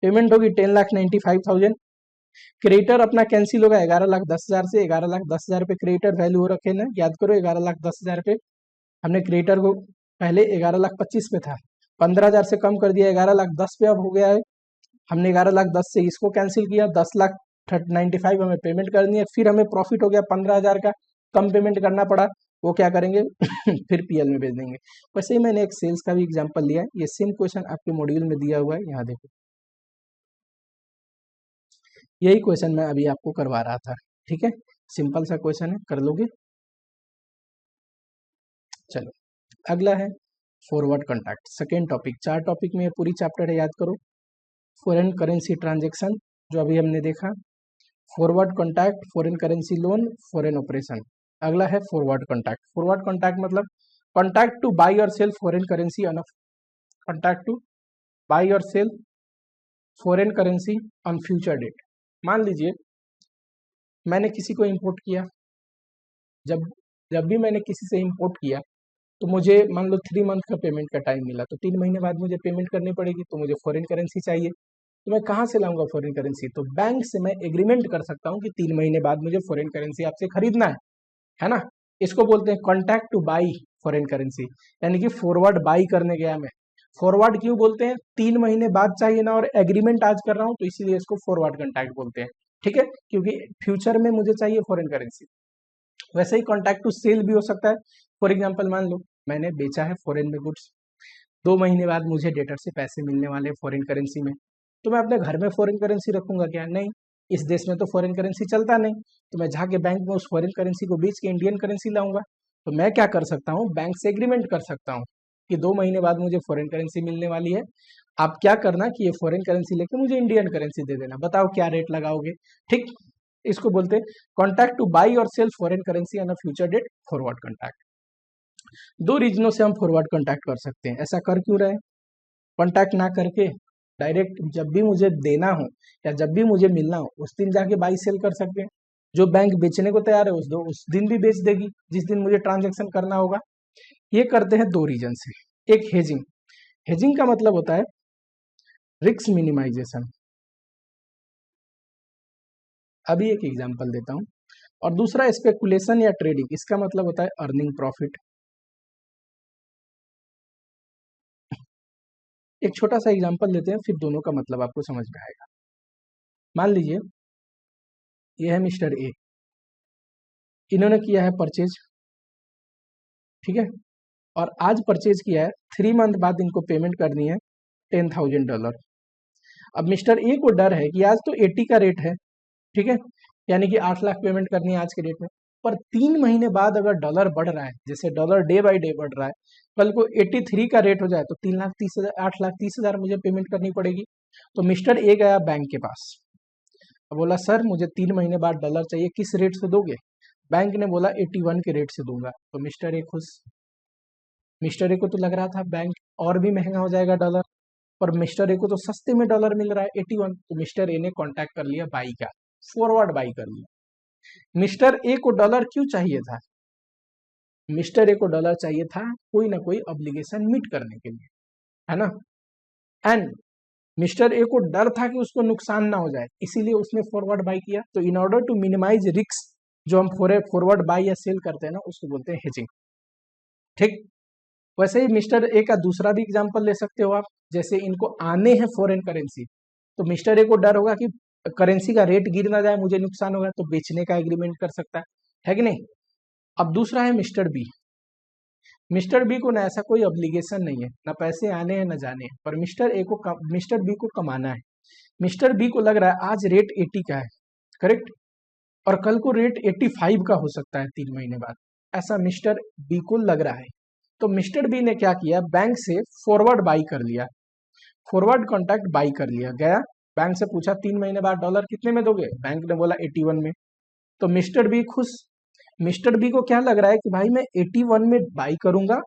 पेमेंट होगी 10,95,000। क्रेडिटर अपना कैंसिल होगा 11,10,000 से, 11,10,000 पे क्रेडिटर वैल्यू हो रखे ना, याद करो 11,10,000 पे हमने क्रेडिटर को पहले 11,25,000 पे था, 15,000 से कम कर दिया, 11,10,000 पे अब हो गया है। हमने 11,10,000 से इसको कैंसिल किया, 10,95,000 हमें पेमेंट करनी है, फिर हमें प्रॉफिट हो गया 15,000 का, कम पेमेंट करना पड़ा, वो क्या करेंगे फिर पीएल में भेज देंगे। वैसे ही मैंने एक सेल्स का भी एग्जांपल लिया है, ये सेम क्वेश्चन आपके मॉड्यूल में दिया हुआ है, यहाँ देखो यही क्वेश्चन मैं अभी आपको करवा रहा था, ठीक है। सिंपल सा क्वेश्चन है, कर लोगे। चलो अगला है forward contract, second topic. 4 topic में पूरी चैप्टर है, याद करो। फॉरेन करेंसी ट्रांजेक्शन जो अभी हमने देखा, forward contract, foreign currency loan, foreign operation. अगला है फॉरवर्ड कॉन्ट्रैक्ट। फॉरवर्ड कॉन्ट्रैक्ट मतलब कॉन्ट्रैक्ट टू बाई और sell foreign currency on, contract to buy और sell foreign currency on future date. मान लीजिए मैंने किसी को इंपोर्ट किया, जब जब भी मैंने किसी से इंपोर्ट किया तो मुझे मान लो 3 मंथ का पेमेंट का टाइम मिला, तो 3 महीने बाद मुझे पेमेंट करनी पड़ेगी, तो मुझे फॉरेन करेंसी चाहिए, तो मैं कहाँ से लाऊंगा फॉरेन करेंसी? तो बैंक से मैं एग्रीमेंट कर सकता हूँ कि 3 महीने बाद मुझे फॉरेन करेंसी आपसे खरीदना है ना। इसको बोलते हैं contract to by foreign currency, यानी कि फॉरवर्ड बाई करने गया मैं, फॉरवर्ड क्यों बोलते हैं, 3 महीने बाद चाहिए ना, और एग्रीमेंट आज कर रहा हूं तो इसीलिए इसको फॉरवर्ड कॉन्ट्रैक्ट बोलते हैं। ठीक है, क्योंकि फ्यूचर में मुझे चाहिए फॉरेन करेंसी। वैसे ही कॉन्ट्रैक्ट टू सेल भी हो सकता है। फॉर एग्जाम्पल मान लो मैंने बेचा है फॉरेन में गुड्स, 2 महीने बाद मुझे डेटर से पैसे मिलने वाले फॉरेन करेंसी में, तो मैं अपने घर में फॉरेन करेंसी रखूंगा क्या? नहीं, इस देश में तो फॉरेन करेंसी चलता नहीं, तो मैं जाके बैंक में उस फॉरेन करेंसी को बेच के इंडियन करेंसी लाऊंगा। तो मैं क्या कर सकता हूँ, बैंक से एग्रीमेंट कर सकता हूँ कि 2 महीने बाद मुझे फॉरेन करेंसी मिलने वाली है, आप क्या करना कि ये फॉरेन करेंसी लेके मुझे इंडियन करेंसी दे देना, बताओ क्या रेट लगाओगे। ठीक, इसको बोलते हैं कॉन्ट्रैक्ट टू बाई और sell foreign currency on a future date, forward contract. 2 रीजनों से हम फॉरवर्ड कॉन्ट्रैक्ट कर सकते हैं। ऐसा कर क्यों रहे, कॉन्टैक्ट ना करके डायरेक्ट जब भी मुझे देना हो या जब भी मुझे मिलना हो उस दिन जाके बाई सेल कर सकते हैं। जो बैंक बेचने को तैयार है उस दिन भी बेच देगी जिस दिन मुझे ट्रांजैक्शन करना होगा। ये करते हैं 2 रीजन से। एक हेजिंग, हेजिंग का मतलब होता है रिस्क मिनिमाइजेशन। अभी एक एग्जांपल देता हूं। और दूसरा स्पेकुलेशन या ट्रेडिंग, इसका मतलब होता है अर्निंग प्रॉफिट। एक छोटा सा एग्जांपल देते हैं फिर दोनों का मतलब आपको समझ में आएगा। मान लीजिए ये है मिस्टर ए, इन्होंने किया है परचेज, ठीक है, और आज परचेज किया है, 3 मंथ बाद इनको पेमेंट करनी है $10,000। अब मिस्टर ए को डर है कि आज तो 80 का रेट है, ठीक है, यानी कि 8 लाख पेमेंट करनी है आज के रेट में, पर 3 महीने बाद अगर डॉलर बढ़ रहा है, जैसे डॉलर डे बाय डे बढ़ रहा है, कल को 83 का रेट हो जाए तो 3,30,000 8,30,000 मुझे पेमेंट करनी पड़ेगी। तो मिस्टर ए गया बैंक के पास, बोला सर मुझे 3 महीने बाद डॉलर चाहिए, किस रेट से दोगे? बैंक ने बोला 81 के रेट से दूंगा। तो मिस्टर ए खुश, मिस्टर ए को तो लग रहा था बैंक और भी महंगा हो जाएगा डॉलर, पर मिस्टर ए को तो सस्ते में डॉलर मिल रहा है 81। तो मिस्टर ए ने कांटेक्ट कर लिया बाई का, फॉरवर्ड बाई कर लिया। मिस्टर ए को डॉलर क्यों चाहिए था? मिस्टर ए को डॉलर चाहिए था कोई ना कोई ऑब्लिगेशन मीट करने के लिए, है ना, एंड मिस्टर ए को डर था कि उसको नुकसान ना हो जाए, इसीलिए उसने फॉरवर्ड बाई किया। तो in order to minimise risk, जो हम फॉरवर्ड बाई या सेल करते हैं ना, उसको बोलते हैं हेजिंग। ठीक, वैसे ही मिस्टर ए का दूसरा भी एग्जांपल ले सकते हो आप। जैसे इनको आने हैं फॉरेन करेंसी, तो मिस्टर ए को डर होगा कि करेंसी का रेट गिर ना जाए, मुझे नुकसान होगा, तो बेचने का एग्रीमेंट कर सकता है कि नहीं। अब दूसरा है मिस्टर बी। मिस्टर बी को ना ऐसा कोई ऑब्लिगेशन नहीं है, ना पैसे आने हैं ना जाने हैं, पर मिस्टर बी को कमाना है। मिस्टर बी को लग रहा है आज रेट 80 का है, करेक्ट, और कल को रेट 85 का हो सकता है 3 महीने बाद, ऐसा मिस्टर बी को लग रहा है। तो मिस्टर बी ने क्या किया, बैंक से फॉरवर्ड बाई कर लिया, फॉरवर्ड कॉन्ट्रैक्ट बाई कर लिया। गया बैंक से पूछा 3 महीने बाद डॉलर कितने में दोगे? बैंक ने बोला 81 में। तो मिस्टर बी खुश, मिस्टर बी को क्या लग रहा है कि भाई मैं 81 में बाई करूंगा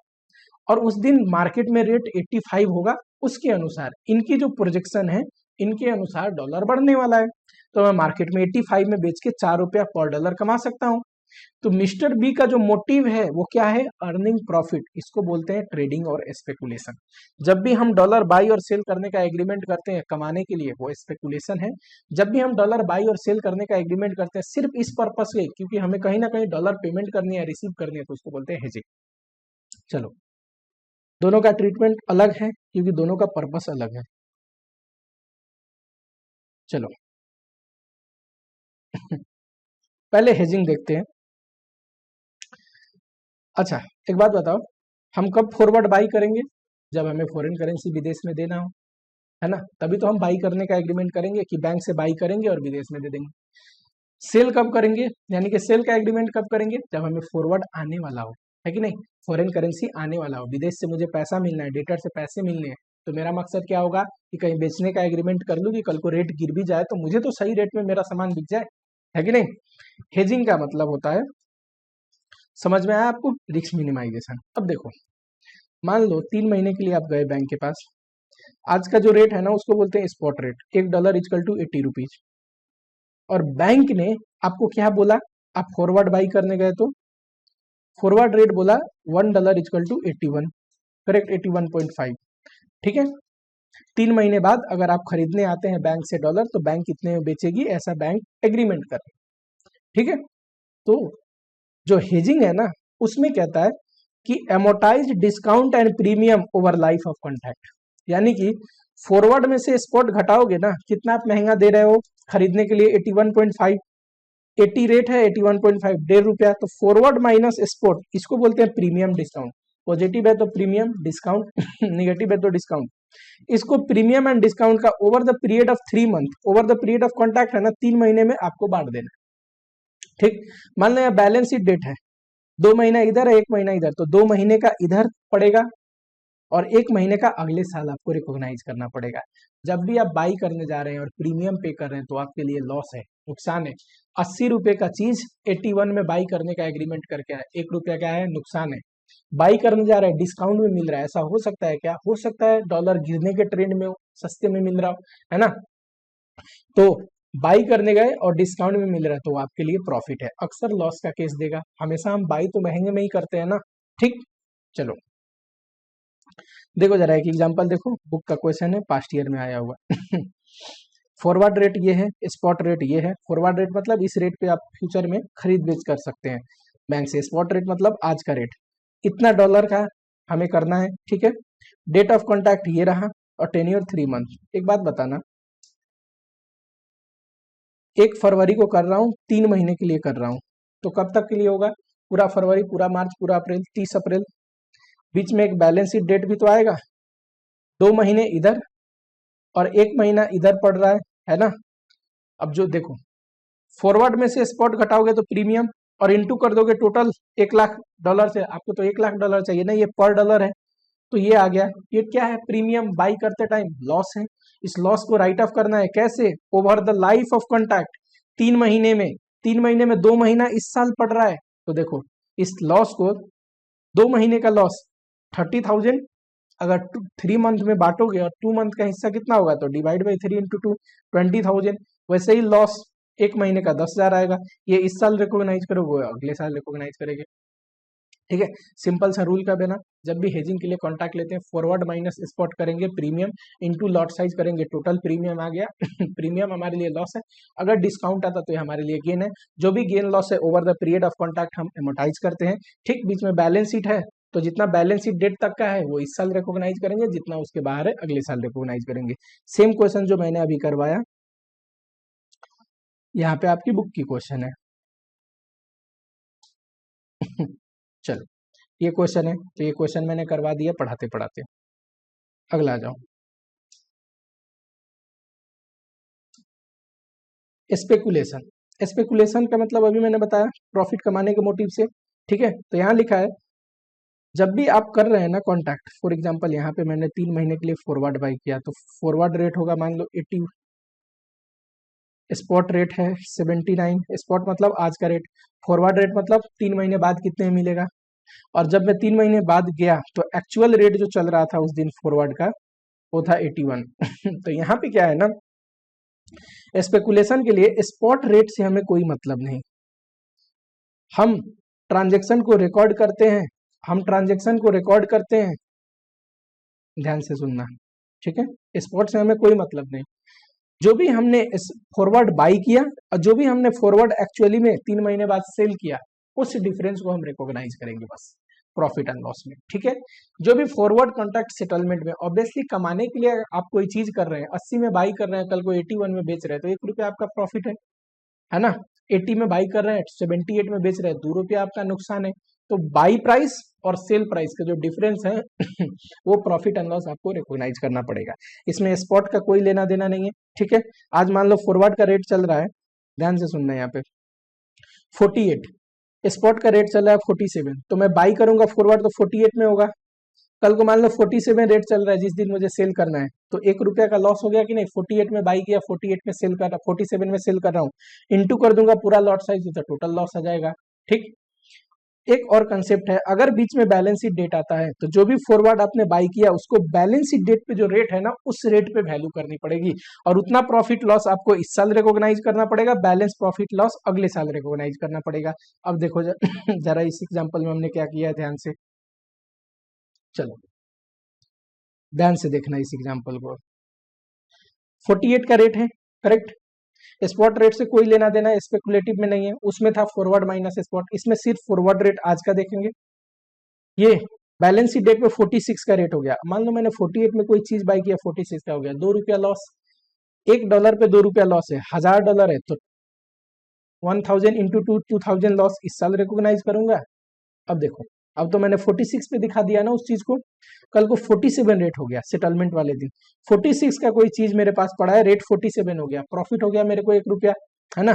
और उस दिन मार्केट में रेट 85 होगा, उसके अनुसार इनकी जो प्रोजेक्शन है इनके अनुसार डॉलर बढ़ने वाला है, तो मैं मार्केट में 85 में बेच के 4 रुपया पर डॉलर कमा सकता हूं। तो मिस्टर बी का जो मोटिव है वो क्या है, अर्निंग प्रॉफिट। इसको बोलते हैं ट्रेडिंग और स्पेकुलेशन। जब भी हम डॉलर बाई और सेल करने का एग्रीमेंट करते हैं कमाने के लिए, वो स्पेकुलेशन है। जब भी हम डॉलर बाई और सेल करने का एग्रीमेंट करते हैं सिर्फ इस पर्पस से, क्योंकि हमें कहीं ना कहीं डॉलर पेमेंट करनी है, रिसीव करनी है, तो उसको बोलते हैं हेजिंग। चलो, दोनों का ट्रीटमेंट अलग है क्योंकि दोनों का पर्पस अलग है। चलो पहले हेजिंग देखते हैं। अच्छा एक बात बताओ, हम कब फॉरवर्ड बाई करेंगे? जब हमें फॉरेन करेंसी विदेश में देना हो, है ना, तभी तो हम बाई करने का एग्रीमेंट करेंगे कि बैंक से बाई करेंगे और विदेश में दे देंगे। सेल कब करेंगे, यानी कि सेल का एग्रीमेंट कब करेंगे? जब हमें फॉरवर्ड आने वाला हो, है कि नहीं, फॉरेन करेंसी आने वाला हो, विदेश से मुझे पैसा मिलना है, डेटर से पैसे मिलने हैं, तो मेरा मकसद क्या होगा कि कहीं बेचने का एग्रीमेंट कर लूँ कि कल को रेट गिर भी जाए तो मुझे तो सही रेट में मेरा सामान बिक जाए, है कि नहीं। हेजिंग का मतलब होता है, समझ में आया आपको, रिस्क मिनिमाइजेशन। अब देखो, मान लो 3 महीने के लिए आप गए बैंक के पास, आज का जो रेट है ना उसको बोलते हैं spot rate, $1 equal to 80 rupees, और बैंक ने आपको क्या बोला, आप फॉरवर्ड बाई करने गए तो फॉरवर्ड रेट बोला $1 इक्वल टू 81, करेक्ट, 81.5, ठीक है। 3 महीने बाद अगर आप खरीदने आते हैं बैंक से डॉलर, तो बैंक कितने में बेचेगी, ऐसा बैंक एग्रीमेंट कर, ठीक है। तो जो हेजिंग है ना उसमें कहता है कि amortise discount and premium over life of contract, यानी कि फॉरवर्ड में से स्पॉट घटाओगे ना, कितना आप महंगा दे रहे हो खरीदने के लिए, 81.5, 80 रेट है, 81.5, ₹1.5, तो फॉरवर्ड माइनस स्पॉट, इसको बोलते हैं प्रीमियम डिस्काउंट। पॉजिटिव है तो प्रीमियम डिस्काउंट, निगेटिव है तो डिस्काउंट। इसको प्रीमियम एंड डिस्काउंट का over the period of 3 month, over the period of contract है ना, 3 महीने में आपको बांट देना, ठीक। मान लो बैलेंस शीट डेट है, 2 महीना इधर है, 1 महीना इधर, तो 2 महीने का इधर पड़ेगा और 1 महीने का अगले साल आपको रिकॉग्नाइज करना पड़ेगा। जब भी आप बाई करने जा रहे हैं और प्रीमियम पे कर रहे हैं तो आपके लिए लॉस है, नुकसान है। 80 रुपए का चीज 81 में बाई करने का एग्रीमेंट करके है, 1 रुपया क्या है, नुकसान है। बाई करने जा रहे हैं, डिस्काउंट में मिल रहा है, ऐसा हो सकता है क्या, हो सकता है डॉलर गिरने के ट्रेंड में हो, सस्ते में मिल रहा हो, है ना। तो बाई करने गए और डिस्काउंट में मिल रहा है तो आपके लिए प्रॉफिट है, अक्सर लॉस का केस देगा। हमेशा हम बाई तो महंगे में ही करते हैं ना, ठीक। चलो देखो जरा एक एग्जांपल देखो, बुक का क्वेश्चन है, पास्ट ईयर में आया हुआ। फॉरवर्ड रेट ये है, स्पॉट रेट ये है। फॉरवर्ड रेट मतलब इस रेट पे आप फ्यूचर में खरीद बेच कर सकते हैं बैंक से। स्पॉट रेट मतलब आज का रेट, इतना डॉलर का हमें करना है, ठीक है। डेट ऑफ कॉन्टैक्ट ये रहा और टेन्योर 3 मंथ। एक बात बताना, 1 फरवरी को कर रहा हूँ, 3 महीने के लिए कर रहा हूँ, तो कब तक के लिए होगा, पूरा फरवरी, पूरा मार्च, पूरा अप्रैल, 30 अप्रैल। बीच में एक बैलेंस शीट डेट भी तो आएगा, 2 महीने इधर और 1 महीना इधर पड़ रहा है ना। अब जो देखो फॉरवर्ड में से स्पॉट घटाओगे तो प्रीमियम और इनटू कर दोगे टोटल $1,00,000 से, आपको तो $1,00,000 चाहिए ना, ये पर डॉलर है तो ये आ गया। ये क्या है, प्रीमियम बाई करते टाइम लॉस है, इस लॉस को राइट ऑफ करना है कैसे, over the life of contract, 3 महीने में, 3 महीने में 2 महीना इस साल पड़ रहा है, तो देखो इस लॉस को, 2 महीने का लॉस 30,000, अगर 3 मंथ में बांटोगे और 2 मंथ का हिस्सा कितना होगा, तो डिवाइड बाई 3 इंटू 2, 20,000। वैसे ही लॉस 1 महीने का 10,000 आएगा, ये इस साल रिकॉग्नाइज करोगे, अगले साल रिकॉग्नाइज करेंगे, ठीक है। सिंपल सा रूल का देना, जब भी हेजिंग के लिए कॉन्टैक्ट लेते हैं, फॉरवर्ड माइनस स्पॉट करेंगे, प्रीमियम इनटू लॉट साइज करेंगे, टोटल प्रीमियम आ गया। प्रीमियम हमारे लिए लॉस है, अगर डिस्काउंट आता तो ये हमारे लिए गेन है। जो भी गेन लॉस है over the period of contact हम एमोटाइज करते हैं, ठीक। बीच में बैलेंस शीट है तो जितना बैलेंस शीट डेट तक का है वो इस साल रिकॉग्नाइज करेंगे, जितना उसके बाहर है अगले साल रिकॉग्नाइज करेंगे। सेम क्वेश्चन जो मैंने अभी करवाया, यहाँ पे आपकी बुक की क्वेश्चन है। चलो ये क्वेश्चन है, तो ये क्वेश्चन मैंने करवा दिया पढ़ाते पढ़ाते। अगला आ जाओ, स्पेकुलेशन। स्पेकुलेशन का मतलब अभी मैंने बताया, प्रॉफिट कमाने के मोटिव से, ठीक है। तो यहाँ लिखा है, जब भी आप कर रहे हैं ना कॉन्टैक्ट, फॉर एग्जांपल यहाँ पे मैंने 3 महीने के लिए फॉरवर्ड बाई किया, तो फॉरवर्ड रेट होगा मान लो 80, स्पॉट रेट है 79। स्पॉट मतलब आज का रेट, फॉरवर्ड रेट मतलब 3 महीने बाद कितने में मिलेगा। और जब मैं 3 महीने बाद गया तो एक्चुअल रेट जो चल रहा था उस दिन फॉरवर्ड का वो था 81। तो यहाँ पे क्या है ना, स्पेकुलेशन के लिए स्पॉट रेट से हमें कोई मतलब नहीं, हम ट्रांजेक्शन को रिकॉर्ड करते हैं, हम ट्रांजेक्शन को रिकॉर्ड करते हैं, ध्यान से सुनना, ठीक है। स्पॉट से हमें कोई मतलब नहीं, जो भी हमने फॉरवर्ड बाई किया और जो भी हमने फॉरवर्ड एक्चुअली में 3 महीने बाद सेल किया, उस डिफरेंस को हम रिकॉग्नाइज करेंगे बस प्रॉफिट एंड लॉस में, ठीक है। जो भी फॉरवर्ड कॉन्ट्रैक्ट सेटलमेंट में, ऑब्वियसली कमाने के लिए आप कोई चीज कर रहे हैं, 80 में बाई कर रहे हैं, कल को 81 में बेच रहे हैं तो 1 रुपया आपका प्रॉफिट है ना। 80 में बाई कर रहे हैं, 78 में बेच रहे हैं, 2 रुपया आपका नुकसान है। तो बाई प्राइस और सेल प्राइस का जो डिफरेंस है वो प्रॉफिट एंड लॉस आपको रिकॉग्नाइज करना पड़ेगा, इसमें स्पॉट का कोई लेना देना नहीं है, ठीक है। आज मान लो फॉरवर्ड का रेट चल रहा है, ध्यान से सुनना है यहाँ पे 48, स्पॉट का रेट चल रहा है 47, तो मैं बाई करूंगा फॉरवर्ड तो 48 में होगा। कल को मान लो 47 रेट चल रहा है जिस दिन मुझे सेल करना है, तो 1 रुपया का लॉस हो गया कि नहीं। 48 में बाई किया, 48 में सेल कर रहा, 47 में सेल कर रहा हूँ, इंटू कर दूंगा पूरा लॉट साइज, तो टोटल लॉस आ जाएगा, ठीक। एक और कंसेप्ट है, अगर बीच में बैलेंस शीट डेट आता है तो जो भी फॉरवर्ड आपने बाई किया उसको बैलेंस शीट डेट पे जो रेट है ना उस रेट पे वैल्यू करनी पड़ेगी, और उतना प्रॉफिट लॉस आपको इस साल रिकॉग्नाइज करना पड़ेगा, बैलेंस प्रॉफिट लॉस अगले साल रिकॉग्नाइज करना पड़ेगा। अब देखो जरा इस एग्जांपल में हमने क्या किया है, ध्यान से चलो, ध्यान से देखना इस एग्जांपल को। 48 का रेट है, करेक्ट। स्पॉट रेट से कोई लेना देना स्पेकुलेटिव में नहीं है, उसमें था फॉरवर्ड माइनस स्पॉट, इसमें सिर्फ फॉरवर्ड रेट आज का देखेंगे। ये बैलेंस शीट डेट पे 46 का रेट हो गया, मान लो मैंने 48 में कोई चीज बाई किया, 46 का हो गया, $2 लॉस। $1 पे $2 लॉस है, $1000 है तो 1000 इंटू 2000 लॉस इस साल रिकॉग्नाइज करूंगा। अब देखो, अब तो मैंने 46 पे दिखा दिया ना उस चीज को, कल को 47 रेट हो गया सेटलमेंट वाले दिन, 46 का कोई चीज मेरे पास पड़ा है, रेट 47 हो गया, प्रॉफिट हो गया मेरे को ₹1, है ना।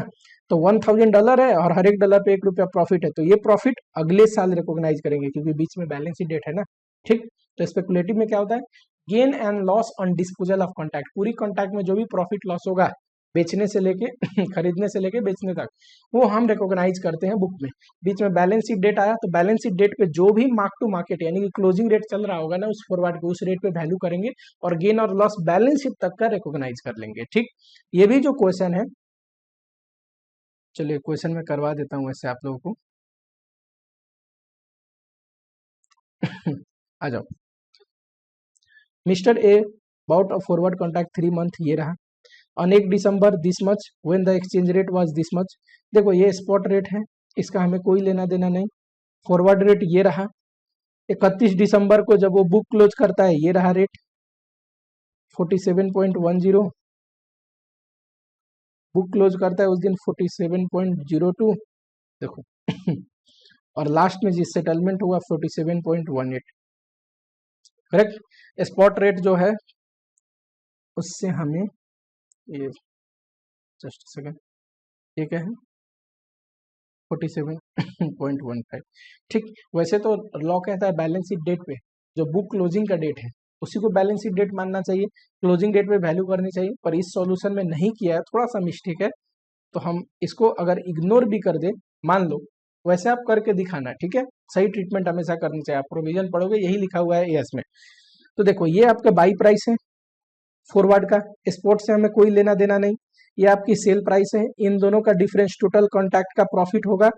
तो $1000 है और हर एक डॉलर पे ₹1 प्रॉफिट है, तो ये प्रॉफिट अगले साल रिकॉग्नाइज करेंगे क्योंकि बीच में बैलेंस शीट डेट है ना। ठीक, तो स्पेकुलेटिव में क्या होता है, gain and loss on disposal of contract, पूरी कॉन्ट्रैक्ट में जो भी प्रॉफिट लॉस होगा बेचने से लेके खरीदने से लेके बेचने तक, वो हम रिकॉग्नाइज करते हैं बुक में। बीच में बैलेंस शीट डेट आया तो बैलेंस शीट डेट पे जो भी मार्क टू मार्केट यानी कि क्लोजिंग रेट चल रहा होगा ना उस फॉरवर्ड के, उस रेट पे वैल्यू करेंगे और गेन और लॉस बैलेंस शीट तक का रिकॉग्नाइज कर लेंगे। ठीक, ये भी जो क्वेश्चन है, चलिए क्वेश्चन में करवा देता हूँ वैसे आप लोगों को आ जाओ। Mr A bought a forward contract 3 month, ये रहा, on 1 December this much when the exchange rate was this much. देखो ये स्पॉट रेट है, इसका हमें कोई लेना देना नहीं। फॉरवर्ड रेट ये रहा, 31 दिसंबर को जब वो बुक क्लोज करता है ये रहा रेट 47.10, बुक क्लोज करता है उस दिन 47.02, देखो और लास्ट में जिस सेटलमेंट हुआ 47.18, करेक्ट। स्पॉट रेट जो है उससे हमें ये जस्ट सेकंड, ये क्या है 47.15। ठीक, वैसे तो लॉ कहता है बैलेंस शीट डेट पे जो बुक क्लोजिंग का डेट है उसी को बैलेंस शीट डेट मानना चाहिए, क्लोजिंग डेट पे वैल्यू करनी चाहिए, पर इस सॉल्यूशन में नहीं किया है, थोड़ा सा मिस्टेक है, तो हम इसको अगर इग्नोर भी कर दे, मान लो वैसे आप करके दिखाना, ठीक है। सही ट्रीटमेंट हमेशा करनी चाहिए, आप प्रोविजन पढ़ोगे यही लिखा हुआ है यस में। तो देखो ये आपका बाई प्राइस है फॉरवर्ड का, स्पॉट से हमें कोई लेना देना नहीं, ये आपकी सेल प्राइस है, इन दोनों का डिफरेंस टोटल कॉन्ट्रैक्ट का प्रॉफिट होगा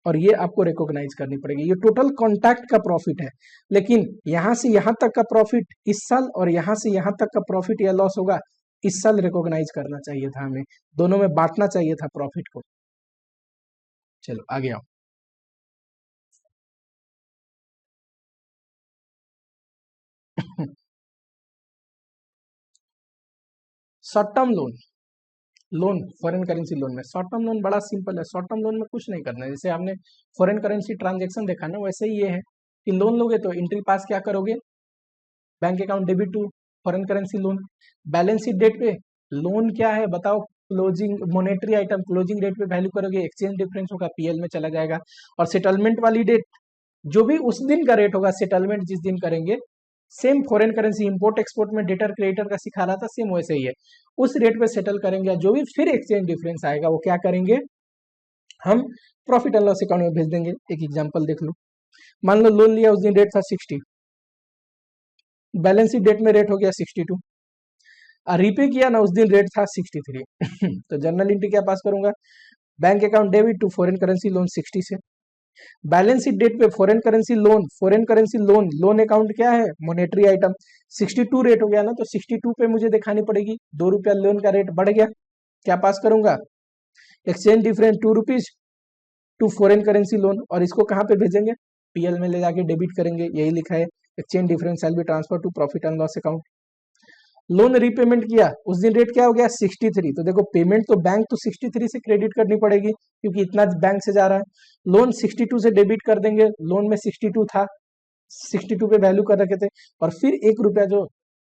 और ये आपको रिकॉग्नाइज करनी पड़ेगी, ये टोटल कॉन्ट्रैक्ट का प्रॉफिट है। लेकिन यहां से यहां तक का प्रॉफिट इस साल और यहां से यहां तक का प्रॉफिट या लॉस होगा इस साल रिकॉग्नाइज करना चाहिए था हमें, दोनों में बांटना चाहिए था प्रॉफिट को। चलो आगे आओ। Short term loan, loan foreign currency loan में शॉर्ट टर्म लोन बड़ा सिंपल है, शॉर्ट टर्म लोन में कुछ नहीं करना है, जैसे आपने फॉरेन करेंसी ट्रांजेक्शन देखा ना वैसे ही ये है कि लोन लोगे तो एंट्री पास क्या करोगे, bank account debit to foreign currency loan, balance sheet date पे लोन क्या है बताओ, closing monetary item, closing date पे वैल्यू करोगे, एक्सचेंज डिफरेंस होगा पीएल में चला जाएगा, और सेटलमेंट वाली डेट जो भी उस दिन का रेट होगा, सेटलमेंट जिस दिन करेंगे, same foreign currency import export में डेटर क्रेडिटर का सिखा रहा था सेम वैसे ही है, उस रेट पे सेटल करेंगे, जो भी फिर एक्सचेंज डिफरेंस आएगा वो क्या करेंगे, हम प्रॉफिट एंड लॉस अकाउंट में भेज देंगे। एक एग्जांपल देख लो, मान लो लोन लिया उस दिन रेट था 60, बैलेंस शीट डेट में रेट हो गया 62, और रीपे किया ना उस दिन रेट था 63 तो जर्नल एंट्री क्या पास करूंगा, bank account debit to foreign currency loan 60 से, बैलेंस शीट डेट पे foreign currency loan, foreign currency loan, loan account क्या है मॉनेटरी आइटम, 62 रेट हो गया ना, तो 62 पे मुझे दिखानी पड़ेगी, ₹2 लोन का रेट बढ़ गया, क्या पास करूंगा, exchange difference ₹2 to foreign currency loan, और इसको कहाँ पे भेजेंगे, पीएल में ले जाके डेबिट करेंगे, यही लिखा है, exchange difference shall be transfer to profit and loss account. Loan repayment किया उस दिन रेट क्या हो गया 63, तो देखो पेमेंट तो बैंक तो 63 से क्रेडिट करनी पड़ेगी क्योंकि इतना बैंक से जा रहा है, लोन 62 से डेबिट कर देंगे, लोन में 62 था, 62 पे वैल्यू कर रखे थे, और फिर ₹1 जो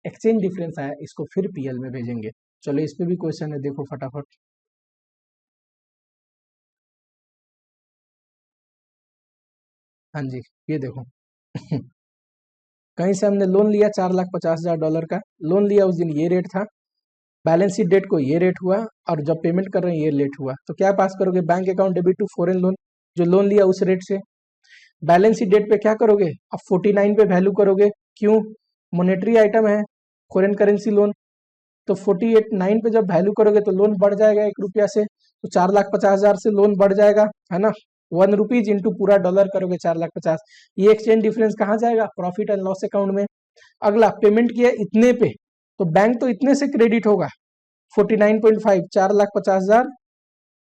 एक्सचेंज डिफरेंस आया इसको फिर पीएल में भेजेंगे। चलो इस पे भी क्वेश्चन है, देखो फटाफट। हाँ जी, ये देखो कहीं से हमने लोन लिया $4,50,000 का, लोन लिया उस दिन ये रेट था, बैलेंस शीट डेट को ये रेट हुआ, और जब पेमेंट कर रहे हैं ये रेट हुआ, तो क्या पास करोगे, bank account debit to foreign loan, जो लोन लिया उस रेट से, बैलेंस शीट डेट पे क्या करोगे, अब 49 पे वैल्यू करोगे, क्यों, मॉनेटरी आइटम है फॉरेन करेंसी लोन, तो 48 पे जब वैल्यू करोगे तो लोन बढ़ जाएगा ₹1 से, तो 4,50,000 से लोन बढ़ जाएगा, है ना, ₹1 इंटू पूरा डॉलर करोगे 4,50,000, ये एक्सचेंज डिफरेंस कहाँ जाएगा, प्रॉफिट एंड लॉस अकाउंट में। अगला पेमेंट किया इतने पे, तो बैंक तो इतने से क्रेडिट होगा 49.5, 4,50,000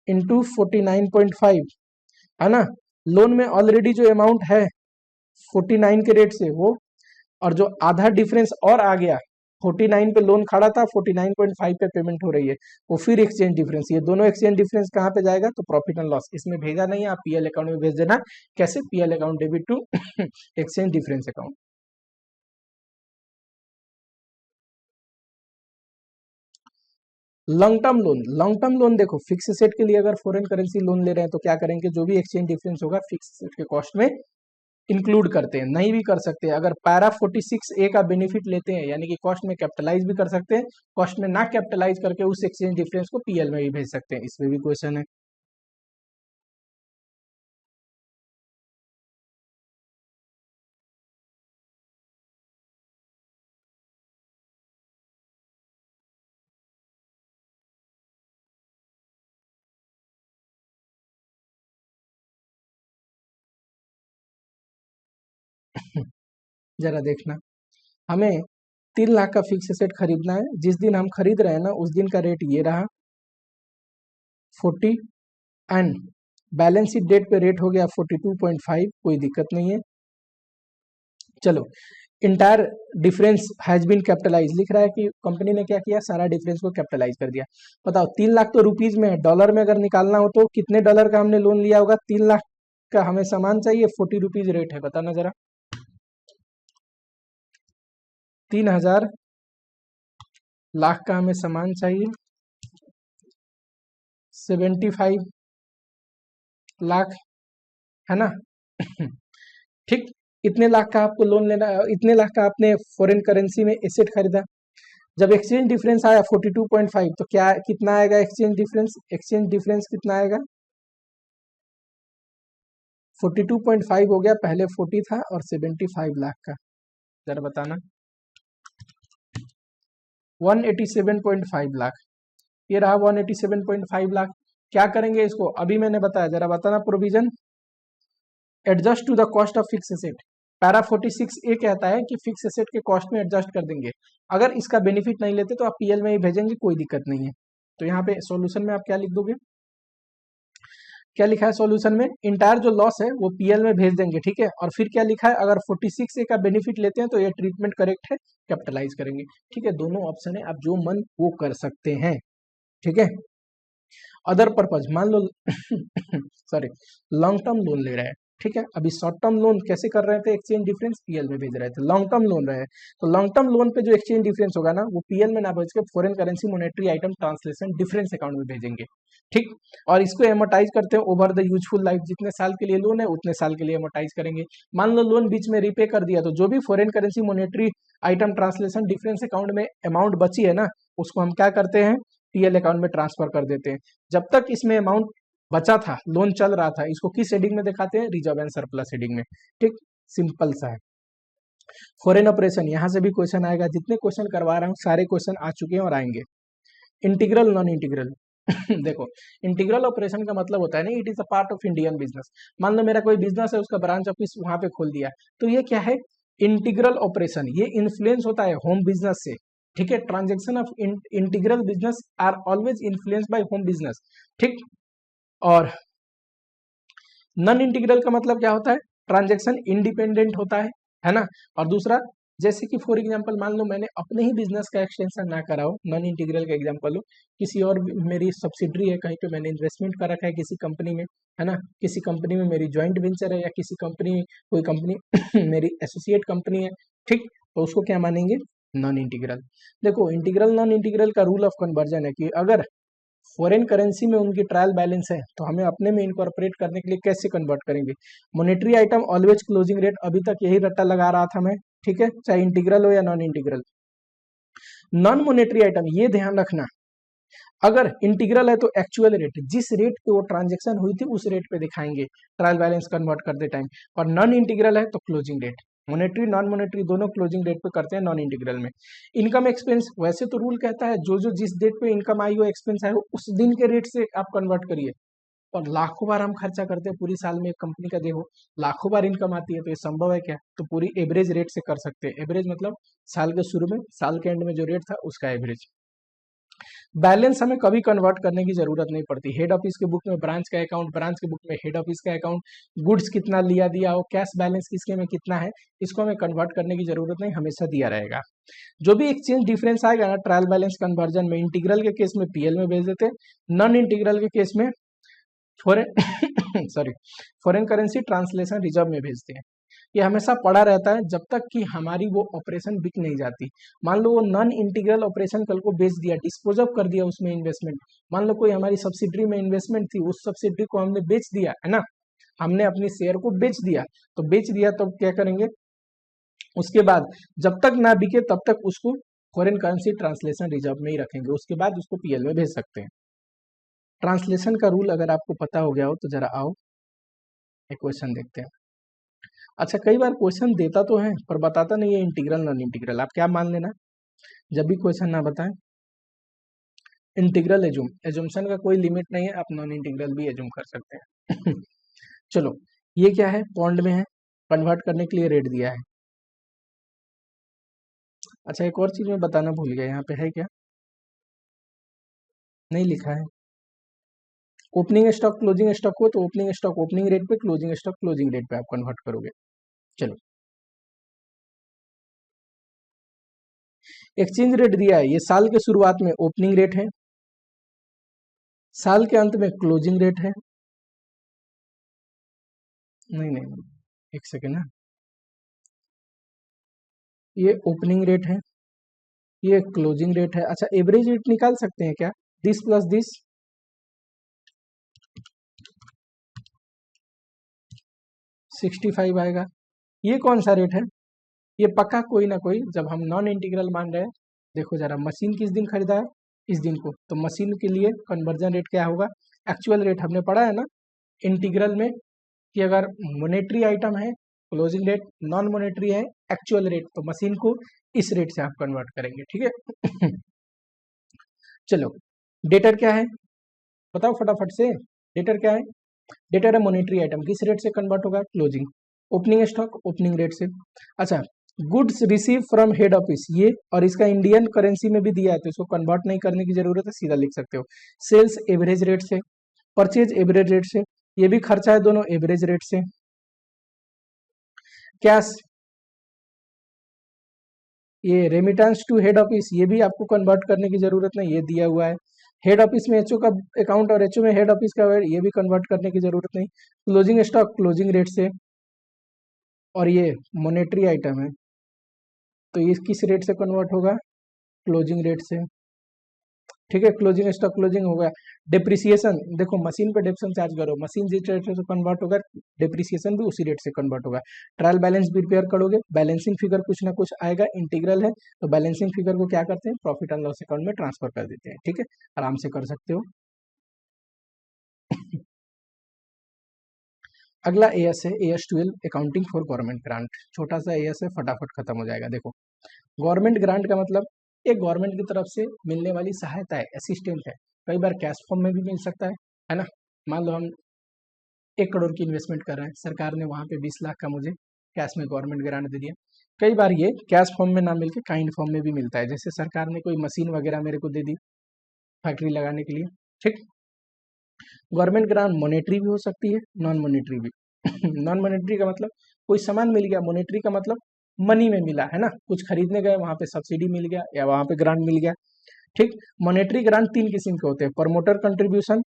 इंटू 49.5, है ना, लोन में ऑलरेडी जो अमाउंट है 49 के रेट से वो, और जो आधा डिफरेंस और आ गया, 49 पे लोन खड़ा था, 49.5 पे पेमेंट हो रही है, वो फिर एक्सचेंज डिफरेंस, ये दोनों एक्सचेंज डिफरेंस कहाँ पे जाएगा, तो प्रॉफिट एंड लॉस। इसमें भेजा नहीं है, आप पीएल अकाउंट में भेज देना। कैसे, PL account debit to exchange difference account. Long term loan, long term loan देखो, फिक्स एसेट के लिए अगर फॉरेन करेंसी लोन ले रहे हैं तो क्या करेंगे, जो भी एक्सचेंज डिफरेंस होगा फिक्स एसेट के कॉस्ट में इंक्लूड करते हैं, नहीं भी कर सकते। अगर पैरा 46A का बेनिफिट लेते हैं, यानी कि कॉस्ट में कैपिटलाइज भी कर सकते हैं, कॉस्ट में ना कैपिटलाइज करके उस एक्सचेंज डिफरेंस को पीएल में भी भेज सकते हैं, इसमें भी क्वेश्चन है। जरा देखना, हमें 3 लाख का फिक्स एसेट खरीदना है, जिस दिन हम खरीद रहे हैं ना उस दिन का रेट ये रहा 40, एंड बैलेंस शीट डेट पे रेट हो गया 42.5, कोई दिक्कत नहीं है। चलो, entire difference has been capitalise लिख रहा है कि कंपनी ने क्या किया, सारा डिफरेंस को कैपिटलाइज कर दिया। बताओ 3 लाख तो रुपीज में है, डॉलर में अगर निकालना हो तो कितने डॉलर का हमने लोन लिया होगा, 3 लाख का हमें सामान चाहिए, 40 रुपीज रेट है, बताना जरा। 3,000 लाख का हमें सामान चाहिए, 75 लाख, है ना। ठीक, इतने लाख का आपको लोन लेना, इतने लाख का आपने फॉरेन करेंसी में एसेट खरीदा। जब एक्सचेंज डिफरेंस आया 42.5, तो क्या कितना आएगा एक्सचेंज डिफरेंस, एक्सचेंज डिफरेंस कितना आएगा, 42.5 हो गया, पहले 40 था और 75 लाख का, जरा बताना। 187.5 लाख, ये रहा 187.5 लाख। क्या करेंगे इसको, अभी मैंने बताया, जरा बताना। Provision adjust to the cost of fix asset, para 46A कहता है कि फिक्स एसेट के कॉस्ट में एडजस्ट कर देंगे। अगर इसका बेनिफिट नहीं लेते तो आप पीएल में ही भेजेंगे, कोई दिक्कत नहीं है। तो यहाँ पे सॉल्यूशन में आप क्या लिख दोगे, क्या लिखा है सॉल्यूशन में, इंटायर जो लॉस है वो पीएल में भेज देंगे, ठीक है। और फिर क्या लिखा है, अगर 46A का बेनिफिट लेते हैं तो ये ट्रीटमेंट करेक्ट है, कैपिटलाइज करेंगे, ठीक है। दोनों ऑप्शन है, आप जो मन वो कर सकते हैं, ठीक है। अदर पर्पज, मान लो सॉरी, लॉन्ग टर्म लोन ले रहे हैं, ठीक है। अभी शॉर्ट टर्म लोन कैसे कर रहे थे, एक्सचेंज डिफरेंस पीएल में भेज रहे थे, लॉन्ग टर्म लोन रहे, तो लॉन्ग टर्म लोन पे जो एक्सचेंज डिफरेंस होगा ना वो पीएल में ना भेज के foreign currency monetary item translation difference account में भेजेंगे, ठीक। और इसको एमोटाइज करते हैं ओवर द यूजफुल लाइफ, जितने साल के लिए लोन है उतने साल के लिए एमोटाइज करेंगे। मान लो लोन बीच में रिपे कर दिया, तो जो भी foreign currency monetary item translation difference account में अमाउंट बची है ना, उसको हम क्या करते हैं, पीएल अकाउंट में ट्रांसफर कर देते हैं। जब तक इसमें अमाउंट बचा था, लोन चल रहा था, इसको किस हेडिंग में दिखाते हैं, रिजर्व एंड सरप्लस हेडिंग में, ठीक। सिंपल सा है। फॉरेन ऑपरेशन, यहां से भी क्वेश्चन आएगा, जितने क्वेश्चन करवा रहा हूं सारे क्वेश्चन आ चुके हैं और आएंगे। इंटीग्रल, नॉन इंटीग्रल देखो, इंटीग्रल ऑपरेशन का मतलब होता है ना, it is a part of Indian business. मान लो मेरा कोई बिजनेस है, उसका ब्रांच ऑफिस वहां पे खोल दिया, तो ये क्या है, इंटीग्रल ऑपरेशन। ये इन्फ्लुएंस होता है होम बिजनेस से, ठीक है। Transaction of integral business are always influence by home business, ठीक। और नॉन इंटीग्रल का मतलब क्या होता है, ट्रांजेक्शन इंडिपेंडेंट होता है ना। और दूसरा, जैसे कि फॉर एग्जांपल मान लो मैंने अपने ही बिजनेस का एक्सटेंशन ना करा हो, नॉन इंटीग्रल का एग्जांपल लो, किसी और मेरी सब्सिडरी है, कहीं पे मैंने इन्वेस्टमेंट कर रखा है किसी कंपनी में, है ना, किसी कंपनी में मेरी ज्वाइंट वेंचर है, या किसी कंपनी, कोई कंपनी मेरी एसोसिएट कंपनी है, ठीक। तो उसको क्या मानेंगे, नॉन इंटीग्रल। देखो, इंटीग्रल नॉन इंटीग्रल का रूल ऑफ कन्वर्जन है कि अगर फॉरेन करेंसी में उनकी ट्रायल बैलेंस है तो हमें अपने में इनकॉर्पोरेट करने के लिए कैसे कन्वर्ट करेंगे, monetary item always closing rate, अभी तक यही रट्टा लगा रहा था मैं, ठीक है, चाहे इंटीग्रल हो या non integral. Non monetary item, ये ध्यान रखना, अगर इंटीग्रल है तो एक्चुअल रेट, जिस रेट पे वो ट्रांजेक्शन हुई थी उस रेट पे दिखाएंगे ट्रायल बैलेंस कन्वर्ट करते टाइम, और नॉन इंटीग्रल है तो closing rate. Monetary non monetary दोनों क्लोजिंग डेट पे करते हैं नॉन इंटीग्रल में। इनकम एक्सपेंस, वैसे तो रूल कहता है जो जो जिस डेट पे इनकम आई हो, एक्सपेंस आए हो, उस दिन के रेट से आप कन्वर्ट करिए। और लाखों बार हम खर्चा करते हैं पूरी साल में, एक कंपनी का देखो लाखों बार इनकम आती है, तो ये संभव है क्या, तो पूरी एवरेज रेट से कर सकते हैं। एवरेज मतलब साल के शुरू में, साल के एंड में जो रेट था उसका एवरेज। बैलेंस हमें कभी कन्वर्ट करने की जरूरत नहीं पड़ती। हेड ऑफिस के बुक में ब्रांच का अकाउंट, ब्रांच के बुक में हेड ऑफिस का अकाउंट, गुड्स कितना लिया दिया हो, कैश बैलेंस किसके में कितना है, इसको हमें कन्वर्ट करने की जरूरत नहीं, हमेशा दिया रहेगा। जो भी एक्सचेंज डिफरेंस आएगा ना ट्रायल बैलेंस कन्वर्जन में, इंटीग्रल के केस में पीएल में भेज देते हैं, नॉन इंटीग्रल के केस में foreign sorry foreign currency translation reserve में भेजते हैं। ये हमेशा पड़ा रहता है जब तक कि हमारी वो ऑपरेशन बिक नहीं जाती। मान लो वो नॉन इंटीग्रल ऑपरेशन कल को बेच दिया, डिस्पोज ऑफ कर दिया उसमें इन्वेस्टमेंट, मान लो कोई हमारी सब्सिडरी में इन्वेस्टमेंट थी, उस सब्सिडरी को हमने बेच दिया है ना, हमने अपनी शेयर को बेच दिया, तो बेच दिया तब क्या करेंगे, उसके बाद जब तक ना बिके तब तक उसको फॉरेन करेंसी ट्रांसलेशन रिजर्व में ही रखेंगे, उसके बाद उसको पीएल में भेज सकते हैं। ट्रांसलेशन का रूल अगर आपको पता हो गया हो तो जरा आओ एक क्वेश्चन देखते हैं। अच्छा, कई बार क्वेश्चन देता तो है पर बताता नहीं है इंटीग्रल नॉन इंटीग्रल। आप क्या मान लेना, जब भी क्वेश्चन ना बताएं इंटीग्रल एज्यूम, एज्यूमशन का कोई लिमिट नहीं है, आप नॉन इंटीग्रल भी एज्यूम कर सकते हैं। चलो, ये क्या है, पॉन्ड में है, कन्वर्ट करने के लिए रेट दिया है। अच्छा, एक और चीज मैं बताना भूल गया, यहाँ पे है क्या, नहीं लिखा है। ओपनिंग स्टॉक क्लोजिंग स्टॉक हो तो ओपनिंग स्टॉक ओपनिंग रेट पे, क्लोजिंग स्टॉक क्लोजिंग रेट पे आप कन्वर्ट करोगे। चलो, एक्सचेंज रेट दिया है, ये साल के शुरुआत में ओपनिंग रेट है, साल के अंत में क्लोजिंग रेट है। नहीं नहीं, एक सेकेंड है, ये ओपनिंग रेट है, ये क्लोजिंग रेट है। अच्छा, एवरेज रेट निकाल सकते हैं क्या, दिस प्लस दिस, 65 आएगा। ये कौन सा रेट है, ये पक्का कोई ना कोई, जब हम नॉन इंटीग्रल मान रहे हैं, देखो जरा, मशीन किस दिन खरीदा है, इस दिन को, तो मशीन के लिए कन्वर्जन रेट क्या होगा, एक्चुअल रेट हमने पढ़ा है ना इंटीग्रल में, कि अगर मोनेटरी आइटम है क्लोजिंग रेट, नॉन मोनेटरी है एक्चुअल रेट, तो मशीन को इस रेट से आप कन्वर्ट करेंगे, ठीक है। चलो, डेटर क्या है बताओ फटाफट से, डेटर क्या है, डेटर है मोनेटरी आइटम, किस रेट से कन्वर्ट होगा, closing. Opening stock opening rate से। अच्छा, goods receive from head office, ये और इसका इंडियन करेंसी में भी दिया है तो इसको कन्वर्ट नहीं करने की जरूरत है, सीधा लिख सकते हो। सेल्स एवरेज रेट से, परचेज एवरेज रेट से, ये भी खर्चा है दोनों एवरेज रेट से। कैश, ये रेमिटेंस टू हेड ऑफिस, ये भी आपको कन्वर्ट करने की जरूरत नहीं, ये दिया हुआ है। हेड ऑफिस में एचओ का अकाउंट और एचओ में हेड ऑफिस का, ये भी कन्वर्ट करने की जरूरत नहीं। क्लोजिंग स्टॉक क्लोजिंग रेट से, और ये मॉनेटरी आइटम है तो ये किस रेट से कन्वर्ट होगा, क्लोजिंग रेट से, ठीक है। क्लोजिंग स्टॉक क्लोजिंग होगा। डिप्रिसिएशन, देखो मशीन पे डेप्शन चार्ज करो, मशीन जिस रेट से कन्वर्ट होगा डिप्रिसिएशन भी उसी रेट से कन्वर्ट होगा। ट्रायल बैलेंस भी प्रिपेयर करोगे, बैलेंसिंग फिगर कुछ ना कुछ आएगा, इंटीग्रल है तो बैलेंसिंग फिगर को क्या करते हैं, प्रॉफिट एंड लॉस अकाउंट में ट्रांसफर कर देते हैं, ठीक है, आराम से कर सकते हो। अगला एएस है, AS12 accounting for government grant, छोटा सा एएस है, फटाफट खत्म हो जाएगा। देखो, गवर्नमेंट ग्रांट का मतलब एक गवर्नमेंट की तरफ से मिलने वाली सहायता है, असिस्टेंट है, कई बार कैश फॉर्म में भी मिल सकता है ना। मान लो हम 1 करोड़ की इन्वेस्टमेंट कर रहे हैं, सरकार ने वहाँ पे 20 लाख का मुझे कैश में गवर्नमेंट ग्रांट दे दिया। कई बार ये कैश फॉर्म में ना मिलके काइंड फॉर्म में भी मिलता है, जैसे सरकार ने कोई मशीन वगैरह मेरे को दे दी फैक्ट्री लगाने के लिए, ठीक। गवर्नमेंट ग्रांट मॉनेटरी भी हो सकती है, नॉन मॉनेटरी भी। नॉन मॉनेटरी का मतलब कोई सामान मिल गया, मॉनेटरी का मतलब मनी में मिला है ना, कुछ खरीदने गए वहां पे सब्सिडी मिल गया या वहां पे ग्रांट मिल गया, ठीक। मॉनेटरी ग्रांट 3 किस्म के होते हैं, promoter contribution,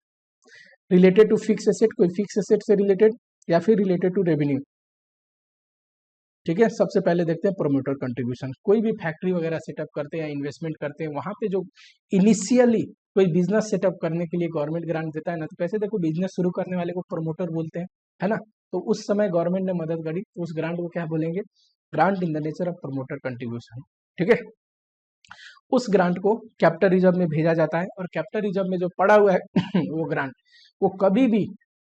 related to fix asset, कोई फिक्स एसेट से रिलेटेड, या फिर रिलेटेड टू रेवेन्यू, ठीक है। सबसे पहले देखते हैं प्रोमोटर कंट्रीब्यूशन, कोई भी फैक्ट्री वगैरह सेटअप करते हैं या इन्वेस्टमेंट करते हैं, वहां पे जो इनिशियली कोई बिजनेस सेटअप करने के लिए गवर्नमेंट ग्रांट देता है ना, तो कैसे, देखो बिजनेस शुरू करने वाले को प्रोमोटर बोलते हैं, है ना, तो उस समय गवर्नमेंट ने मदद करी तो उस ग्रांट को क्या बोलेंगे, grant in the nature of promoter contribution, ठीक है। उस ग्रांट को कैपिटल रिजर्व में भेजा जाता है, और कैपिटल रिजर्व में जो पड़ा हुआ है वो ग्रांट वो कभी भी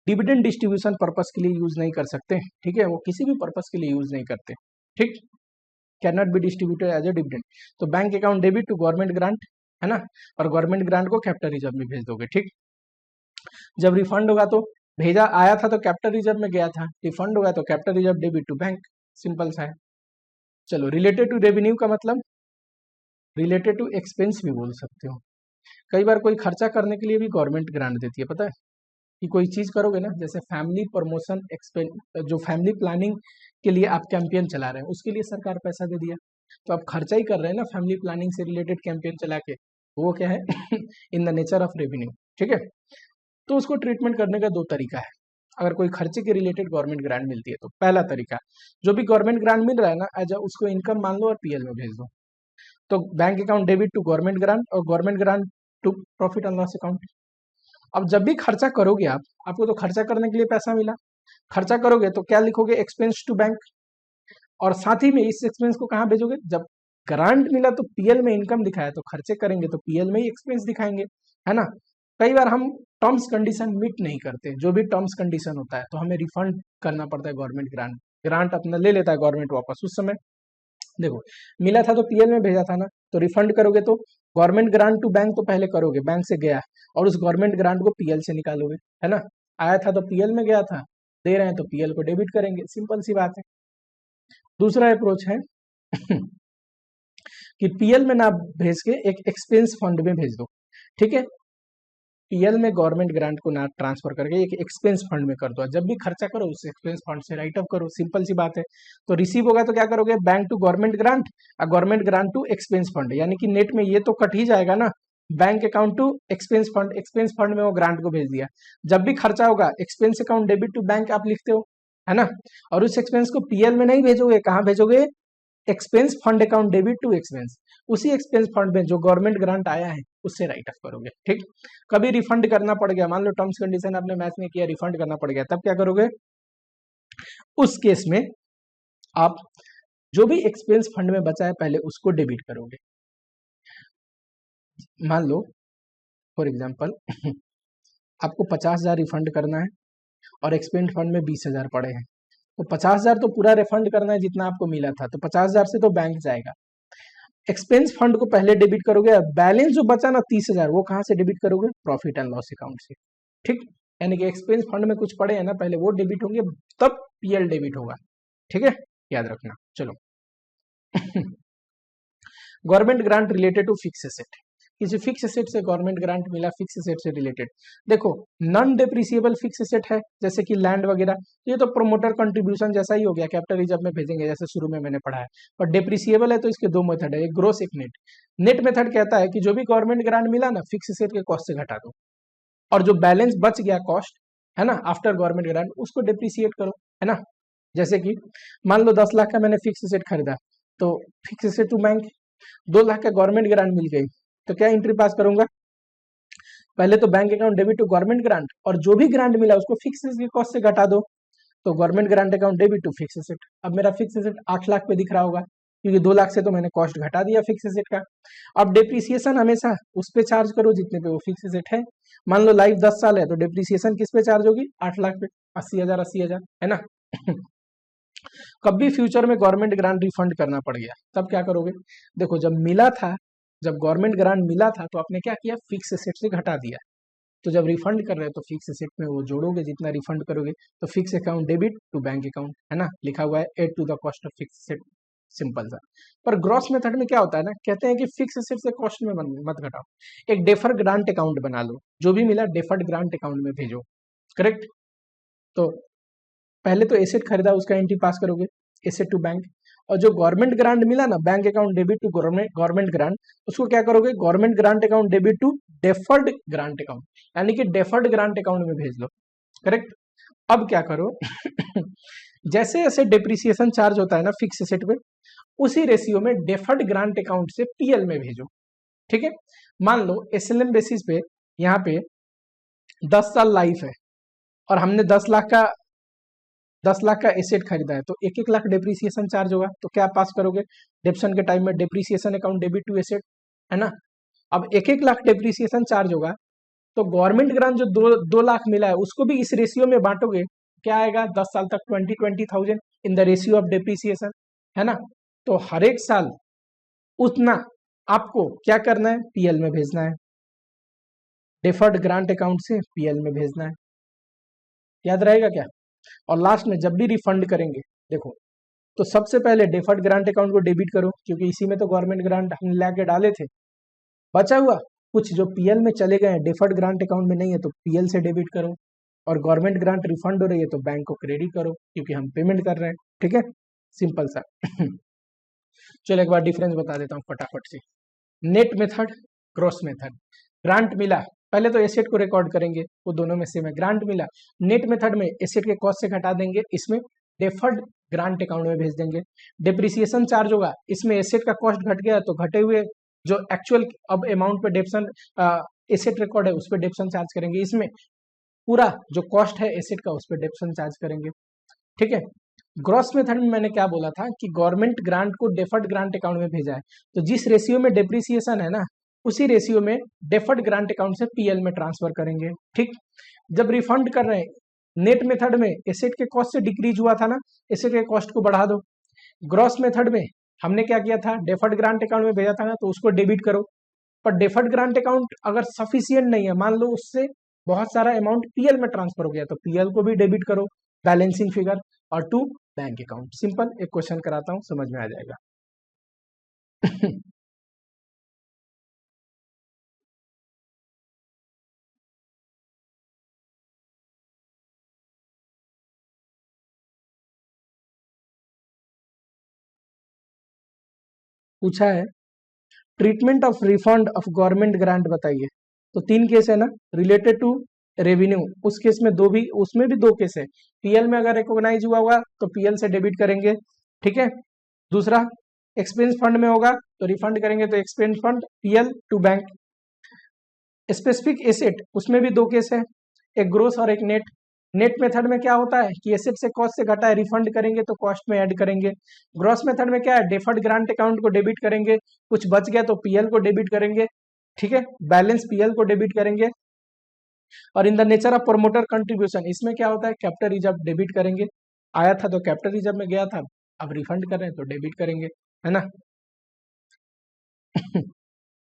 डिविडेंड डिस्ट्रीब्यूशन पर्पस के लिए यूज नहीं कर सकते, ठीक है, वो किसी भी पर्पस के लिए यूज नहीं करते, ठीक, can not be distributed as a dividend. तो bank account debit to government grant, है ना, और गवर्नमेंट ग्रांट को कैपिटल रिजर्व में भेज दोगे, ठीक। जब रिफंड होगा तो भेजा आया था तो कैपिटल रिजर्व में गया था, रिफंड होगा तो capital reserve debit to bank, simple सा है। चलो, रिलेटेड टू रेवेन्यू का मतलब रिलेटेड टू एक्सपेंस भी बोल सकते हो, कई बार कोई खर्चा करने के लिए भी गवर्नमेंट ग्रांट देती है, पता है कि कोई चीज करोगे ना, जैसे फैमिली प्रमोशन जो फैमिली प्लानिंग के लिए आप कैंपेन चला रहे हैं उसके लिए सरकार पैसा दे दिया, तो आप खर्चा ही कर रहे हैं ना फैमिली प्लानिंग से रिलेटेड कैंपेन चला के, वो क्या है in the nature of revenue, ठीक है। तो उसको ट्रीटमेंट करने का दो तरीका है। अगर कोई खर्चे के रिलेटेड गवर्नमेंट ग्रांट मिलती है तो पहला तरीका, जो भी गवर्नमेंट ग्रांट मिल रहा है ना एज उसको इनकम मान लो और पीएल में भेज दो। तो bank account debit to government grant और government grant to profit and loss account. अब जब भी खर्चा करोगे आप, आपको तो खर्चा करने के लिए पैसा मिला, खर्चा करोगे तो क्या लिखोगे, एक्सपेंस टू बैंक, और साथ ही में इस एक्सपेंस को कहाँ भेजोगे, जब ग्रांट मिला तो पीएल में इनकम दिखाया, तो खर्चे करेंगे तो पीएल में ही एक्सपेंस दिखाएंगे, है ना। कई बार हम टर्म्स कंडीशन मीट नहीं करते, जो भी टर्म्स कंडीशन होता है तो हमें रिफंड करना पड़ता है गवर्नमेंट ग्रांट, ग्रांट अपना ले लेता है गवर्नमेंट वापस। उस समय देखो मिला था तो पीएल में भेजा था ना, तो रिफंड करोगे तो गवर्नमेंट ग्रांट टू बैंक तो पहले करोगे, बैंक से गया और उस गवर्नमेंट ग्रांट को पीएल से निकालोगे, है ना। आया था तो पीएल में गया था, दे रहे हैं तो पीएल को डेबिट करेंगे, सिंपल सी बात है। दूसरा अप्रोच है कि पीएल में ना भेज के एक एक्सपेंस फंड में भेज दो, ठीक है। पीएल में गवर्नमेंट ग्रांट को ना ट्रांसफर करके एक एक्सपेंस फंड में कर दो, जब भी खर्चा करो उस एक्सपेंस फंड से राइट ऑफ करो, सिंपल सी बात है। तो रिसीव होगा तो क्या करोगे, बैंक टू गवर्नमेंट ग्रांट और government grant to expense fund, यानी कि नेट में ये तो कट ही जाएगा ना, bank account to expense fund, expense fund में वो ग्रांट को भेज दिया। जब भी खर्चा होगा expense account debit to bank आप लिखते हो, है ना, और उस एक्सपेंस को पीएल में नहीं भेजोगे, कहाँ भेजोगे, expense fund account debit to expense, उसी एक्सपेंस फंड में जो गवर्नमेंट ग्रांट आया है उससे राइट ऑफ करोगे, ठीक। कभी रिफंड करना पड़ गया, मान लो टर्म्स कंडीशन आपने मैच में किया, रिफंड करना पड़ गया, तब क्या करोगे, उस केस में आप जो भी एक्सपेंस फंड में बचा है पहले उसको डेबिट करोगे। मान लो फॉर एग्जांपल आपको 50,000 रिफंड करना है और एक्सपेंस फंड में 20,000 पड़े हैं, तो 50,000 तो पूरा रिफंड करना है जितना आपको मिला था, तो 50,000 से तो बैंक जाएगा, एक्सपेंस फंड को पहले डेबिट करोगे, बैलेंस जो बचा ना 30,000 वो कहाँ से डेबिट करोगे, प्रॉफिट एंड लॉस अकाउंट से, ठीक। यानी कि एक्सपेंस फंड में कुछ पड़े हैं ना, पहले वो डेबिट होंगे तब पीएल डेबिट होगा, ठीक है, याद रखना। चलो government grant related to fix asset, किसी फिक्स एसेट से गवर्नमेंट ग्रांट मिला, फिक्स एसेट से रिलेटेड, देखो नॉन डेप्रिसिएबल फिक्स एसेट है जैसे कि लैंड वगैरह, ये तो प्रोमोटर कंट्रीब्यूशन जैसा ही हो गया, कैपिटल रिजर्व में भेजेंगे जैसे शुरू में मैंने पढ़ा है। और डेप्रिसिएबल है तो इसके दो मेथड है, एक ग्रोस एक नेट। नेट मेथड कहता है कि जो भी गवर्नमेंट ग्रांट मिला ना फिक्स एसेट के कॉस्ट से घटा दो, और जो बैलेंस बच गया कॉस्ट, है ना, आफ्टर गवर्नमेंट ग्रांट उसको डेप्रिसिएट करो, है ना। जैसे कि मान लो 10 लाख का मैंने फिक्स एसेट खरीदा, तो fix asset to bank 2 lakh का गवर्नमेंट ग्रांट मिल गई, तो क्या एंट्री पास करूंगा, पहले तो bank account debit to government grant, और जो भी ग्रांट मिला उसको फिक्स एसेट कॉस्ट से घटा दो, तो government grant account debit to fix asset. अब मेरा फिक्स एसेट 8 लाख पे दिख रहा होगा क्योंकि 2 लाख से तो मैंने कॉस्ट घटा दिया फिक्स एसेट का। अब डेप्रिसिएशन हमेशा उस पे चार्ज करो जितने पे वो फिक्स एसेट है। मान लो लाइफ 10 साल है तो डेप्रिसिएशन किस पे चार्ज होगी, 8 लाख पे, 80,000 है ना कभी फ्यूचर में गवर्नमेंट ग्रांट रिफंड करना पड़ गया तब क्या करोगे, देखो जब मिला था, जब गवर्नमेंट ग्रांट मिला था तो आपने क्या किया, फिक्स एसेट से घटा दिया, तो जब रिफंड कर रहे हो तो फिक्स एसेट में वो जोड़ोगे जितना रिफंड करोगे, तो fix account debit to bank account, है ना, लिखा हुआ है add to the cost of fix asset, simple सा। पर ग्रॉस मेथड में क्या होता है ना, कहते हैं कि फिक्स एसेट से कॉस्ट में मत घटाओ, एक डेफर ग्रांट अकाउंट बना लो, जो भी मिला डेफर्ड ग्रांट अकाउंट में भेजो, करेक्ट। तो पहले तो एसेट खरीदा उसका एंट्री पास करोगे, एसेट टू बैंक, और जो गवर्नमेंट ग्रांट मिला ना bank account debit to government grant, उसको क्या करोगे, government grant account debit to deferred grant account, यानी कि डेफर्ड ग्रांट अकाउंट में भेज लो, करेक्ट। अब क्या करो जैसे जैसे डेप्रिसिएशन चार्ज होता है ना फिक्स एसेट पे, उसी रेशियो में डेफर्ड ग्रांट अकाउंट से पीएल में भेजो, ठीक है। मान लो एसएलएम बेसिस पे यहाँ पे 10 साल लाइफ है और हमने 10 लाख का एसेट खरीदा है, तो 1-1 लाख डेप्रिसिएशन चार्ज होगा, तो क्या पास करोगे, डेप्शन के टाइम में depreciation account debit to asset, है ना। अब 1-1 लाख डेप्रिसिएशन चार्ज होगा, तो गवर्नमेंट ग्रांट जो 2 लाख मिला है उसको भी इस रेशियो में बांटोगे, क्या आएगा 10 साल तक 20,000 in the ratio of depreciation, है ना। तो हर एक साल उतना आपको क्या करना है, पीएल में भेजना है, डेफर्ड ग्रांट अकाउंट से पीएल में भेजना है, याद रहेगा क्या। और लास्ट में जब भी रिफंड करेंगे, देखो तो सबसे पहले डेफर्ड ग्रांट अकाउंट को डेबिट करो क्योंकि इसी में तो गवर्नमेंट ग्रांट हम लाके डाले थे, बचा हुआ कुछ जो पीएल में चले गए हैं, डिफर्ड ग्रांट अकाउंट में नहीं है तो पीएल से डेबिट करो, और गवर्नमेंट ग्रांट रिफंड हो रही है तो बैंक को क्रेडिट करो, क्योंकि हम पेमेंट कर रहे हैं। ठीक है, सिंपल सा। चलो एक बार डिफरेंस बता देता हूँ फटाफट से। Net method, gross method. Grant मिला, पहले तो एसेट को रिकॉर्ड करेंगे, वो दोनों में सेम है। ग्रांट मिला, नेट मेथड में एसेट के कॉस्ट से घटा देंगे, इसमें डेफर्ड ग्रांट अकाउंट में भेज देंगे। डिप्रिसिएशन चार्ज होगा, इसमें एसेट का कॉस्ट घट गया तो घटे हुए जो एक्चुअल अब अमाउंट पे डेप्शन एसेट रिकॉर्ड है उस पर डेप्शन चार्ज करेंगे, इसमें पूरा जो कॉस्ट है एसेट का उस पर डेप्शन चार्ज करेंगे। ठीक है, ग्रॉस मेथड में मैंने क्या बोला था कि गवर्नमेंट ग्रांट को डेफर्ड ग्रांट अकाउंट में भेजा है, तो जिस रेशियो में डिप्रिसिएशन है ना, उसी रेशियो में डेफर्ड ग्रांट अकाउंट से पीएल में ट्रांसफर करेंगे। ठीक, जब रिफंड कर रहे हैं नेट मेथड में एसेट के कॉस्ट से डिक्रीज हुआ था ना, एसेट के कॉस्ट को बढ़ा दो। ग्रॉस मेथड में हमने क्या किया था, डेफर्ड ग्रांट अकाउंट में भेजा था ना, तो उसको डेबिट करो। पर डेफर्ड ग्रांट अकाउंट अगर सफिशियंट नहीं है, मान लो उससे बहुत सारा अमाउंट पीएल में ट्रांसफर हो गया, तो पीएल को भी डेबिट करो, बैलेंसिंग फिगर और टू बैंक अकाउंट। सिंपल, एक क्वेश्चन कराता हूं, समझ में आ जाएगा। पूछा है treatment of refund of government grant बताइए। तो 3 केस है ना, रिलेटेड टू रेवेन्यू, उस केस में दो भी, उसमें भी 2 केस है। पीएल में अगर रिकॉग्नाइज हुआ होगा तो पीएल से डेबिट करेंगे। ठीक है, दूसरा एक्सपेंस फंड में होगा तो रिफंड करेंगे, तो expense fund PL to bank. Specific asset, उसमें भी 2 केस है, एक ग्रोस और एक नेट। नेट मेथड में क्या होता है कि एसेट से कॉस्ट से घटा है, रिफंड करेंगे तो कॉस्ट में ऐड करेंगे। ग्रॉस मेथड में क्या है, डेफर्ड ग्रांट अकाउंट को डेबिट करेंगे, कुछ बच गया तो पीएल को डेबिट करेंगे। ठीक है, बैलेंस पीएल को डेबिट करेंगे। और in the nature of promoter contribution, इसमें क्या होता है, कैपिटल रिजर्व डेबिट करेंगे, आया था तो कैपिटल रिजर्व में गया था, अब रिफंड कर रहे हैं तो डेबिट करेंगे, है ना।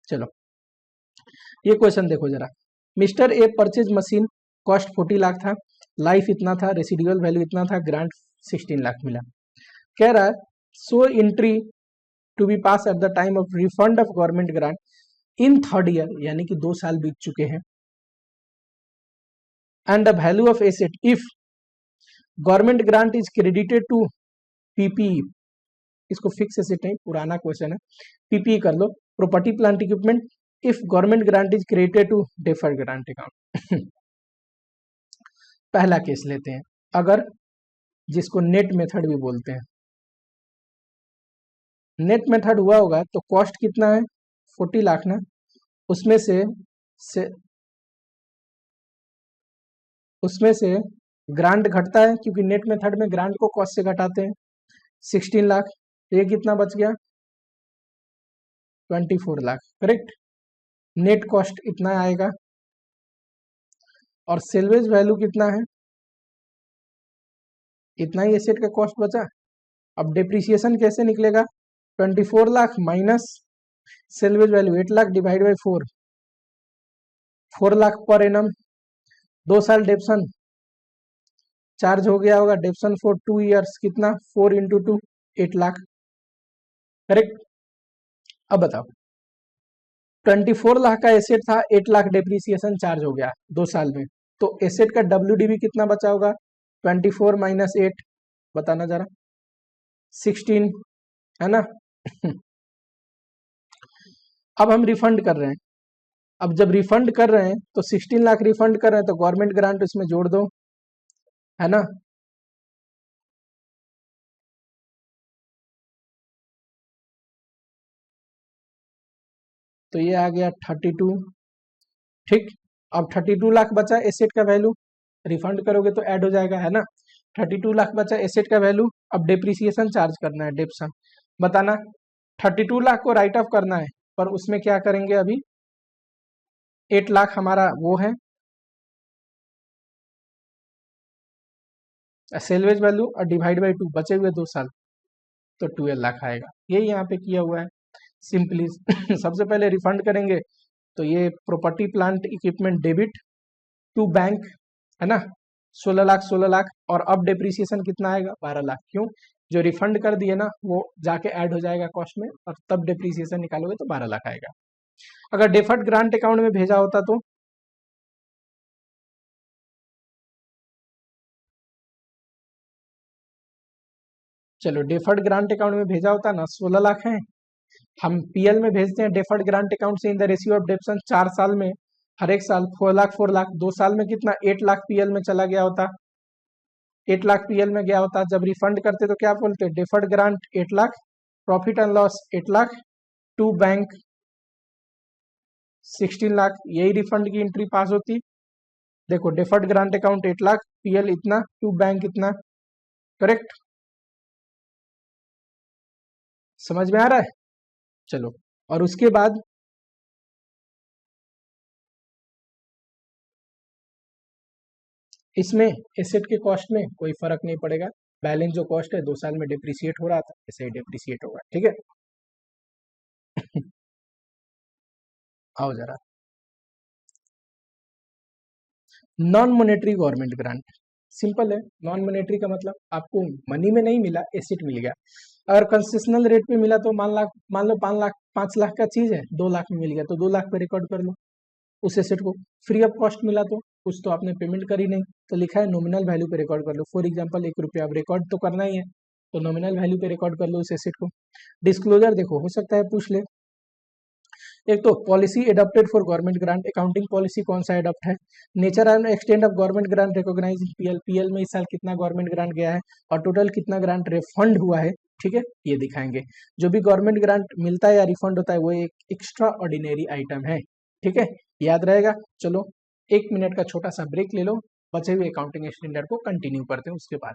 चलो ये क्वेश्चन देखो जरा। Mister A purchase machine, cost 40 lakh था, लाइफ इतना था, रेसिडुअल वैल्यू इतना था, ग्रांट 16 लाख मिला। कह रहा है so entry to be pass at the time of refund of government grant in 3rd year, यानी कि 2 साल बीत चुके हैं, and the value of asset if government grant is credited to PPE. इसको फिक्स एसेट नहीं, पुराना क्वेश्चन है, पीपीई कर लो, property plant equipment, if government grant is credited to deferred grant account. पहला केस लेते हैं, अगर जिसको नेट मेथड भी बोलते हैं, नेट मेथड हुआ होगा तो कॉस्ट कितना है 40 लाख ना, उसमें से ग्रांट घटता है, क्योंकि नेट मेथड में ग्रांट को कॉस्ट से घटाते हैं, 16 लाख, तो ये कितना बच गया 24 लाख, करेक्ट। नेट कॉस्ट इतना आएगा, और सेल्वेज वैल्यू कितना है, इतना ही एसेट का कॉस्ट बचा। अब डिप्रिसिएशन कैसे निकलेगा, 24 lakh minus salvage value 8 lakh divide by 4 lakh per annum, 2 साल डेप्शन चार्ज हो गया होगा, डेप्शन फॉर 2 ईयर्स, कितना 4 इंटू 2 8 लाख, करेक्ट। अब बताओ 24 लाख का एसेट था, 8 लाख डिप्रिसिएशन चार्ज हो गया 2 साल में, तो एसेट का डब्ल्यूडीवी कितना बचा होगा, 24 माइनस 8, बताना जरा, 16, है ना। अब हम रिफंड कर रहे हैं, अब जब रिफंड कर रहे हैं तो 16 लाख रिफंड कर रहे हैं, तो गवर्नमेंट ग्रांट इसमें जोड़ दो, है ना। तो ये आ गया 32, ठीक। अब 32 लाख बचा एसेट का वैल्यू, रिफंड करोगे तो ऐड हो जाएगा, है ना। 32 लाख बचा एसेट का वैल्यू, अब डेप्रिसिएशन चार्ज करना है, डेप्शन बताना। 32 लाख को राइट ऑफ करना है, पर उसमें क्या करेंगे, अभी 8 लाख हमारा वो है सेल्वेज वैल्यू, और डिवाइड बाई 2, बचे हुए 2 साल, तो 12 लाख आएगा। यही यहाँ पे किया हुआ है सिंपली। सबसे पहले रिफंड करेंगे, तो ये property plant equipment debit to bank, है ना, 16 लाख 16 लाख, और अब डिप्रिसिएशन कितना आएगा 12 लाख, क्यों, जो रिफंड कर दिए ना वो जाके ऐड हो जाएगा कॉस्ट में, और तब डिप्रिसिएशन निकालोगे तो 12 लाख आएगा। अगर डेफर्ड ग्रांट अकाउंट में भेजा होता तो चलो डेफर्ड ग्रांट अकाउंट में भेजा होता ना 16 लाख है, हम पीएल में भेजते हैं डेफर्ड ग्रांट अकाउंट से इन द रेशियो ऑफ डेप्शन 4 साल में, हर एक साल 4 लाख 2 साल में कितना 8 लाख पीएल में चला गया होता, 8 लाख पीएल में गया होता। जब रिफंड करते तो क्या बोलते, deferred grant 8 lakh, profit and loss 8 lakh, to bank 16 lakh, यही रिफंड की एंट्री पास होती। देखो deferred grant account 8 lakh, PL इतना, टू बैंक इतना, करेक्ट, समझ में आ रहा है। चलो और उसके बाद इसमें एसेट के कॉस्ट में कोई फर्क नहीं पड़ेगा, बैलेंस जो कॉस्ट है 2 साल में डिप्रिसिएट हो रहा था ऐसे ही डिप्रिसिएट होगा, ठीक है। आओ जरा, non monetary government grant, simple है। नॉन मोनेटरी का मतलब आपको मनी में नहीं मिला, एसेट मिल गया। अगर कंसेशनल रेट पे मिला तो मान लो 5 लाख का चीज है 2 लाख में मिल गया तो 2 लाख पे रिकॉर्ड कर लो उस एसेट को। फ्री ऑफ कॉस्ट मिला तो कुछ तो आपने पेमेंट करी नहीं, तो लिखा है नॉमिनल वैल्यू पे रिकॉर्ड कर लो। फॉर एग्जांपल 1 रुपया, अब रिकॉर्ड तो करना ही है तो नॉमिनल वैल्यू पे रिकॉर्ड कर लो उस एसेट को। डिस्क्लोजर देखो, हो सकता है पूछ ले, एक तो policy adopted for government grant, accounting policy कौन सा एडॉप्ट है, nature and extent of government grant recognise in PL, PL में इस साल कितना गवर्नमेंट ग्रांट गया है और टोटल कितना ग्रांट रिफंड हुआ है, ठीक है, ये दिखाएंगे। जो भी गवर्नमेंट ग्रांट मिलता है या रिफंड होता है वो एक एक्स्ट्रा ऑर्डिनरी आइटम है, ठीक है, याद रहेगा। चलो 1 मिनट का छोटा सा ब्रेक ले लो, बचे हुए अकाउंटिंग स्टैंडर्ड को कंटिन्यू करते हैं उसके बाद।